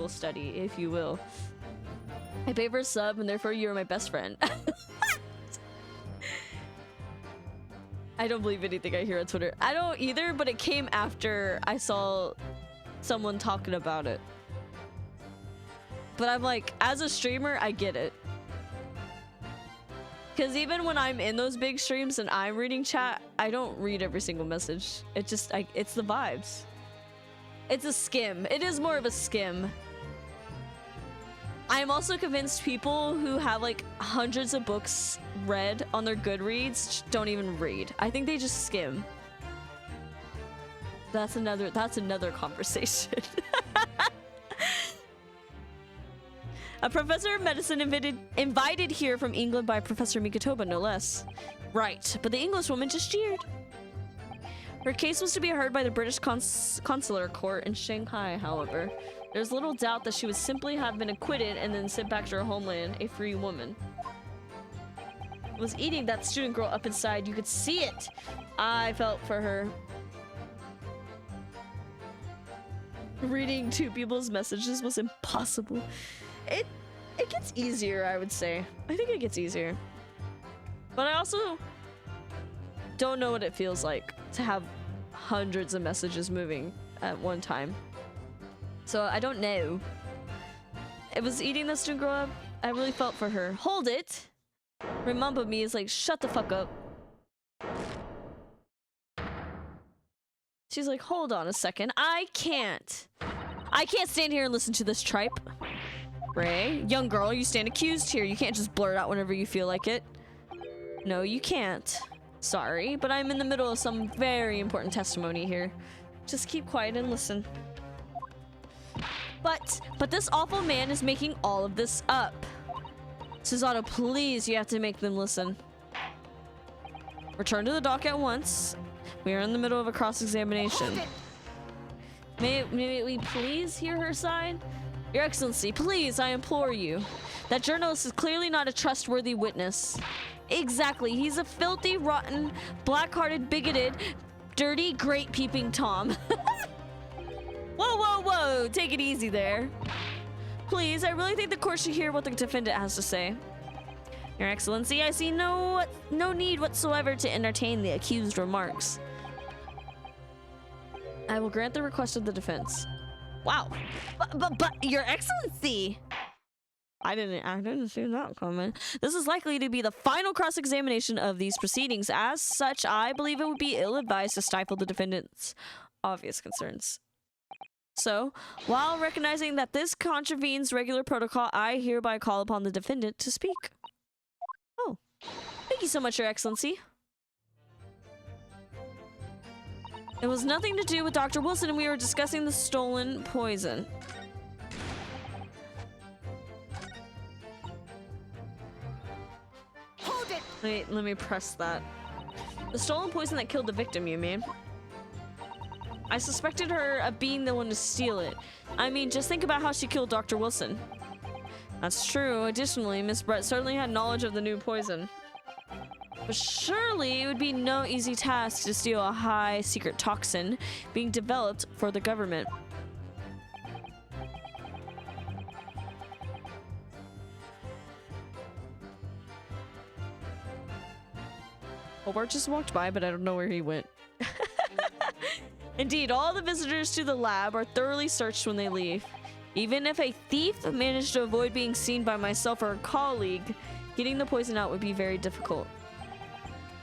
study, if you will. I pay for a sub and therefore you're my best friend. I don't believe anything I hear on Twitter. I don't either, but it came after I saw someone talking about it. But I'm like, as a streamer, I get it. Because even when I'm in those big streams and I'm reading chat, I don't read every single message. It just, it's the vibes. It's a skim. It is more of a skim. I'm also convinced people who have like hundreds of books read on their Goodreads don't even read. I think they just skim. That's another conversation. A professor of medicine invited here from England by Professor Mikotoba, no less. Right, but the Englishwoman just jeered. Her case was to be heard by the British consular court in Shanghai, however. There's little doubt that she would simply have been acquitted and then sent back to her homeland, a free woman. Was eating that student girl up inside. You could see it. I felt for her. Reading two people's messages was impossible. It gets easier, I would say. I think it gets easier. But I also don't know what it feels like to have hundreds of messages moving at one time. So I don't know. It was eating the student girl up. I really felt for her. Hold it! Remember me is like, shut the fuck up. She's like, hold on a second. I can't stand here and listen to this tripe. Ray, young girl, you stand accused here. You can't just blurt out whenever you feel like it. No, you can't. Sorry, but I'm in the middle of some very important testimony here. Just keep quiet and listen. But this awful man is making all of this up. Susanna, please, you have to make them listen. Return to the dock at once. We are in the middle of a cross-examination. May we please hear her side? Your Excellency, please, I implore you. That journalist is clearly not a trustworthy witness. Exactly, he's a filthy, rotten, black-hearted, bigoted, dirty, great-peeping Tom. Whoa, whoa, whoa, take it easy there. Please, I really think the court should hear what the defendant has to say. Your Excellency, I see no need whatsoever to entertain the accused remarks. I will grant the request of the defense. Wow. But Your Excellency! I didn't see that coming. This is likely to be the final cross-examination of these proceedings. As such, I believe it would be ill-advised to stifle the defendant's obvious concerns. So, while recognizing that this contravenes regular protocol, I hereby call upon the defendant to speak. Oh, thank you so much, Your Excellency. It was nothing to do with Dr. Wilson, and we were discussing the stolen poison. Hold it! Wait, let me press that. The stolen poison that killed the victim, you mean? I suspected her of being the one to steal it. I mean, just think about how she killed Dr. Wilson. That's true. Additionally, Miss Brett certainly had knowledge of the new poison. But surely it would be no easy task to steal a high secret toxin being developed for the government. Hobart just walked by, but I don't know where he went. Indeed, all the visitors to the lab are thoroughly searched when they leave. Even if a thief managed to avoid being seen by myself or a colleague, getting the poison out would be very difficult.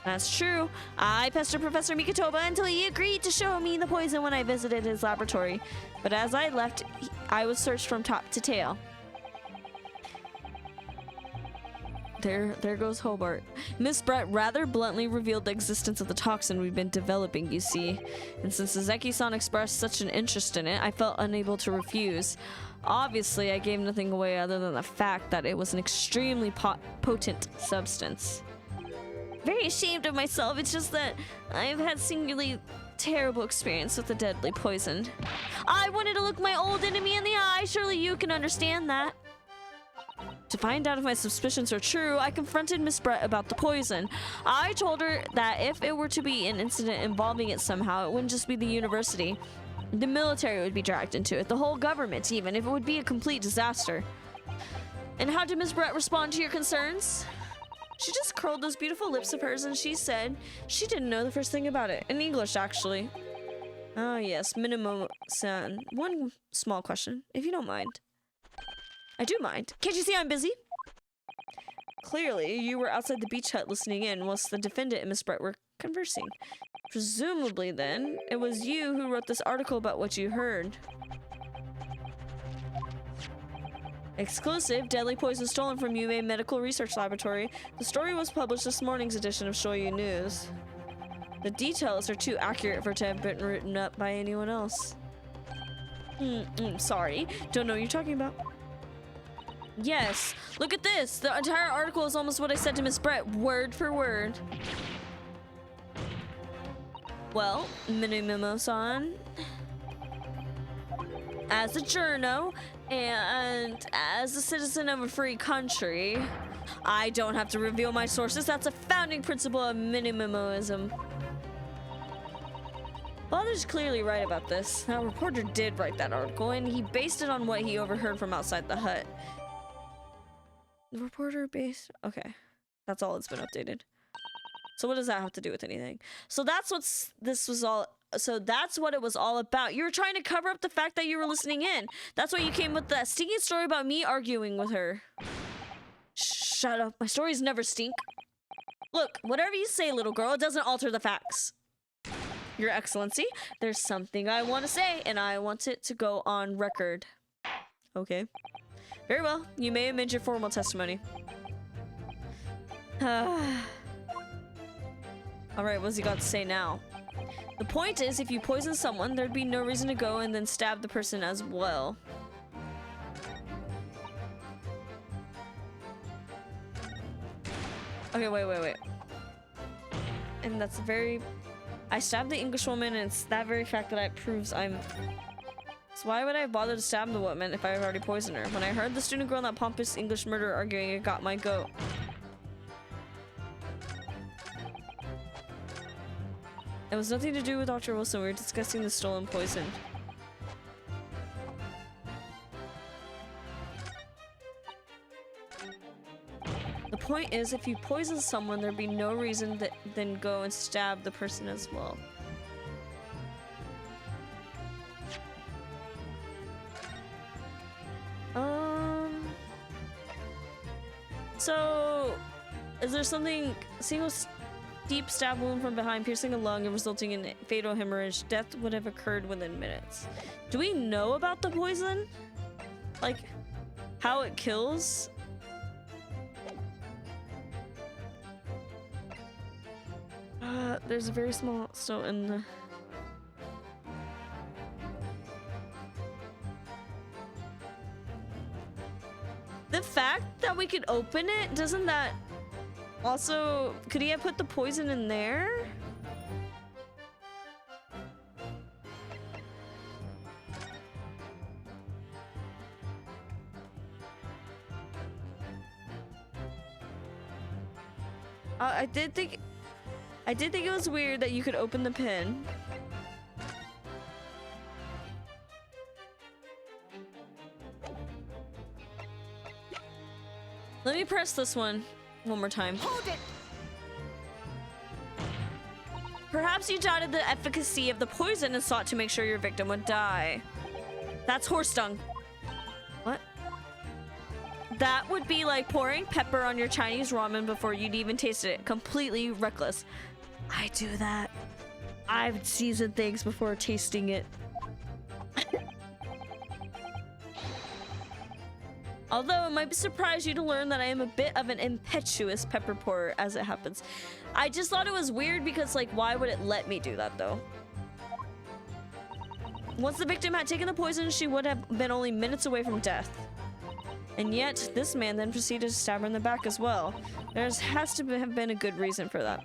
That's true. I pestered Professor Mikotoba until he agreed to show me the poison when I visited his laboratory. But as I left, I was searched from top to tail. There goes Hobart. Miss Brett rather bluntly revealed the existence of the toxin we've been developing, you see. And since Sezeki-san expressed such an interest in it, I felt unable to refuse. Obviously, I gave nothing away other than the fact that it was an extremely potent substance. Very ashamed of myself, it's just that I've had singularly terrible experience with the deadly poison. I wanted to look my old enemy in the eye, surely you can understand that. To find out if my suspicions are true, I confronted Miss Brett about the poison. I told her that if it were to be an incident involving it somehow, it wouldn't just be the university. The military would be dragged into it, the whole government even, if it would be a complete disaster. And how did Miss Brett respond to your concerns? She just curled those beautiful lips of hers and she said she didn't know the first thing about it. In English, actually. Oh yes, Minimo-san. One small question, if you don't mind. I do mind. Can't you see I'm busy? Clearly, you were outside the beach hut listening in whilst the defendant and Miss Brett were conversing. Presumably, then, it was you who wrote this article about what you heard. Exclusive, deadly poison stolen from UA Medical Research Laboratory. The story was published this morning's edition of Shoyu News. The details are too accurate for it to have been written up by anyone else. Sorry, don't know what you're talking about. Yes. Look at this. The entire article is almost what I said to Miss Brett, word for word. Well, Minimemo-san, as a journo and as a citizen of a free country, I don't have to reveal my sources. That's a founding principle of MENIMEMOISM. Father's clearly right about this. Now, a reporter did write that article, and he based it on what he overheard from outside the hut. The reporter based... Okay. That's all it's been updated. So what does that have to do with anything? So that's what's... This was all... So that's what it was all about. You were trying to cover up the fact that you were listening in. That's why you came with that stinky story about me arguing with her. Shut up. My stories never stink. Look, whatever you say, little girl, it doesn't alter the facts. Your Excellency, there's something I want to say, and I want it to go on record. Okay. Very well. You may amend your formal testimony. Alright, what's he got to say now? The point is, if you poison someone, there'd be no reason to go and then stab the person as well. Okay, wait. And that's very... I stabbed the Englishwoman, and it's that very fact that proves I'm... So why would I bother to stab the woman if I've already poisoned her? When I heard the student girl and that pompous English murderer arguing, it got my goat. It was nothing to do with Dr. Wilson. We were discussing the stolen poison. The point is, if you poison someone, there'd be no reason to then go and stab the person as well. So, is there something... Single deep stab wound from behind, piercing a lung and resulting in fatal hemorrhage. Death would have occurred within minutes. Do we know about the poison? Like, how it kills? There's a very small stone in the... The fact that we could open it, doesn't that... Also, could he have put the poison in there? I did think it was weird that you could open the pin. Let me press this one more time. Hold it. Perhaps you doubted the efficacy of the poison and sought to make sure your victim would die. That's horse dung. What? That would be like pouring pepper on your Chinese ramen before you'd even tasted it. Completely reckless. I do that. I've seasoned things before tasting it. Although it might surprise you to learn that I am a bit of an impetuous pepper pourer as it happens. I just thought it was weird because, like, why would it let me do that though? Once the victim had taken the poison, she would have been only minutes away from death. And yet, this man then proceeded to stab her in the back as well. There has to have been a good reason for that.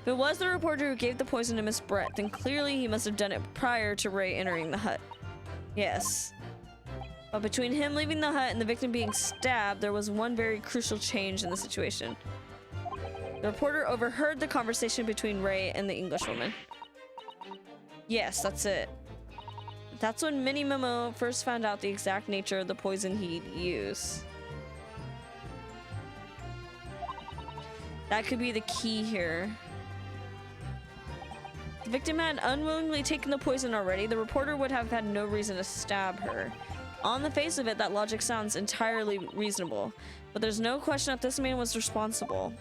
If it was the reporter who gave the poison to Miss Brett, then clearly he must have done it prior to Ray entering the hut. Yes. But between him leaving the hut and the victim being stabbed, there was one very crucial change in the situation. The reporter overheard the conversation between Ray and the Englishwoman. Yes, that's it. That's when MENIMEMO first found out the exact nature of the poison he'd use. That could be the key here. The victim had unwillingly taken the poison already. The reporter would have had no reason to stab her. On the face of it, that logic sounds entirely reasonable, but there's no question that this man was responsible.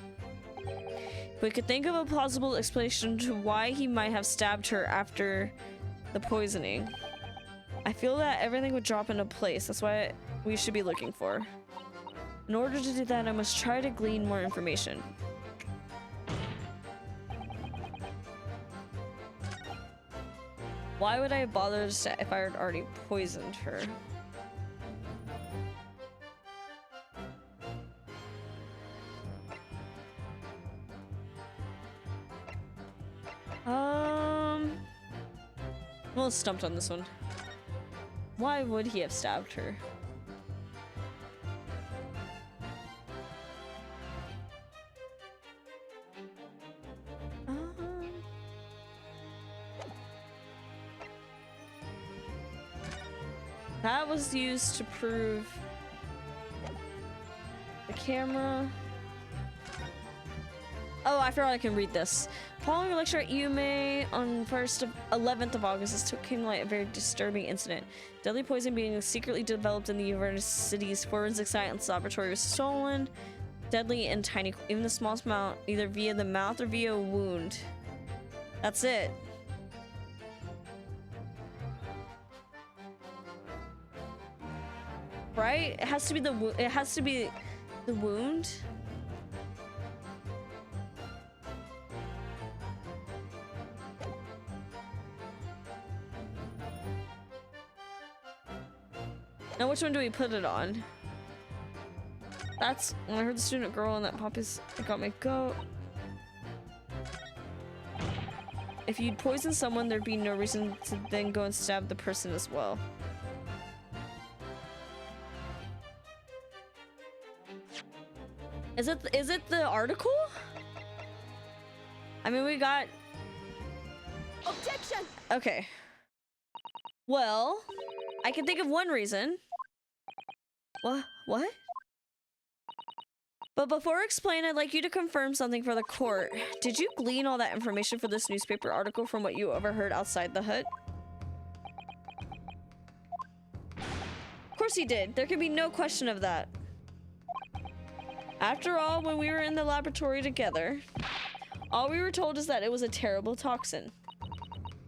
We could think of a plausible explanation to why he might have stabbed her after the poisoning. I feel that everything would drop into place. That's what we should be looking for. In order to do that, I must try to glean more information. Why would I bother if I had already poisoned her? I'm a little stumped on this one. Why would he have stabbed her? That was used to prove the camera. Oh, I forgot I can read this. Following a lecture at UMA on 11th of August, this came to light a very disturbing incident. Deadly poison being secretly developed in the university's forensic science laboratory was stolen. Deadly and tiny, even the smallest amount, either via the mouth or via a wound. That's it. Right? It has to be the wound. Now, which one do we put it on? That's when I heard the student girl and that Poppy's got my goat. If you'd poison someone, there'd be no reason to then go and stab the person as well. Is it the article? I mean, we got... Objection! Okay. Well, I can think of one reason. What? But before I explain, I'd like you to confirm something for the court. Did you glean all that information for this newspaper article from what you overheard outside the hut? Of course he did. There can be no question of that. After all, when we were in the laboratory together, all we were told is that it was a terrible toxin.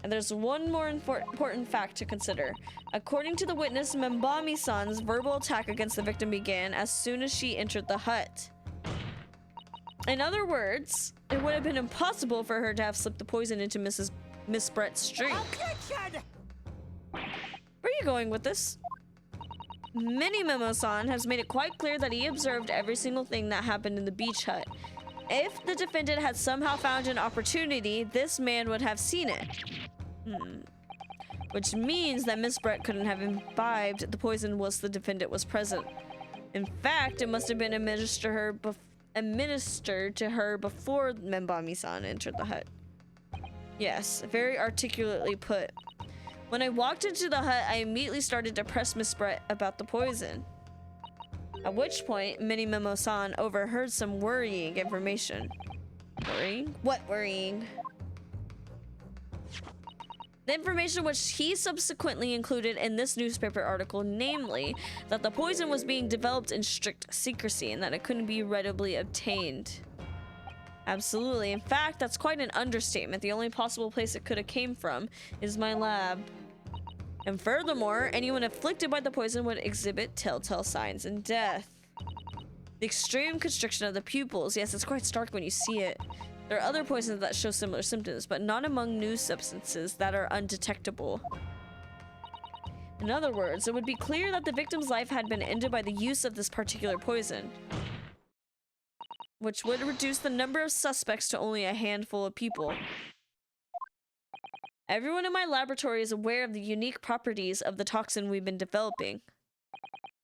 And there's one more important fact to consider. According to the witness, Membami-san's verbal attack against the victim began as soon as she entered the hut. In other words, it would have been impossible for her to have slipped the poison into Miss Brett's drink. Objection! Where are you going with this? MENIMEMOISM has made it quite clear that he observed every single thing that happened in the beach hut. If the defendant had somehow found an opportunity, this man would have seen it. Which means that Miss Brett couldn't have imbibed the poison whilst the defendant was present. In fact, it must have been administered to her before Membami-san entered the hut. Yes, very articulately put. When I walked into the hut, I immediately started to press Miss Brett about the poison. At which point, MENIMEMOISM overheard some worrying information. Worrying? What worrying? The information which he subsequently included in this newspaper article, namely, that the poison was being developed in strict secrecy and that it couldn't be readily obtained. Absolutely. In fact, that's quite an understatement. The only possible place it could have came from is my lab. And furthermore, anyone afflicted by the poison would exhibit telltale signs in death. The extreme constriction of the pupils. Yes, it's quite stark when you see it. There are other poisons that show similar symptoms, but not among new substances that are undetectable. In other words, it would be clear that the victim's life had been ended by the use of this particular poison, which would reduce the number of suspects to only a handful of people. Everyone in my laboratory is aware of the unique properties of the toxin we've been developing.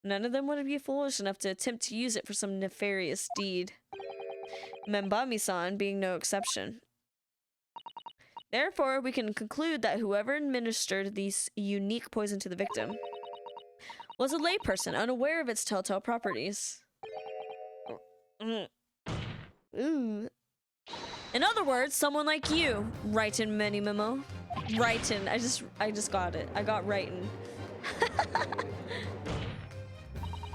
None of them would be foolish enough to attempt to use it for some nefarious deed. Membami-san being no exception. Therefore, we can conclude that whoever administered this unique poison to the victim was a layperson unaware of its telltale properties. Ooh. In other words, someone like you. Writin' MENIMEMO. Writin'. I just got it. I got writin'.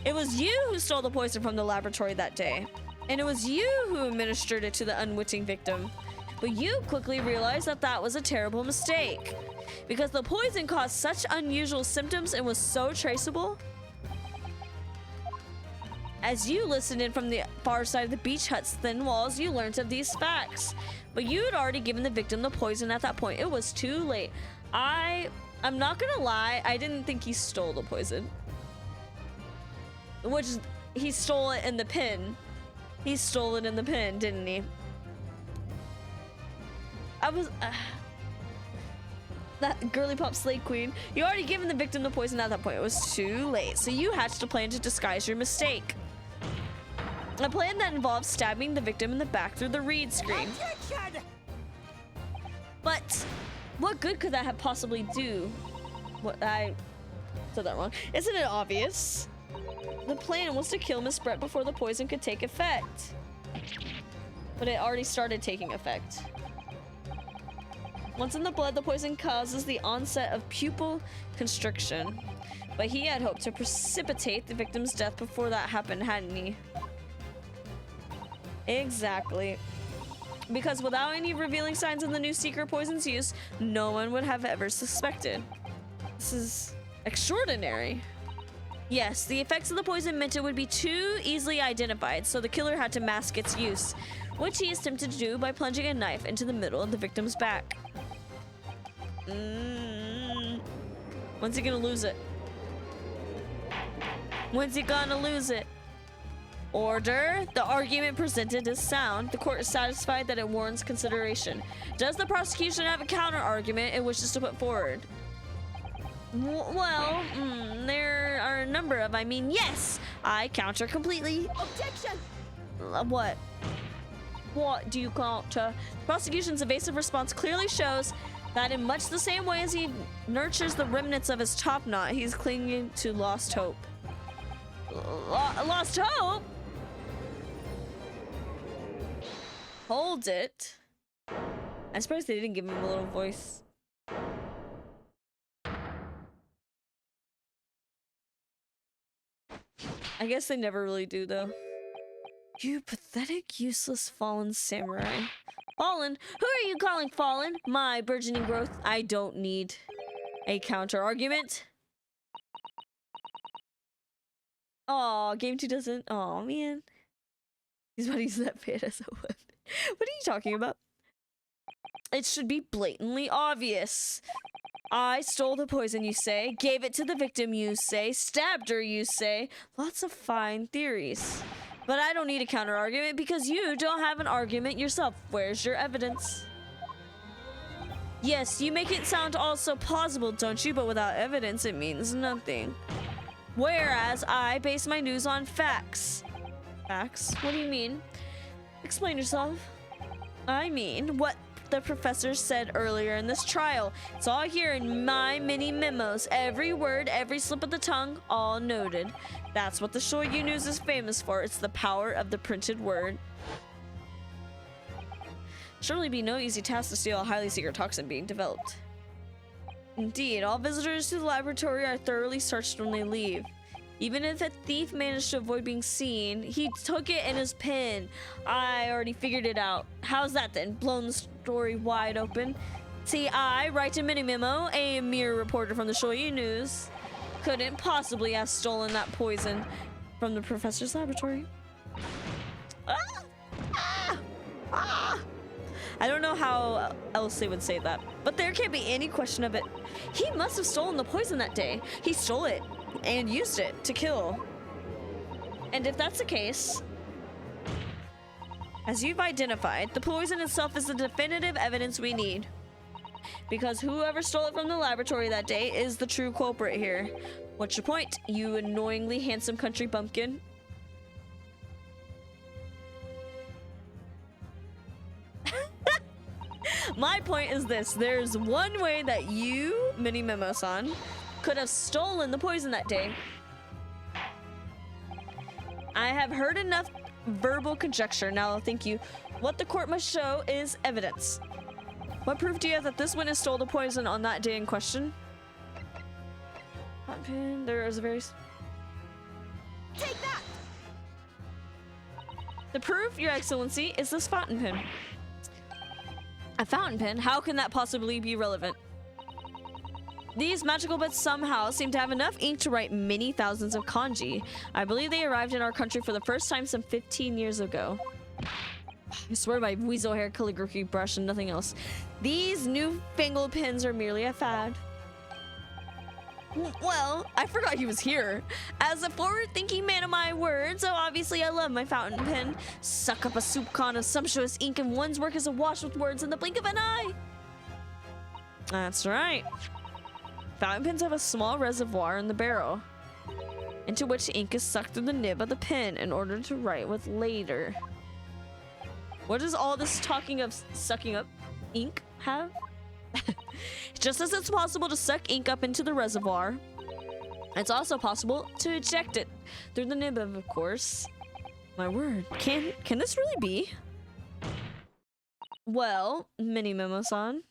It was you who stole the poison from the laboratory that day. And it was you who administered it to the unwitting victim. But you quickly realized that that was a terrible mistake. Because the poison caused such unusual symptoms and was so traceable. As you listened in from the far side of the beach hut's thin walls, you learned of these facts. But you had already given the victim the poison at that point. It was too late. I'm not gonna lie, I didn't think he stole the poison. Which, he stole it in the pen. He stole it in the pen, didn't he? That girly pop slate queen. You already given the victim the poison at that point. It was too late. So you hatched a plan to disguise your mistake. A plan that involves stabbing the victim in the back through the read screen. Attention! But what good could that have possibly do? What, I said that wrong. Isn't it obvious? The plan was to kill Miss Brett before the poison could take effect. But it already started taking effect. Once in the blood, the poison causes the onset of pupil constriction. But he had hoped to precipitate the victim's death before that happened, hadn't he? Exactly. Because without any revealing signs of the new secret poison's use, no one would have ever suspected. This is extraordinary. Yes, the effects of the poison meant it would be too easily identified, so the killer had to mask its use, which he attempted to do by plunging a knife into the middle of the victim's back. When's he gonna lose it? When's he gonna lose it? Order. The argument presented is sound. The court is satisfied that it warrants consideration. Does the prosecution have a counter argument it wishes to put forward? Well, there are a number of, yes, I counter completely. Objection! What? What do you counter? The prosecution's evasive response clearly shows that in much the same way as he nurtures the remnants of his top knot, he's clinging to lost hope. Lost hope? Hold it. I suppose they didn't give him a little voice. I guess they never really do, though. You pathetic, useless, fallen samurai. Fallen? Who are you calling fallen? My burgeoning growth. I don't need a counter argument. Aw, game 2 doesn't. Aw, man. He's about to use that fan as a weapon. What are you talking about? It should be blatantly obvious. I stole the poison, you say. Gave it to the victim, you say. Stabbed her, you say. Lots of fine theories. But I don't need a counter argument because you don't have an argument yourself. Where's your evidence? Yes, you make it sound all so plausible, don't you? But without evidence, it means nothing. Whereas I base my news on facts. Facts? What do you mean? Explain yourself. I mean, what the professor said earlier in this trial. It's all here in my mini memos. Every word, every slip of the tongue, all noted. That's what the Shoyu News is famous for. It's the power of the printed word. Surely be no easy task to steal a highly secret toxin being developed. Indeed, all visitors to the laboratory are thoroughly searched when they leave. Even if a thief managed to avoid being seen, he took it in his pen. I already figured it out. How's that then? Blown the story wide open. See, I, write a mini memo, a mere reporter from the Shoyu News, couldn't possibly have stolen that poison from the professor's laboratory. I don't know how else they would say that, but there can't be any question of it. He must have stolen the poison that day. He stole it and used it to kill. And if that's the case, as you've identified, the poison itself is the definitive evidence we need. Because whoever stole it from the laboratory that day is the true culprit here. What's your point, you annoyingly handsome country bumpkin? My point is this. There's one way that you, Minimemo-san, could have stolen the poison that day. I have heard enough verbal conjecture. Now, thank you. What the court must show is evidence. What proof do you have that this witness stole the poison on that day in question? There is a very... Take that! The proof, Your Excellency, is this fountain pen. A fountain pen? How can that possibly be relevant? These magical bits somehow seem to have enough ink to write many thousands of kanji. I believe they arrived in our country for the first time some 15 years ago. I swear by weasel hair calligraphy brush and nothing else. These newfangled pens are merely a fad. Well, I forgot he was here. As a forward-thinking man of my words. Oh, obviously I love my fountain pen. Suck up a soup can of sumptuous ink and one's work is awash with words in the blink of an eye. That's right. Fountain pens have a small reservoir in the barrel, into which ink is sucked through the nib of the pen in order to write with later. What does all this talking of sucking up ink have? Just as it's possible to suck ink up into the reservoir, it's also possible to eject it through the nib, of course. My word, can this really be? Well, MENIMEMOISM.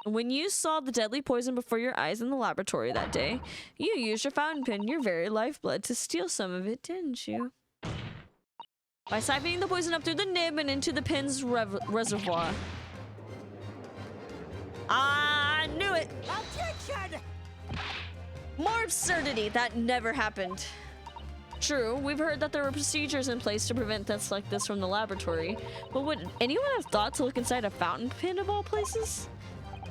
When you saw the deadly poison before your eyes in the laboratory that day, you used your fountain pen, your very lifeblood, to steal some of it, didn't you? By siphoning the poison up through the nib and into the pen's reservoir. I knew it! Objection! More absurdity! That never happened. True, we've heard that there were procedures in place to prevent deaths like this from the laboratory, but would anyone have thought to look inside a fountain pen of all places?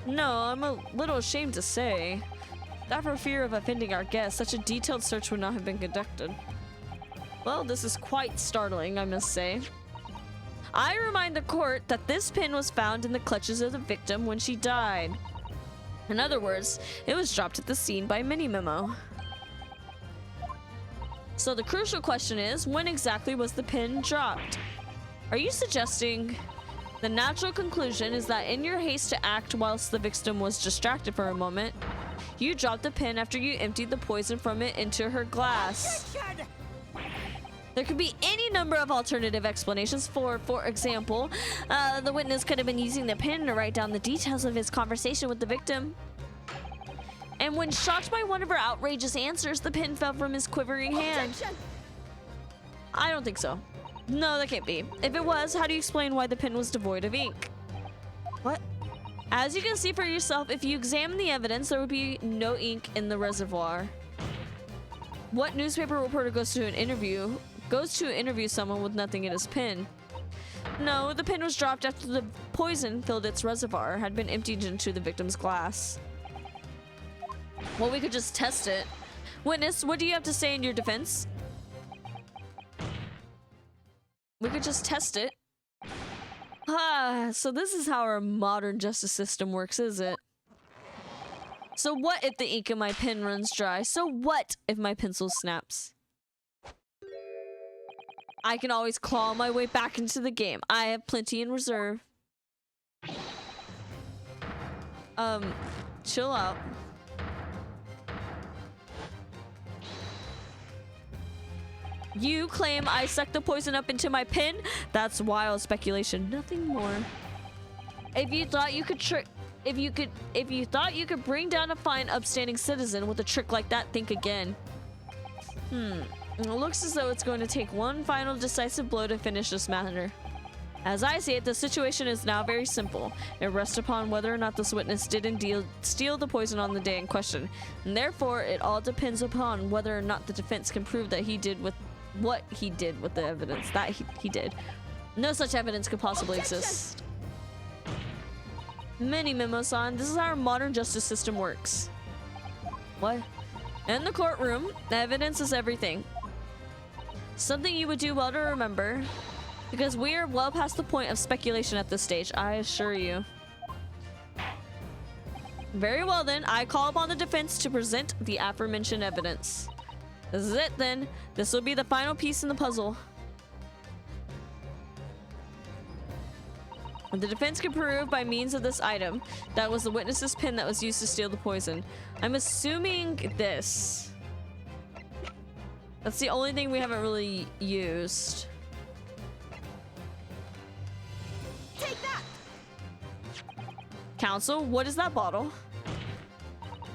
No, I'm a little ashamed to say that for fear of offending our guests, such a detailed search would not have been conducted. Well, this is quite startling, I must say. I remind the court that this pin was found in the clutches of the victim when she died. In other words, it was dropped at the scene by MENIMEMO. So the crucial question is, when exactly was the pin dropped? Are you suggesting the natural conclusion is that in your haste to act whilst the victim was distracted for a moment, you dropped the pin after you emptied the poison from it into her glass? Objection! There could be any number of alternative explanations. For example, the witness could have been using the pen to write down the details of his conversation with the victim. And when shocked by one of her outrageous answers, the pen fell from his quivering hand. Objection! I don't think so. No, that can't be. If it was, how do you explain why the pen was devoid of ink? What? As you can see for yourself, if you examine the evidence, there would be no ink in the reservoir. What newspaper reporter goes to interview someone with nothing in his pen? No, the pen was dropped after the poison filled its reservoir had been emptied into the victim's glass. Well, we could just test it. Witness, what do you have to say in your defense? We could just test it. Ah, so this is how our modern justice system works, is it? So what if the ink in my pen runs dry? So what if my pencil snaps? I can always claw my way back into the game. I have plenty in reserve. Chill out. You claim I sucked the poison up into my pen? That's wild speculation, nothing more. If you thought you could bring down a fine, upstanding citizen with a trick like that, think again. It looks as though it's going to take one final decisive blow to finish this matter. As I see it, the situation is now very simple. It rests upon whether or not this witness did indeed steal the poison on the day in question, and therefore it all depends upon whether or not the defense can prove that he did with what he did with the evidence that he did. No such evidence could possibly exist. MENIMEMOISM, this is how our modern justice system works. What? In the courtroom, evidence is everything. Something you would do well to remember, because we are well past the point of speculation at this stage, I assure you. Very well then, I call upon the defense to present the aforementioned evidence. This is it then. This will be the final piece in the puzzle. The defense can prove by means of this item that was the witness's pen that was used to steal the poison. I'm assuming this. That's the only thing we haven't really used. Take that! Counsel, what is that bottle?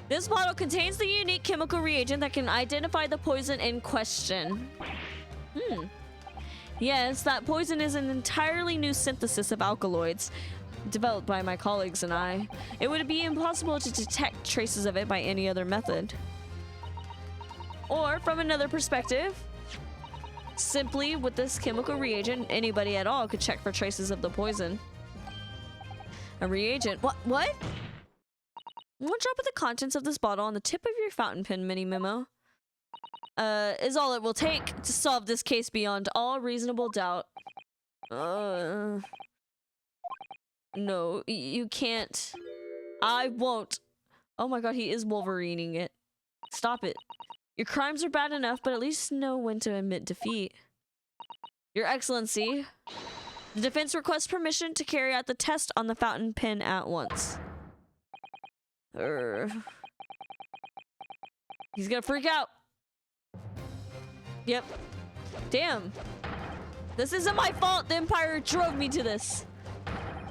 This bottle contains the unique chemical reagent that can identify the poison in question. Yes, that poison is an entirely new synthesis of alkaloids developed by my colleagues and I. It would be impossible to detect traces of it by any other method. Or, from another perspective, simply with this chemical reagent, anybody at all could check for traces of the poison. A reagent? What? One drop of the contents of this bottle on the tip of your fountain pen, MENIMEMO. is all it will take to solve this case beyond all reasonable doubt. No, you can't. I won't. Oh my god, he is Wolverining it. Stop it. Your crimes are bad enough, but at least know when to admit defeat. Your Excellency, the defense requests permission to carry out the test on the fountain pen at once. He's gonna freak out. Yep. Damn. This isn't my fault. The Empire drove me to this.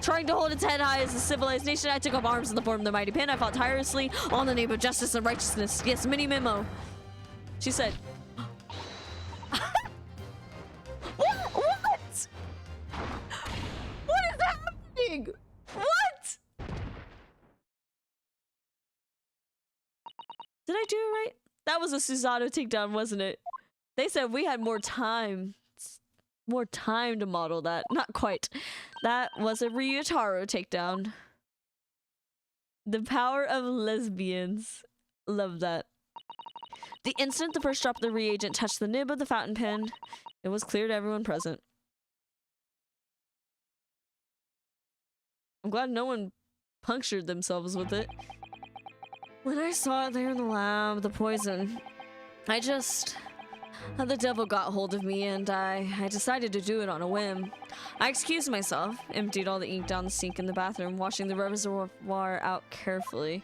Trying to hold its head high as a civilized nation, I took up arms in the form of the mighty pen. I fought tirelessly on the name of justice and righteousness. Yes, mini memo. She said. What? What? What is happening? What? Did I do it right? That was a Susanoo takedown, wasn't it? They said we had more time. More time to model that. Not quite. That was a Ryutaro takedown. The power of lesbians. Love that. The instant the first drop of the reagent touched the nib of the fountain pen, it was clear to everyone present. I'm glad no one punctured themselves with it. When I saw it there in the lab, the poison, the devil got hold of me and I decided to do it on a whim. I excused myself, emptied all the ink down the sink in the bathroom, washing the reservoir out carefully.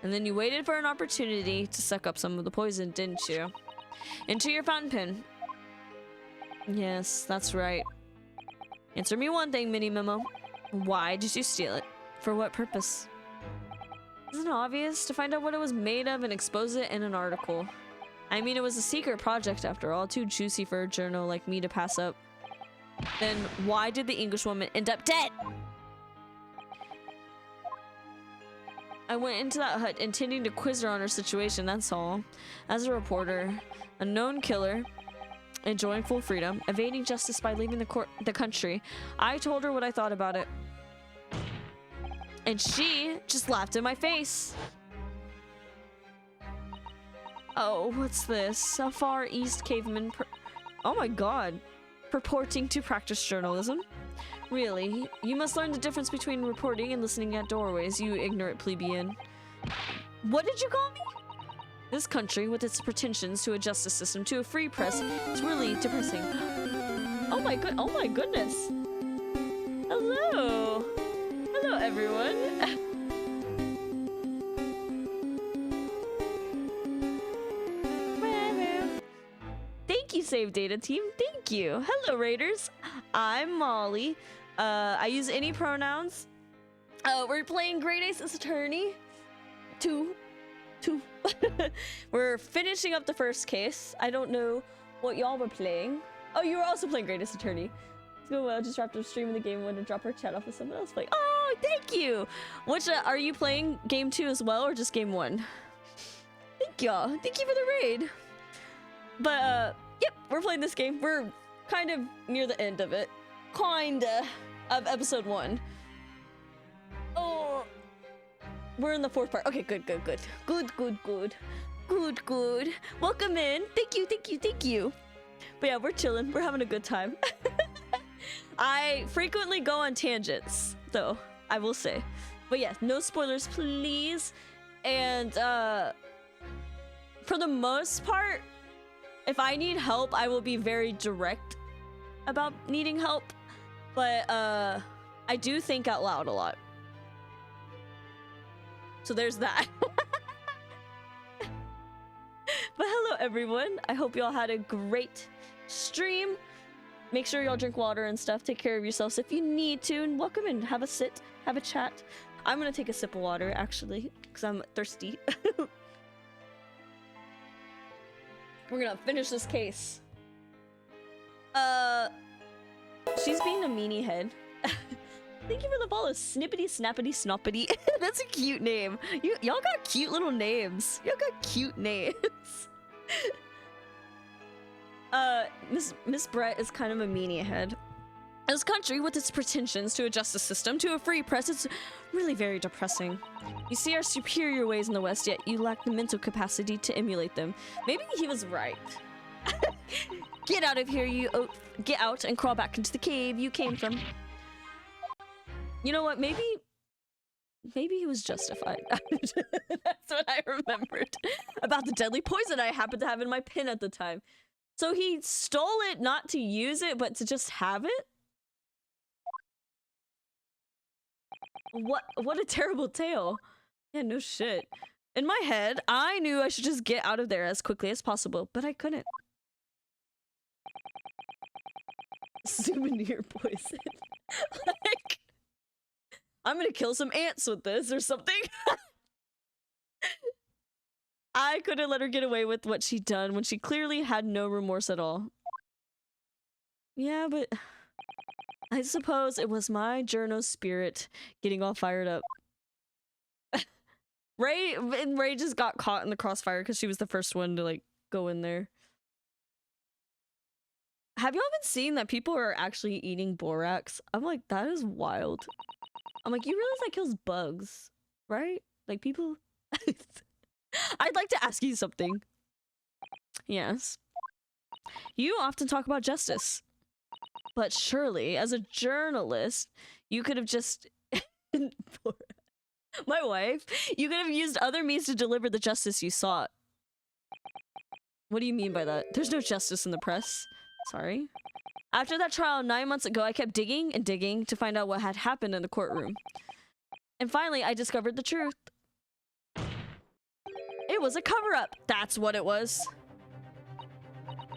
And then you waited for an opportunity to suck up some of the poison, didn't you? Into your fountain pen. Yes, that's right. Answer me one thing, Mini Memo. Why did you steal it? For what purpose? Isn't it obvious? To find out what it was made of and expose it in an article. I mean, it was a secret project after all, too juicy for a journal like me to pass up. Then why did the Englishwoman end up dead? I went into that hut intending to quiz her on her situation, that's all. As a reporter, a known killer, enjoying full freedom, evading justice by leaving the country, I told her what I thought about it. And she just laughed in my face. Oh, what's this? A Far East caveman oh my god. Purporting to practice journalism? Really? You must learn the difference between reporting and listening at doorways, you ignorant plebeian. What did you call me? This country, with its pretensions to a justice system, to a free press, is really depressing. Oh my goodness. Hello. Hello, everyone. Thank you, Save Data Team. Thank you. Hello, Raiders. I'm Molly. I use any pronouns. We're playing Great Ace's Attorney. Two. We're finishing up the first case. I don't know what y'all were playing. Oh, you were also playing Great Ace Attorney. It's going well. Just wrapped up streaming the game. Wanted to drop our chat off with someone else playing. Oh, thank you. Which are you playing game 2 as well, or just game 1? Thank y'all. Thank you for the raid. But yep, we're playing this game. We're kind of near the end of it. Kinda of episode 1. Oh, we're in the 4th part. Okay, good. Good. Welcome in. Thank you. But yeah, we're chilling. We're having a good time. I frequently go on tangents, though, I will say. But yeah, no spoilers, please. And for the most part, if I need help, I will be very direct about needing help. But I do think out loud a lot. So there's that. But hello, everyone. I hope y'all had a great stream. Make sure y'all drink water and stuff. Take care of yourselves if you need to. And welcome in. Have a sit. Have a chat. I'm going to take a sip of water, actually, because I'm thirsty. We're going to finish this case. She's being a meanie head. Thank you for the follow, Snippety Snappity Snoppity. That's a cute name. Y'all got cute little names. Y'all got cute names. Miss Brett is kind of a meanie head. This country, with its pretensions to a justice system, to a free press, it's really very depressing. You see our superior ways in the West, yet you lack the mental capacity to emulate them. Maybe he was right. Get out of here, you get out and crawl back into the cave you came from. You know what? Maybe he was justified. That's what I remembered about the deadly poison I happened to have in my pen at the time. So he stole it not to use it, but to just have it? What a terrible tale. Yeah, no shit. In my head, I knew I should just get out of there as quickly as possible, but I couldn't. Souvenir poison. Like, I'm gonna kill some ants with this or something. I couldn't let her get away with what she'd done when she clearly had no remorse at all. Yeah, but I suppose it was my journo spirit getting all fired up. Ray just got caught in the crossfire because she was the first one to like go in there. Have y'all been seeing that people are actually eating borax? I'm like, that is wild. I'm like, you realize that kills bugs, right? Like people... I'd like to ask you something. Yes. You often talk about justice. But surely, as a journalist, you could have just... My wife, you could have used other means to deliver the justice you sought. What do you mean by that? There's no justice in the press. Sorry. After that trial 9 months ago, I kept digging and digging to find out what had happened in the courtroom. And finally, I discovered the truth. It was a cover-up. That's what it was.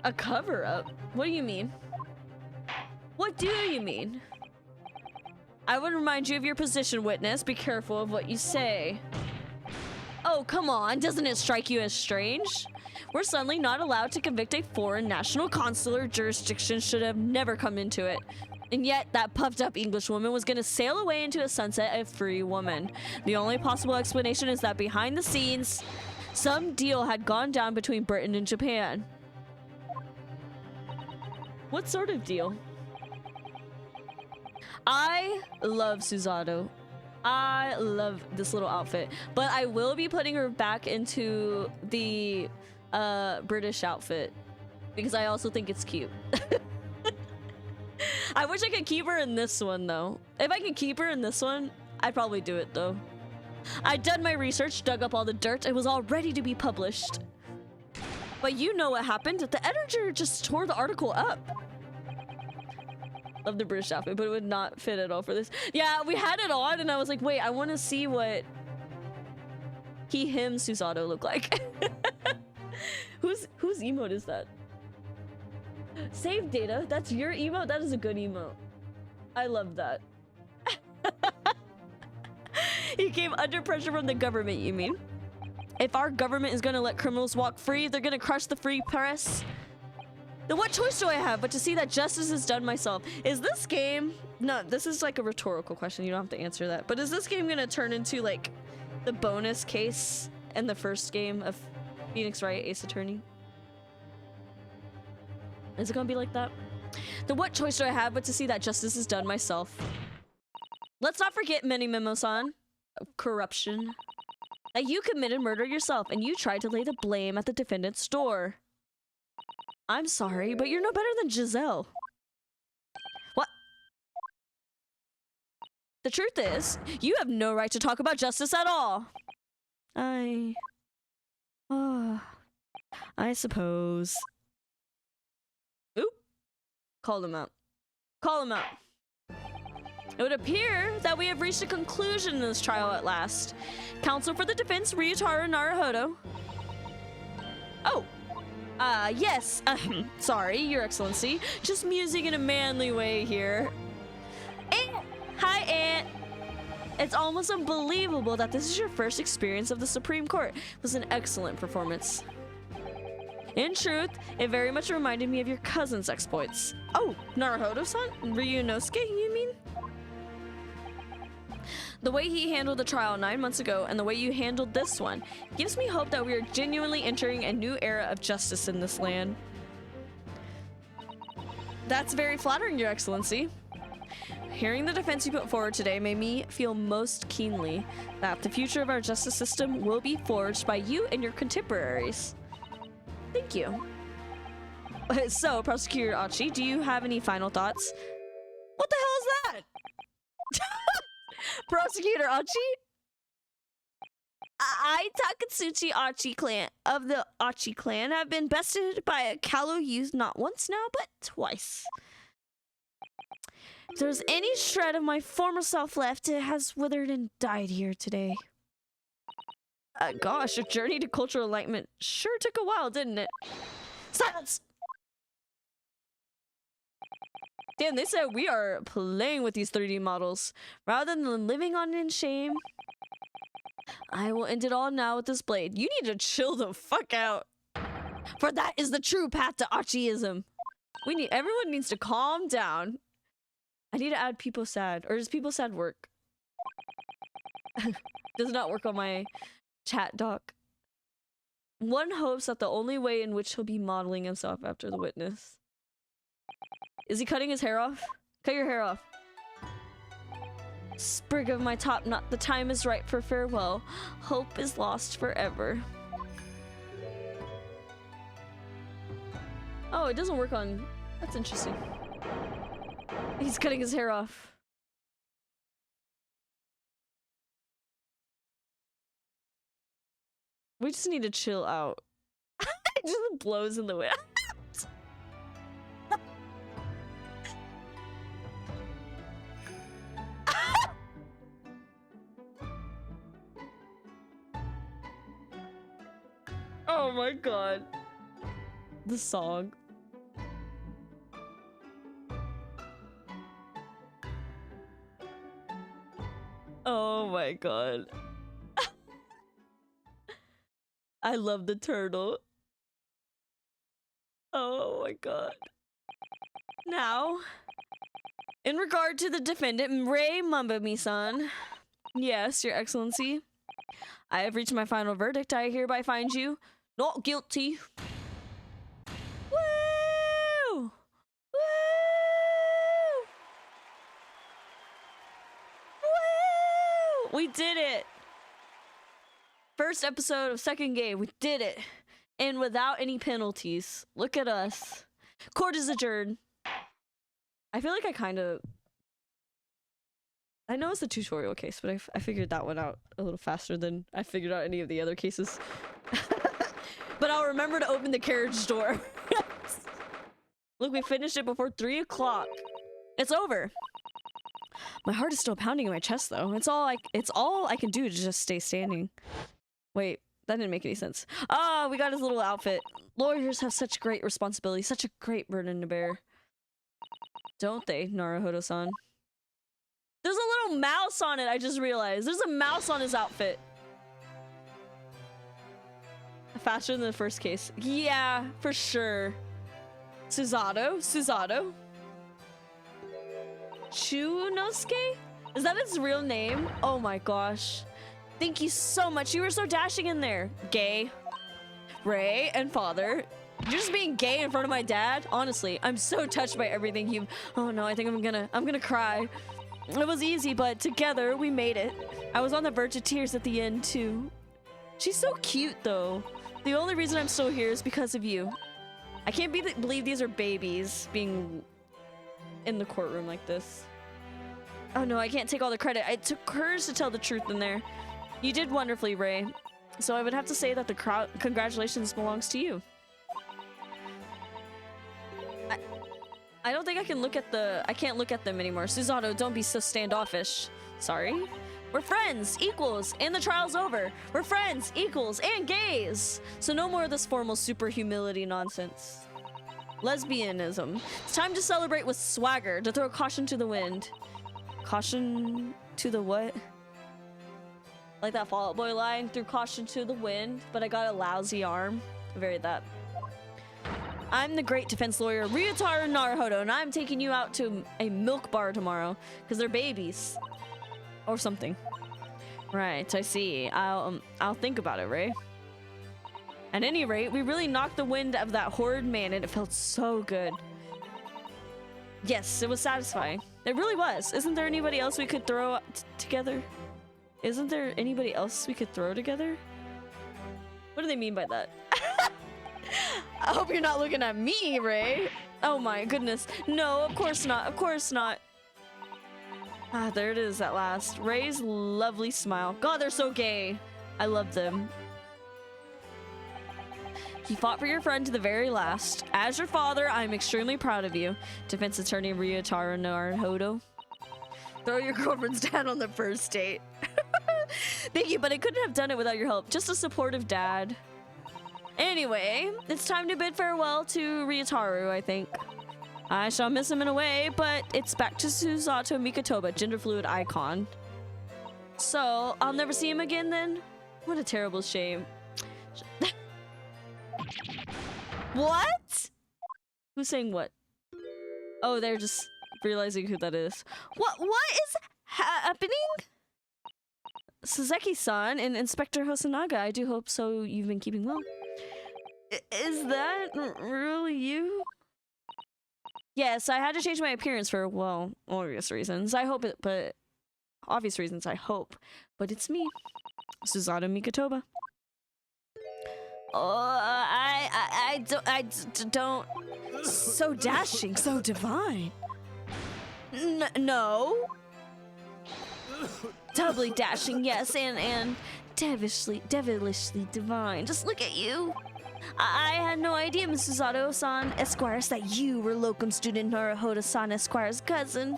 A cover-up? What do you mean? What do you mean? I would remind you of your position, witness. Be careful of what you say. Oh, come on. Doesn't it strike you as strange? We're suddenly not allowed to convict a foreign national. Consular jurisdiction should have never come into it. And yet, that puffed-up Englishwoman was going to sail away into a sunset a free woman. The only possible explanation is that behind the scenes, some deal had gone down between Britain and Japan. What sort of deal? I love Susato. I love this little outfit. But I will be putting her back into the British outfit. Because I also think it's cute. I wish I could keep her in this one, though. If I could keep her in this one, I'd probably do it, though. I'd done my research, dug up all the dirt, and was all ready to be published. But you know what happened. The editor just tore the article up. Love the British outfit, but it would not fit at all for this. Yeah, we had it on, and I was like, wait, I want to see what him Susato look like. Whose emote is that? Save data. That's your emote? That is a good emote. I love that. He came under pressure from the government, you mean? If our government is gonna let criminals walk free, they're gonna crush the free press. Then what choice do I have but to see that justice is done myself? Is this game... No, this is like a rhetorical question. You don't have to answer that. But is this game gonna turn into like the bonus case in the first game of Phoenix Wright Ace Attorney? Is it gonna be like that? Then what choice do I have but to see that justice is done myself? Let's not forget MENIMEMOISM. Corruption. That you committed murder yourself and you tried to lay the blame at the defendant's door. I'm sorry, but you're no better than Giselle. What? The truth is, you have no right to talk about justice at all. I suppose. Oop. Call him out. Call him out. It would appear that we have reached a conclusion in this trial at last. Counsel for the defense, Ryutaro Naruhodo. Oh. Yes. Sorry, Your Excellency. Just musing in a manly way here. Aunt! Hi, Aunt! It's almost unbelievable that this is your first experience of the Supreme Court. It was an excellent performance. In truth, it very much reminded me of your cousin's exploits. Oh, Naruhodo-san? Ryunosuke, you mean? The way he handled the trial 9 months ago and the way you handled this one gives me hope that we are genuinely entering a new era of justice in this land. That's very flattering, Your Excellency. Hearing the defense you put forward today made me feel most keenly that the future of our justice system will be forged by you and your contemporaries. Thank you. So, Prosecutor Achi, do you have any final thoughts? What the hell is that? Prosecutor Achi? I, Takatsuchi Achi clan of the Achi clan, have been bested by a callow youth not once now, but twice. If there's any shred of my former self left, it has withered and died here today. Gosh, your journey to cultural enlightenment sure took a while, didn't it? Silence! Damn, they said we are playing with these 3D models rather than living on it in shame. I will end it all now with this blade. You need to chill the fuck out. For that is the true path to Achiism. Everyone needs to calm down. I need to add people sad. Or does people sad work? Does not work on my chat doc. One hopes that the only way in which he'll be modeling himself after the witness. Is he cutting his hair off? Cut your hair off. Sprig of my top knot, the time is right for farewell. Hope is lost forever. Oh, it doesn't work on... That's interesting. He's cutting his hair off. We just need to chill out. It just blows in the wind. Oh my god. The song. Oh my god. I love the turtle. Oh my god. Now, in regard to the defendant, Ray Mumbami-san. Yes, Your Excellency. I have reached my final verdict. I hereby find you not guilty. Woo! Woo! Woo! We did it! First episode of second game. We did it. And without any penalties. Look at us. Court is adjourned. I feel like I know it's a tutorial case, but I figured that one out a little faster than I figured out any of the other cases. But I'll remember to open the carriage door. Look, we finished it before 3 o'clock. It's over. My heart is still pounding in my chest, though. It's all I can do to just stay standing. Wait, that didn't make any sense. Ah, we got his little outfit. Lawyers have such great responsibility, such a great burden to bear. Don't they, Naruhodo-san? There's a little mouse on it, I just realized. There's a mouse on his outfit. Faster than the first case. Yeah, for sure. Suzato? Suzato? Chunosuke? Is that his real name? Oh my gosh. Thank you so much. You were so dashing in there. Gay. Ray and father. You're just being gay in front of my dad? Honestly, I'm so touched by everything you've... Oh no, I think I'm gonna cry. It was easy, but together we made it. I was on the verge of tears at the end too. She's so cute though. The only reason I'm still here is because of you. I can't believe these are babies being in the courtroom like this. Oh no, I can't take all the credit. It took courage to tell the truth in there. You did wonderfully, Ray. So I would have to say that the congratulations belongs to you. I don't think I can look at I can't look at them anymore. Suzato, don't be so standoffish. Sorry. We're friends, equals, and the trial's over. We're friends, equals, and gays. So no more of this formal super humility nonsense. Lesbianism. It's time to celebrate with swagger, to throw caution to the wind. Caution to the what? Like that Fall Out Boy line, threw caution to the wind, but I got a lousy arm. I varied that. I'm the great defense lawyer, Ryutaro Naruhodo, and I'm taking you out to a milk bar tomorrow, because they're babies. Or something. Right, I see. I'll think about it, Ray. At any rate, we really knocked the wind out of that horrid man, and it felt so good. Yes, it was satisfying. It really was. Isn't there anybody else we could throw together? Isn't there anybody else we could throw together? What do they mean by that? I hope you're not looking at me, Ray. Oh my goodness. No, of course not. Of course not. Ah, there it is at last. Ray's lovely smile. God, they're so gay. I love them. You fought for your friend to the very last. As your father, I'm extremely proud of you. Defense attorney Ryotaro Naruhodo. Throw your girlfriend's dad on the first date. Thank you, but I couldn't have done it without your help. Just a supportive dad. Anyway, it's time to bid farewell to Ryotaro, I think. I shall miss him in a way, but it's back to Susato Mikotoba, gender fluid icon. So, I'll never see him again then? What a terrible shame. What? Who's saying what? Oh, they're just realizing who that is. What is happening? Suzeki-san and Inspector Hosonaga, I do hope so you've been keeping well. Is that really you? Yes, I had to change my appearance for, well, obvious reasons. I hope it, but... Obvious reasons, I hope. But it's me, Susato Mikotoba. Oh, I don't... So dashing, so divine. No. Doubly dashing, yes, and devilishly divine. Just look at you. I had no idea, Mrs. Susato-san Esquires, that you were locum student Naruhodo-san Esquire's cousin.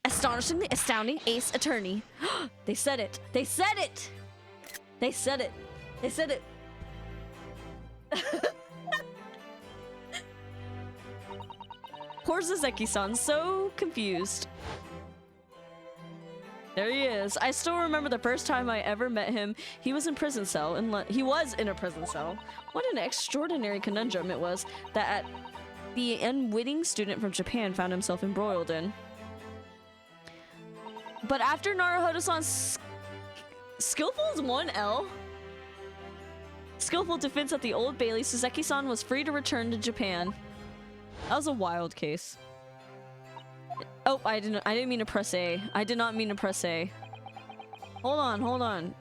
Astonishingly astounding ace attorney. They said it. They said it. They said it. They said it. Poor Suzeki-san, so confused. There he is. I still remember the first time I ever met him. He was in prison cell. He was in a prison cell. What an extraordinary conundrum it was that the unwitting student from Japan found himself embroiled in. But after Naruhodo-san's skillful's 1L, skillful defense at the Old Bailey, Suzeki-san was free to return to Japan. That was a wild case. Oh, I didn't mean to press A. I did not mean to press A. Hold on.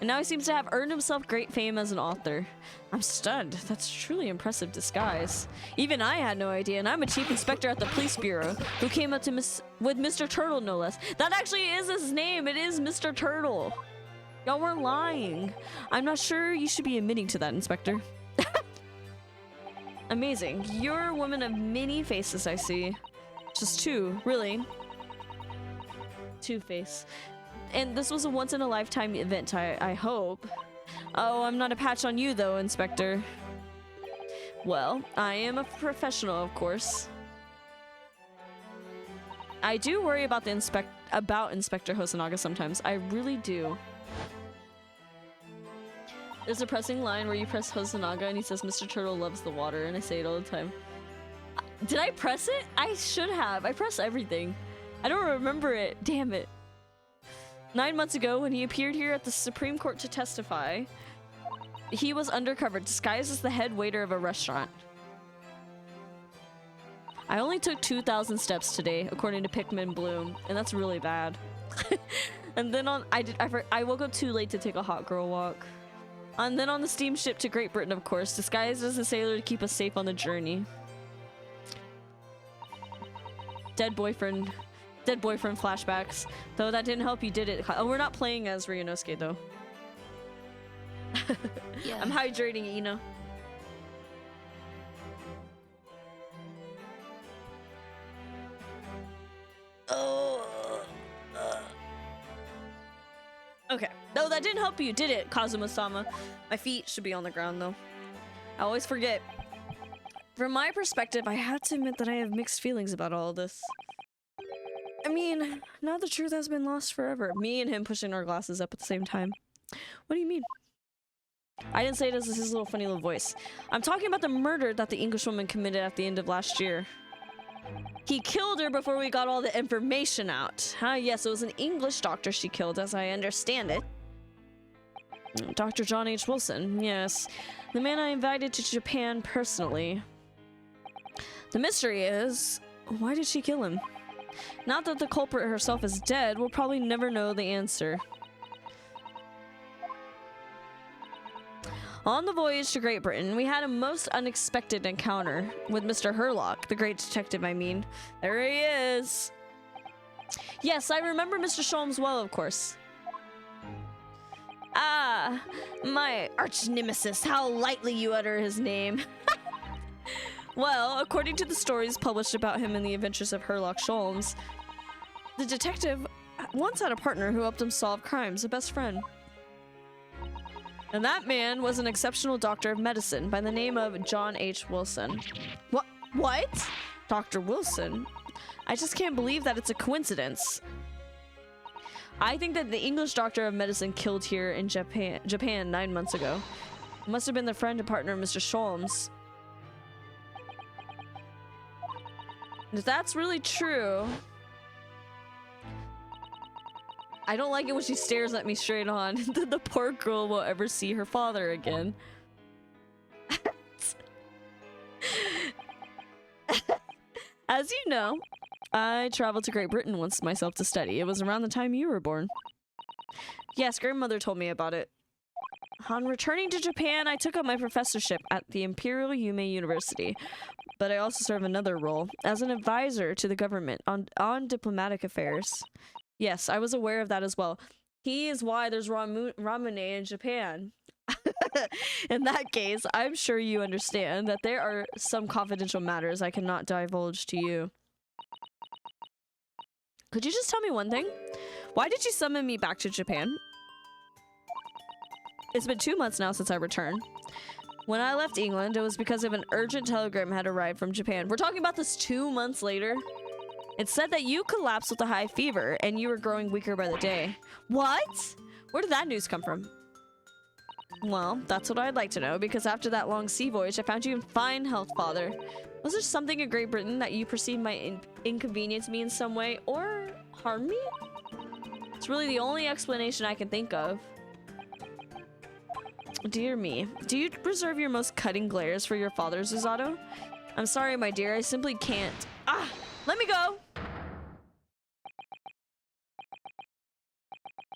And now he seems to have earned himself great fame as an author. I'm stunned. That's truly impressive disguise. Even I had no idea, and I'm a chief inspector at the police bureau who came up to with Mr. Turtle, no less. That actually is his name. It is Mr. Turtle. Y'all weren't lying. I'm not sure you should be admitting to that, Inspector. Amazing. You're a woman of many faces, I see. Just two, really. Two-face. And this was a once-in-a-lifetime event, I hope. Oh, I'm not a patch on you, though, Inspector. Well, I am a professional, of course. I do worry about Inspector Hosonaga sometimes. I really do. There's a pressing line where you press Hosonaga and he says, Mr. Turtle loves the water, and I say it all the time. Did I press it? I should have. I press everything. I don't remember it. Damn it. 9 months ago, when he appeared here at the Supreme Court to testify, he was undercover, disguised as the head waiter of a restaurant. I only took 2,000 steps today, according to Pikmin Bloom, and that's really bad. And then I woke up too late to take a hot girl walk. And then on the steamship to Great Britain, of course, disguised as a sailor to keep us safe on the journey. Dead boyfriend flashbacks. Though that didn't help, you did it. Oh, we're not playing as Ryunosuke, though. Yeah. I'm hydrating, you know. Okay. Though that didn't help you, did it, Kazuma-sama? My feet should be on the ground, though. I always forget. From my perspective, I have to admit that I have mixed feelings about all of this. I mean, now the truth has been lost forever. Me and him pushing our glasses up at the same time. What do you mean? I didn't say it as his little funny little voice. I'm talking about the murder that the Englishwoman committed at the end of last year. He killed her before we got all the information out. Yes, it was an English doctor she killed, as I understand it. Dr. John H. Wilson, yes. The man I invited to Japan personally. The mystery is, why did she kill him? Now that the culprit herself is dead, we'll probably never know the answer. On the voyage to Great Britain, we had a most unexpected encounter with Mr. Herlock, the great detective, I mean. There he is. Yes, I remember Mr. Sholmes well, of course. Ah, my arch nemesis, how lightly you utter his name. Well, according to the stories published about him in the Adventures of Herlock Sholmes, the detective once had a partner who helped him solve crimes, a best friend. And that man was an exceptional doctor of medicine by the name of John H. Wilson. What? Dr. Wilson? I just can't believe that it's a coincidence. I think that the English doctor of medicine killed here in Japan 9 months ago. It must have been the friend and partner of Mr. Sholmes. And if that's really true... I don't like it when she stares at me straight on. The poor girl won't ever see her father again. As you know, I traveled to Great Britain once myself to study. It was around the time you were born. Yes, grandmother told me about it. On returning to Japan, I took up my professorship at the Imperial Yume University, but I also serve another role as an advisor to the government on diplomatic affairs. Yes, I was aware of that as well. He is why there's ramen in Japan. In that case, I'm sure you understand that there are some confidential matters I cannot divulge to you. Could you just tell me one thing? Why did you summon me back to Japan? It's been 2 months now since I returned. When I left England, it was because of an urgent telegram had arrived from Japan. We're talking about this 2 months later? It said that you collapsed with a high fever and you were growing weaker by the day. What? Where did that news come from? Well, that's what I'd like to know, because after that long sea voyage, I found you in fine health, Father. Was there something in Great Britain that you perceived might inconvenience me in some way or harm me? It's really the only explanation I can think of. Dear me, do you reserve your most cutting glares for your father, Susato? I'm sorry, my dear, I simply can't. Ah! Let me go!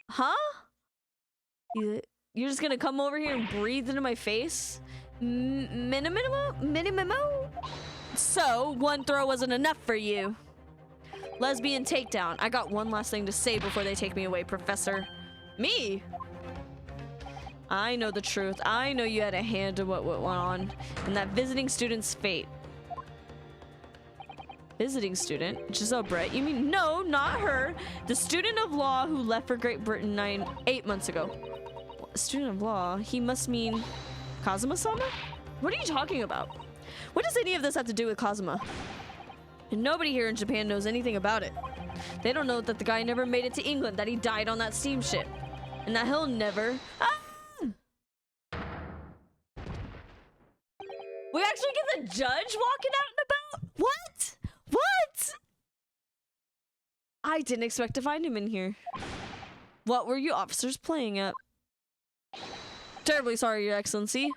Huh? You're just gonna come over here and breathe into my face? Minimemo? So, one throw wasn't enough for you. Lesbian takedown. I got one last thing to say before they take me away, Professor. Me? I know the truth. I know you had a hand in what went on and that visiting student's fate. Visiting student? Giselle Brett? You mean, no, not her. The student of law who left for Great Britain 8 months ago. Student of law? He must mean Kazuma-sama? What are you talking about? What does any of this have to do with Kazuma? And nobody here in Japan knows anything about it. They don't know that the guy never made it to England, that he died on that steamship. And that he'll never... Ah! We actually get the judge walking out and about? What? What? I didn't expect to find him in here. What were you officers playing at? Terribly sorry, Your Excellency.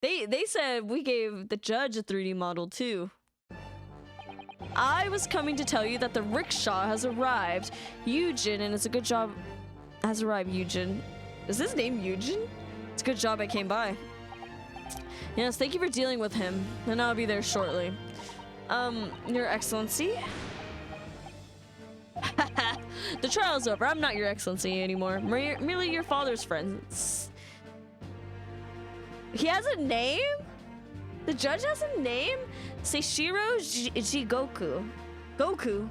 They said we gave the judge a 3D model too. I was coming to tell you that the rickshaw has arrived. Eugen, and it's a good job has arrived, Eugen. Is his name Eugen? It's a good job I came by. Yes, thank you for dealing with him, and I'll be there shortly. Your Excellency? The trial's over. I'm not Your Excellency anymore. Merely your father's friend. He has a name? The judge has a name? Seishiro Jigoku. Goku.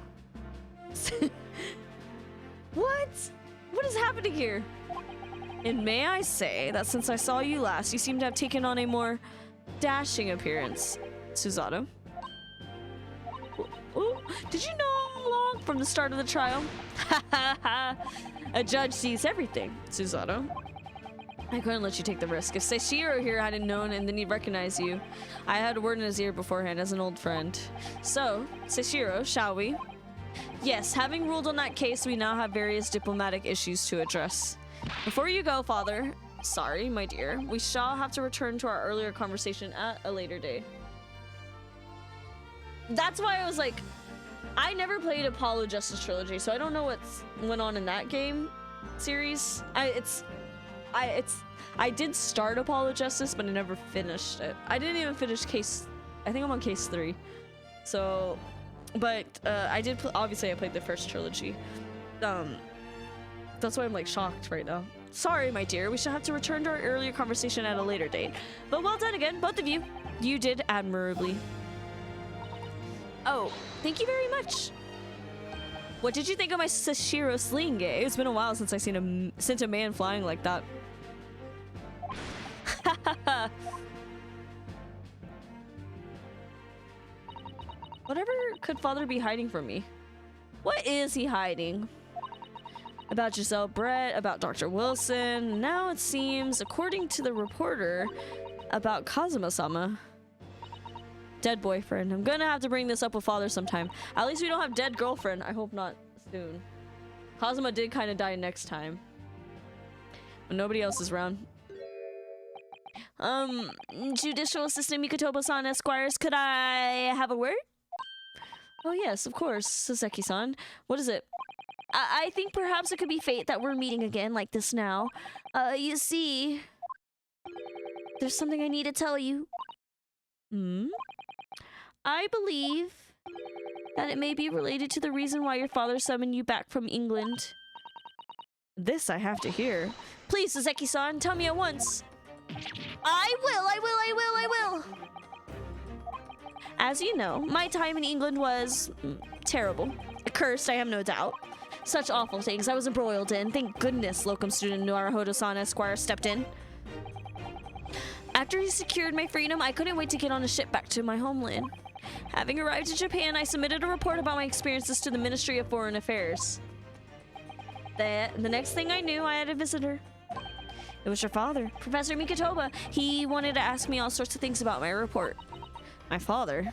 What? What is happening here? And may I say that since I saw you last, you seem to have taken on a more dashing appearance, Susato. Oh, did you know all along from the start of the trial? A judge sees everything, Susato. I couldn't let you take the risk. If Seishiro here hadn't known and then he'd recognize you, I had a word in his ear beforehand as an old friend. So, Seishiro, shall we? Yes, having ruled on that case, we now have various diplomatic issues to address. Before you go, Father, sorry, my dear, we shall have to return to our earlier conversation at a later day. that's why I was like, I never played Apollo Justice Trilogy, so I don't know what's went on in that game series. I did start Apollo Justice, but I never finished it. I didn't even finish case. I think I'm on case 3. So, but I did. Obviously, I played the first trilogy. That's why I'm like shocked right now. Sorry, my dear. We shall have to return to our earlier conversation at a later date. But well done again, both of you. You did admirably. Oh, thank you very much. What did you think of my Sashiro sling? It's been a while since I seen a man flying like that. Whatever could father be hiding from me? What is he hiding? About Giselle Brett, about Dr. Wilson. Now it seems, according to the reporter, about Kazuma-sama. Dead boyfriend. I'm gonna have to bring this up with father sometime. At least we don't have dead girlfriend. I hope not soon. Kazuma did kind of die next time. But nobody else is around. Judicial Assistant Mikotobo-san Esquires, could I have a word? Oh yes, of course, Saseki-san. What is it? I think perhaps it could be fate that we're meeting again like this now. You see... There's something I need to tell you. I believe that it may be related to the reason why your father summoned you back from England. This I have to hear. Please, Saseki-san, tell me at once. I will. As you know, my time in England was terrible. Cursed, I have no doubt. Such awful things I was embroiled in. Thank goodness locum student Naruhodo-san Esquire stepped in. After he secured my freedom, I couldn't wait to get on a ship back to my homeland. Having arrived in Japan, I submitted a report about my experiences to the Ministry of Foreign Affairs. The next thing I knew, I had a visitor. It was your father, Professor Mikotoba. He wanted to ask me all sorts of things about my report. My father?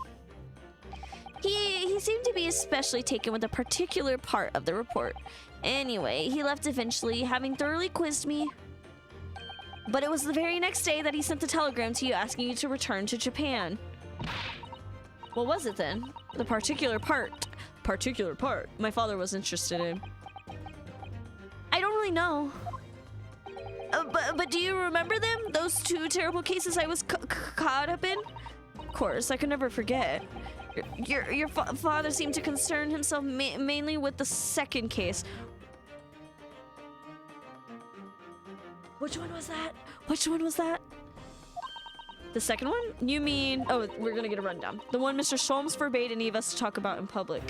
He seemed to be especially taken with a particular part of the report. Anyway, he left eventually, having thoroughly quizzed me. But it was the very next day that he sent the telegram to you asking you to return to Japan. What was it then? The particular part my father was interested in. I don't really know. But do you remember them? Those 2 terrible cases I was caught up in? Of course, I could never forget. Your father seemed to concern himself mainly with the second case. Which one was that? The second one? You mean... Oh, we're gonna get a rundown. The one Mr. Sholmes forbade any of us to talk about in public.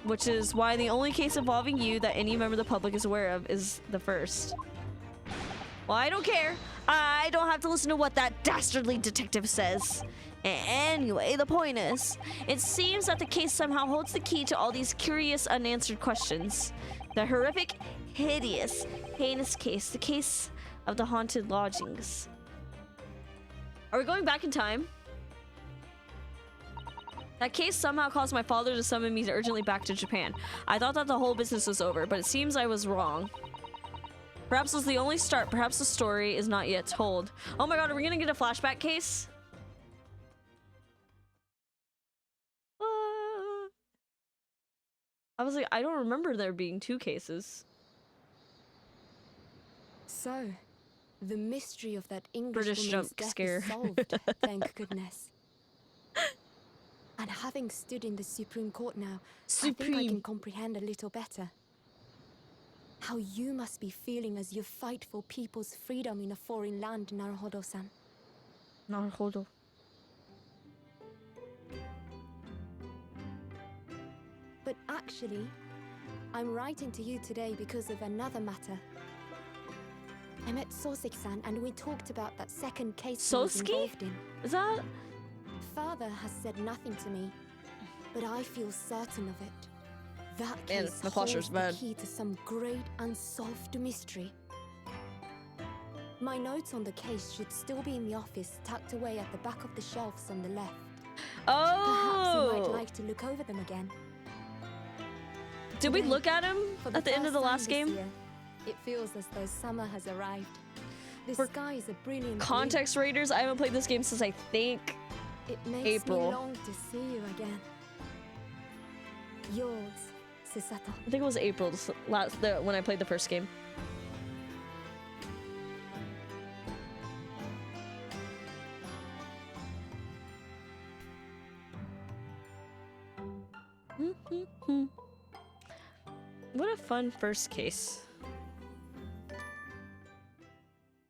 Which is why the only case involving you that any member of the public is aware of is the first. Well, I don't care. I don't have to listen to what that dastardly detective says. Anyway, the point is, it seems that the case somehow holds the key to all these curious unanswered questions. The horrific, hideous, heinous case. The case of the haunted lodgings. Are we going back in time? That case somehow caused my father to summon me urgently back to Japan. I thought that the whole business was over, but it seems I was wrong. Perhaps it was the only start. Perhaps the story is not yet told. Oh my god, are we gonna get a flashback case? I was like, I don't remember there being 2 cases. So, the mystery of that English British woman's jump death scare. is solved, thank goodness. And having stood in the Supreme Court now, I think I can comprehend a little better. How you must be feeling as you fight for people's freedom in a foreign land, Naruhodo-san. Naruhodo. But actually, I'm writing to you today because of another matter. I met Soseki-san and we talked about that second case he was involved in. Is that... Father has said nothing to me, but I feel certain of it. That case the holds posture's the bad. key to some great unsolved mystery. My notes on the case should still be in the office, tucked away at the back of the shelves on the left. Perhaps you might like to look over them again. Did we look at him at the end of the last game? Year, it feels as though summer has arrived. The For sky is a brilliant Context Raiders, I haven't played this game since I think It makes April. me long to see you again. Yours, Susato. I think it was April when I played the first game. What a fun first case.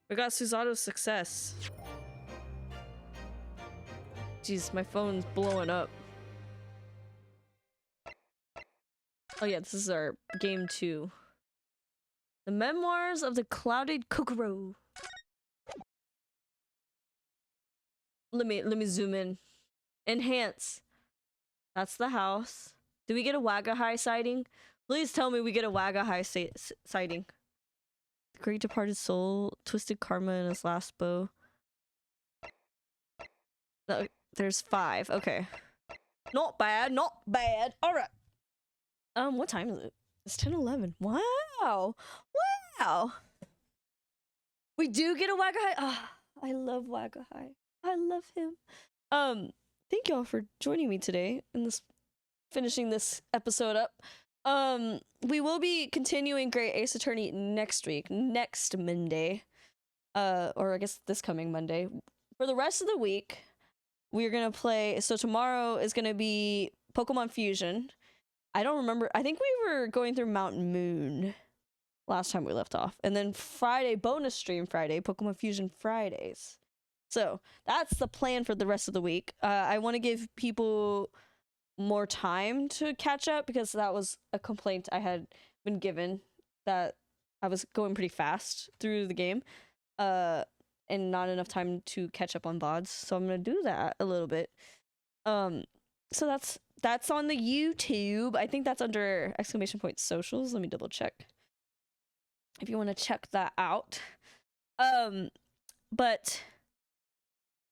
We got Susato's success. Jeez, my phone's blowing up. Oh yeah, this is our game 2. The Memoirs of the Clouded Kokoro. Let me zoom in. Enhance. That's the house. Do we get a Wagahai sighting? Please tell me we get a Wagahai sighting. Great departed soul, twisted karma in his last bow. No, there's 5. Okay. Not bad, not bad. All right. What time is it? It's 10:11. Wow. Wow. We do get a Wagahai. Ah, I love Wagahai. I love him. Thank y'all for joining me today in this finishing this episode up. We will be continuing Great Ace Attorney next week, next Monday. Or I guess this coming Monday. For the rest of the week, we're gonna play. So tomorrow is gonna be Pokemon Fusion. I don't remember. I think we were going through Mountain Moon last time we left off. And then Friday, bonus stream Friday, Pokemon Fusion Fridays. So that's the plan for the rest of the week. I want to give people more time to catch up because that was a complaint I had been given, that I was going pretty fast through the game and not enough time to catch up on VODs. So I'm going to do that a little bit. So that's on the YouTube. I think that's under ! Socials. Let me double check if you want to check that out. But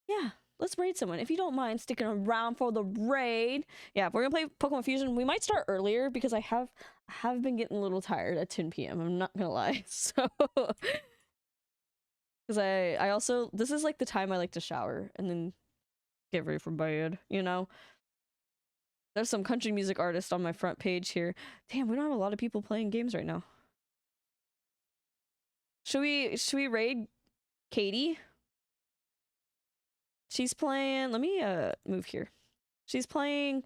yeah, let's raid someone. If you don't mind sticking around for the raid. Yeah, if we're gonna play Pokemon Fusion, we might start earlier because I have been getting a little tired at 10 p.m. I'm not gonna lie. So because I also, this is like the time I like to shower and then get ready for bed, you know. There's some country music artist on my front page here. Damn, we don't have a lot of people playing games right now. Should we raid Katie? She's playing, let me move here. She's playing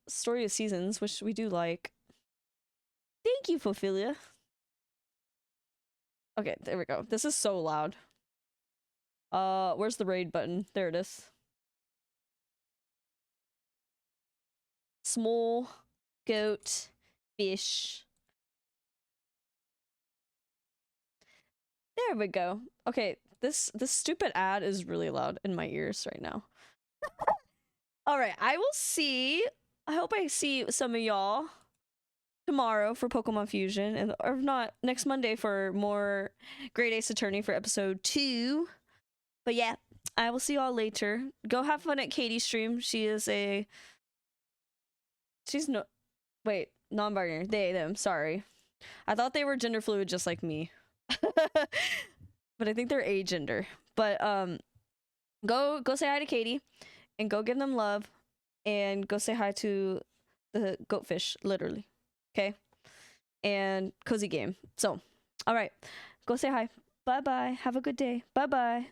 Story of Seasons, which we do like. Thank you, Phophilia. Okay, there we go. This is so loud. Where's the raid button? There it is. Small goat fish. There we go. Okay, this stupid ad is really loud in my ears right now. All right, I will see. I hope I see some of y'all tomorrow for Pokemon Fusion, and or if not, next Monday for more Great Ace Attorney for episode 2. But yeah, I will see y'all later. Go have fun at Katie's stream. She's non-binary. They, them. Sorry, I thought they were gender fluid just like me. But I think they're agender. But go say hi to Katie and go give them love and go say hi to the goatfish, literally. Okay? And cozy game. So, all right. Go say hi. Bye-bye. Have a good day. Bye-bye.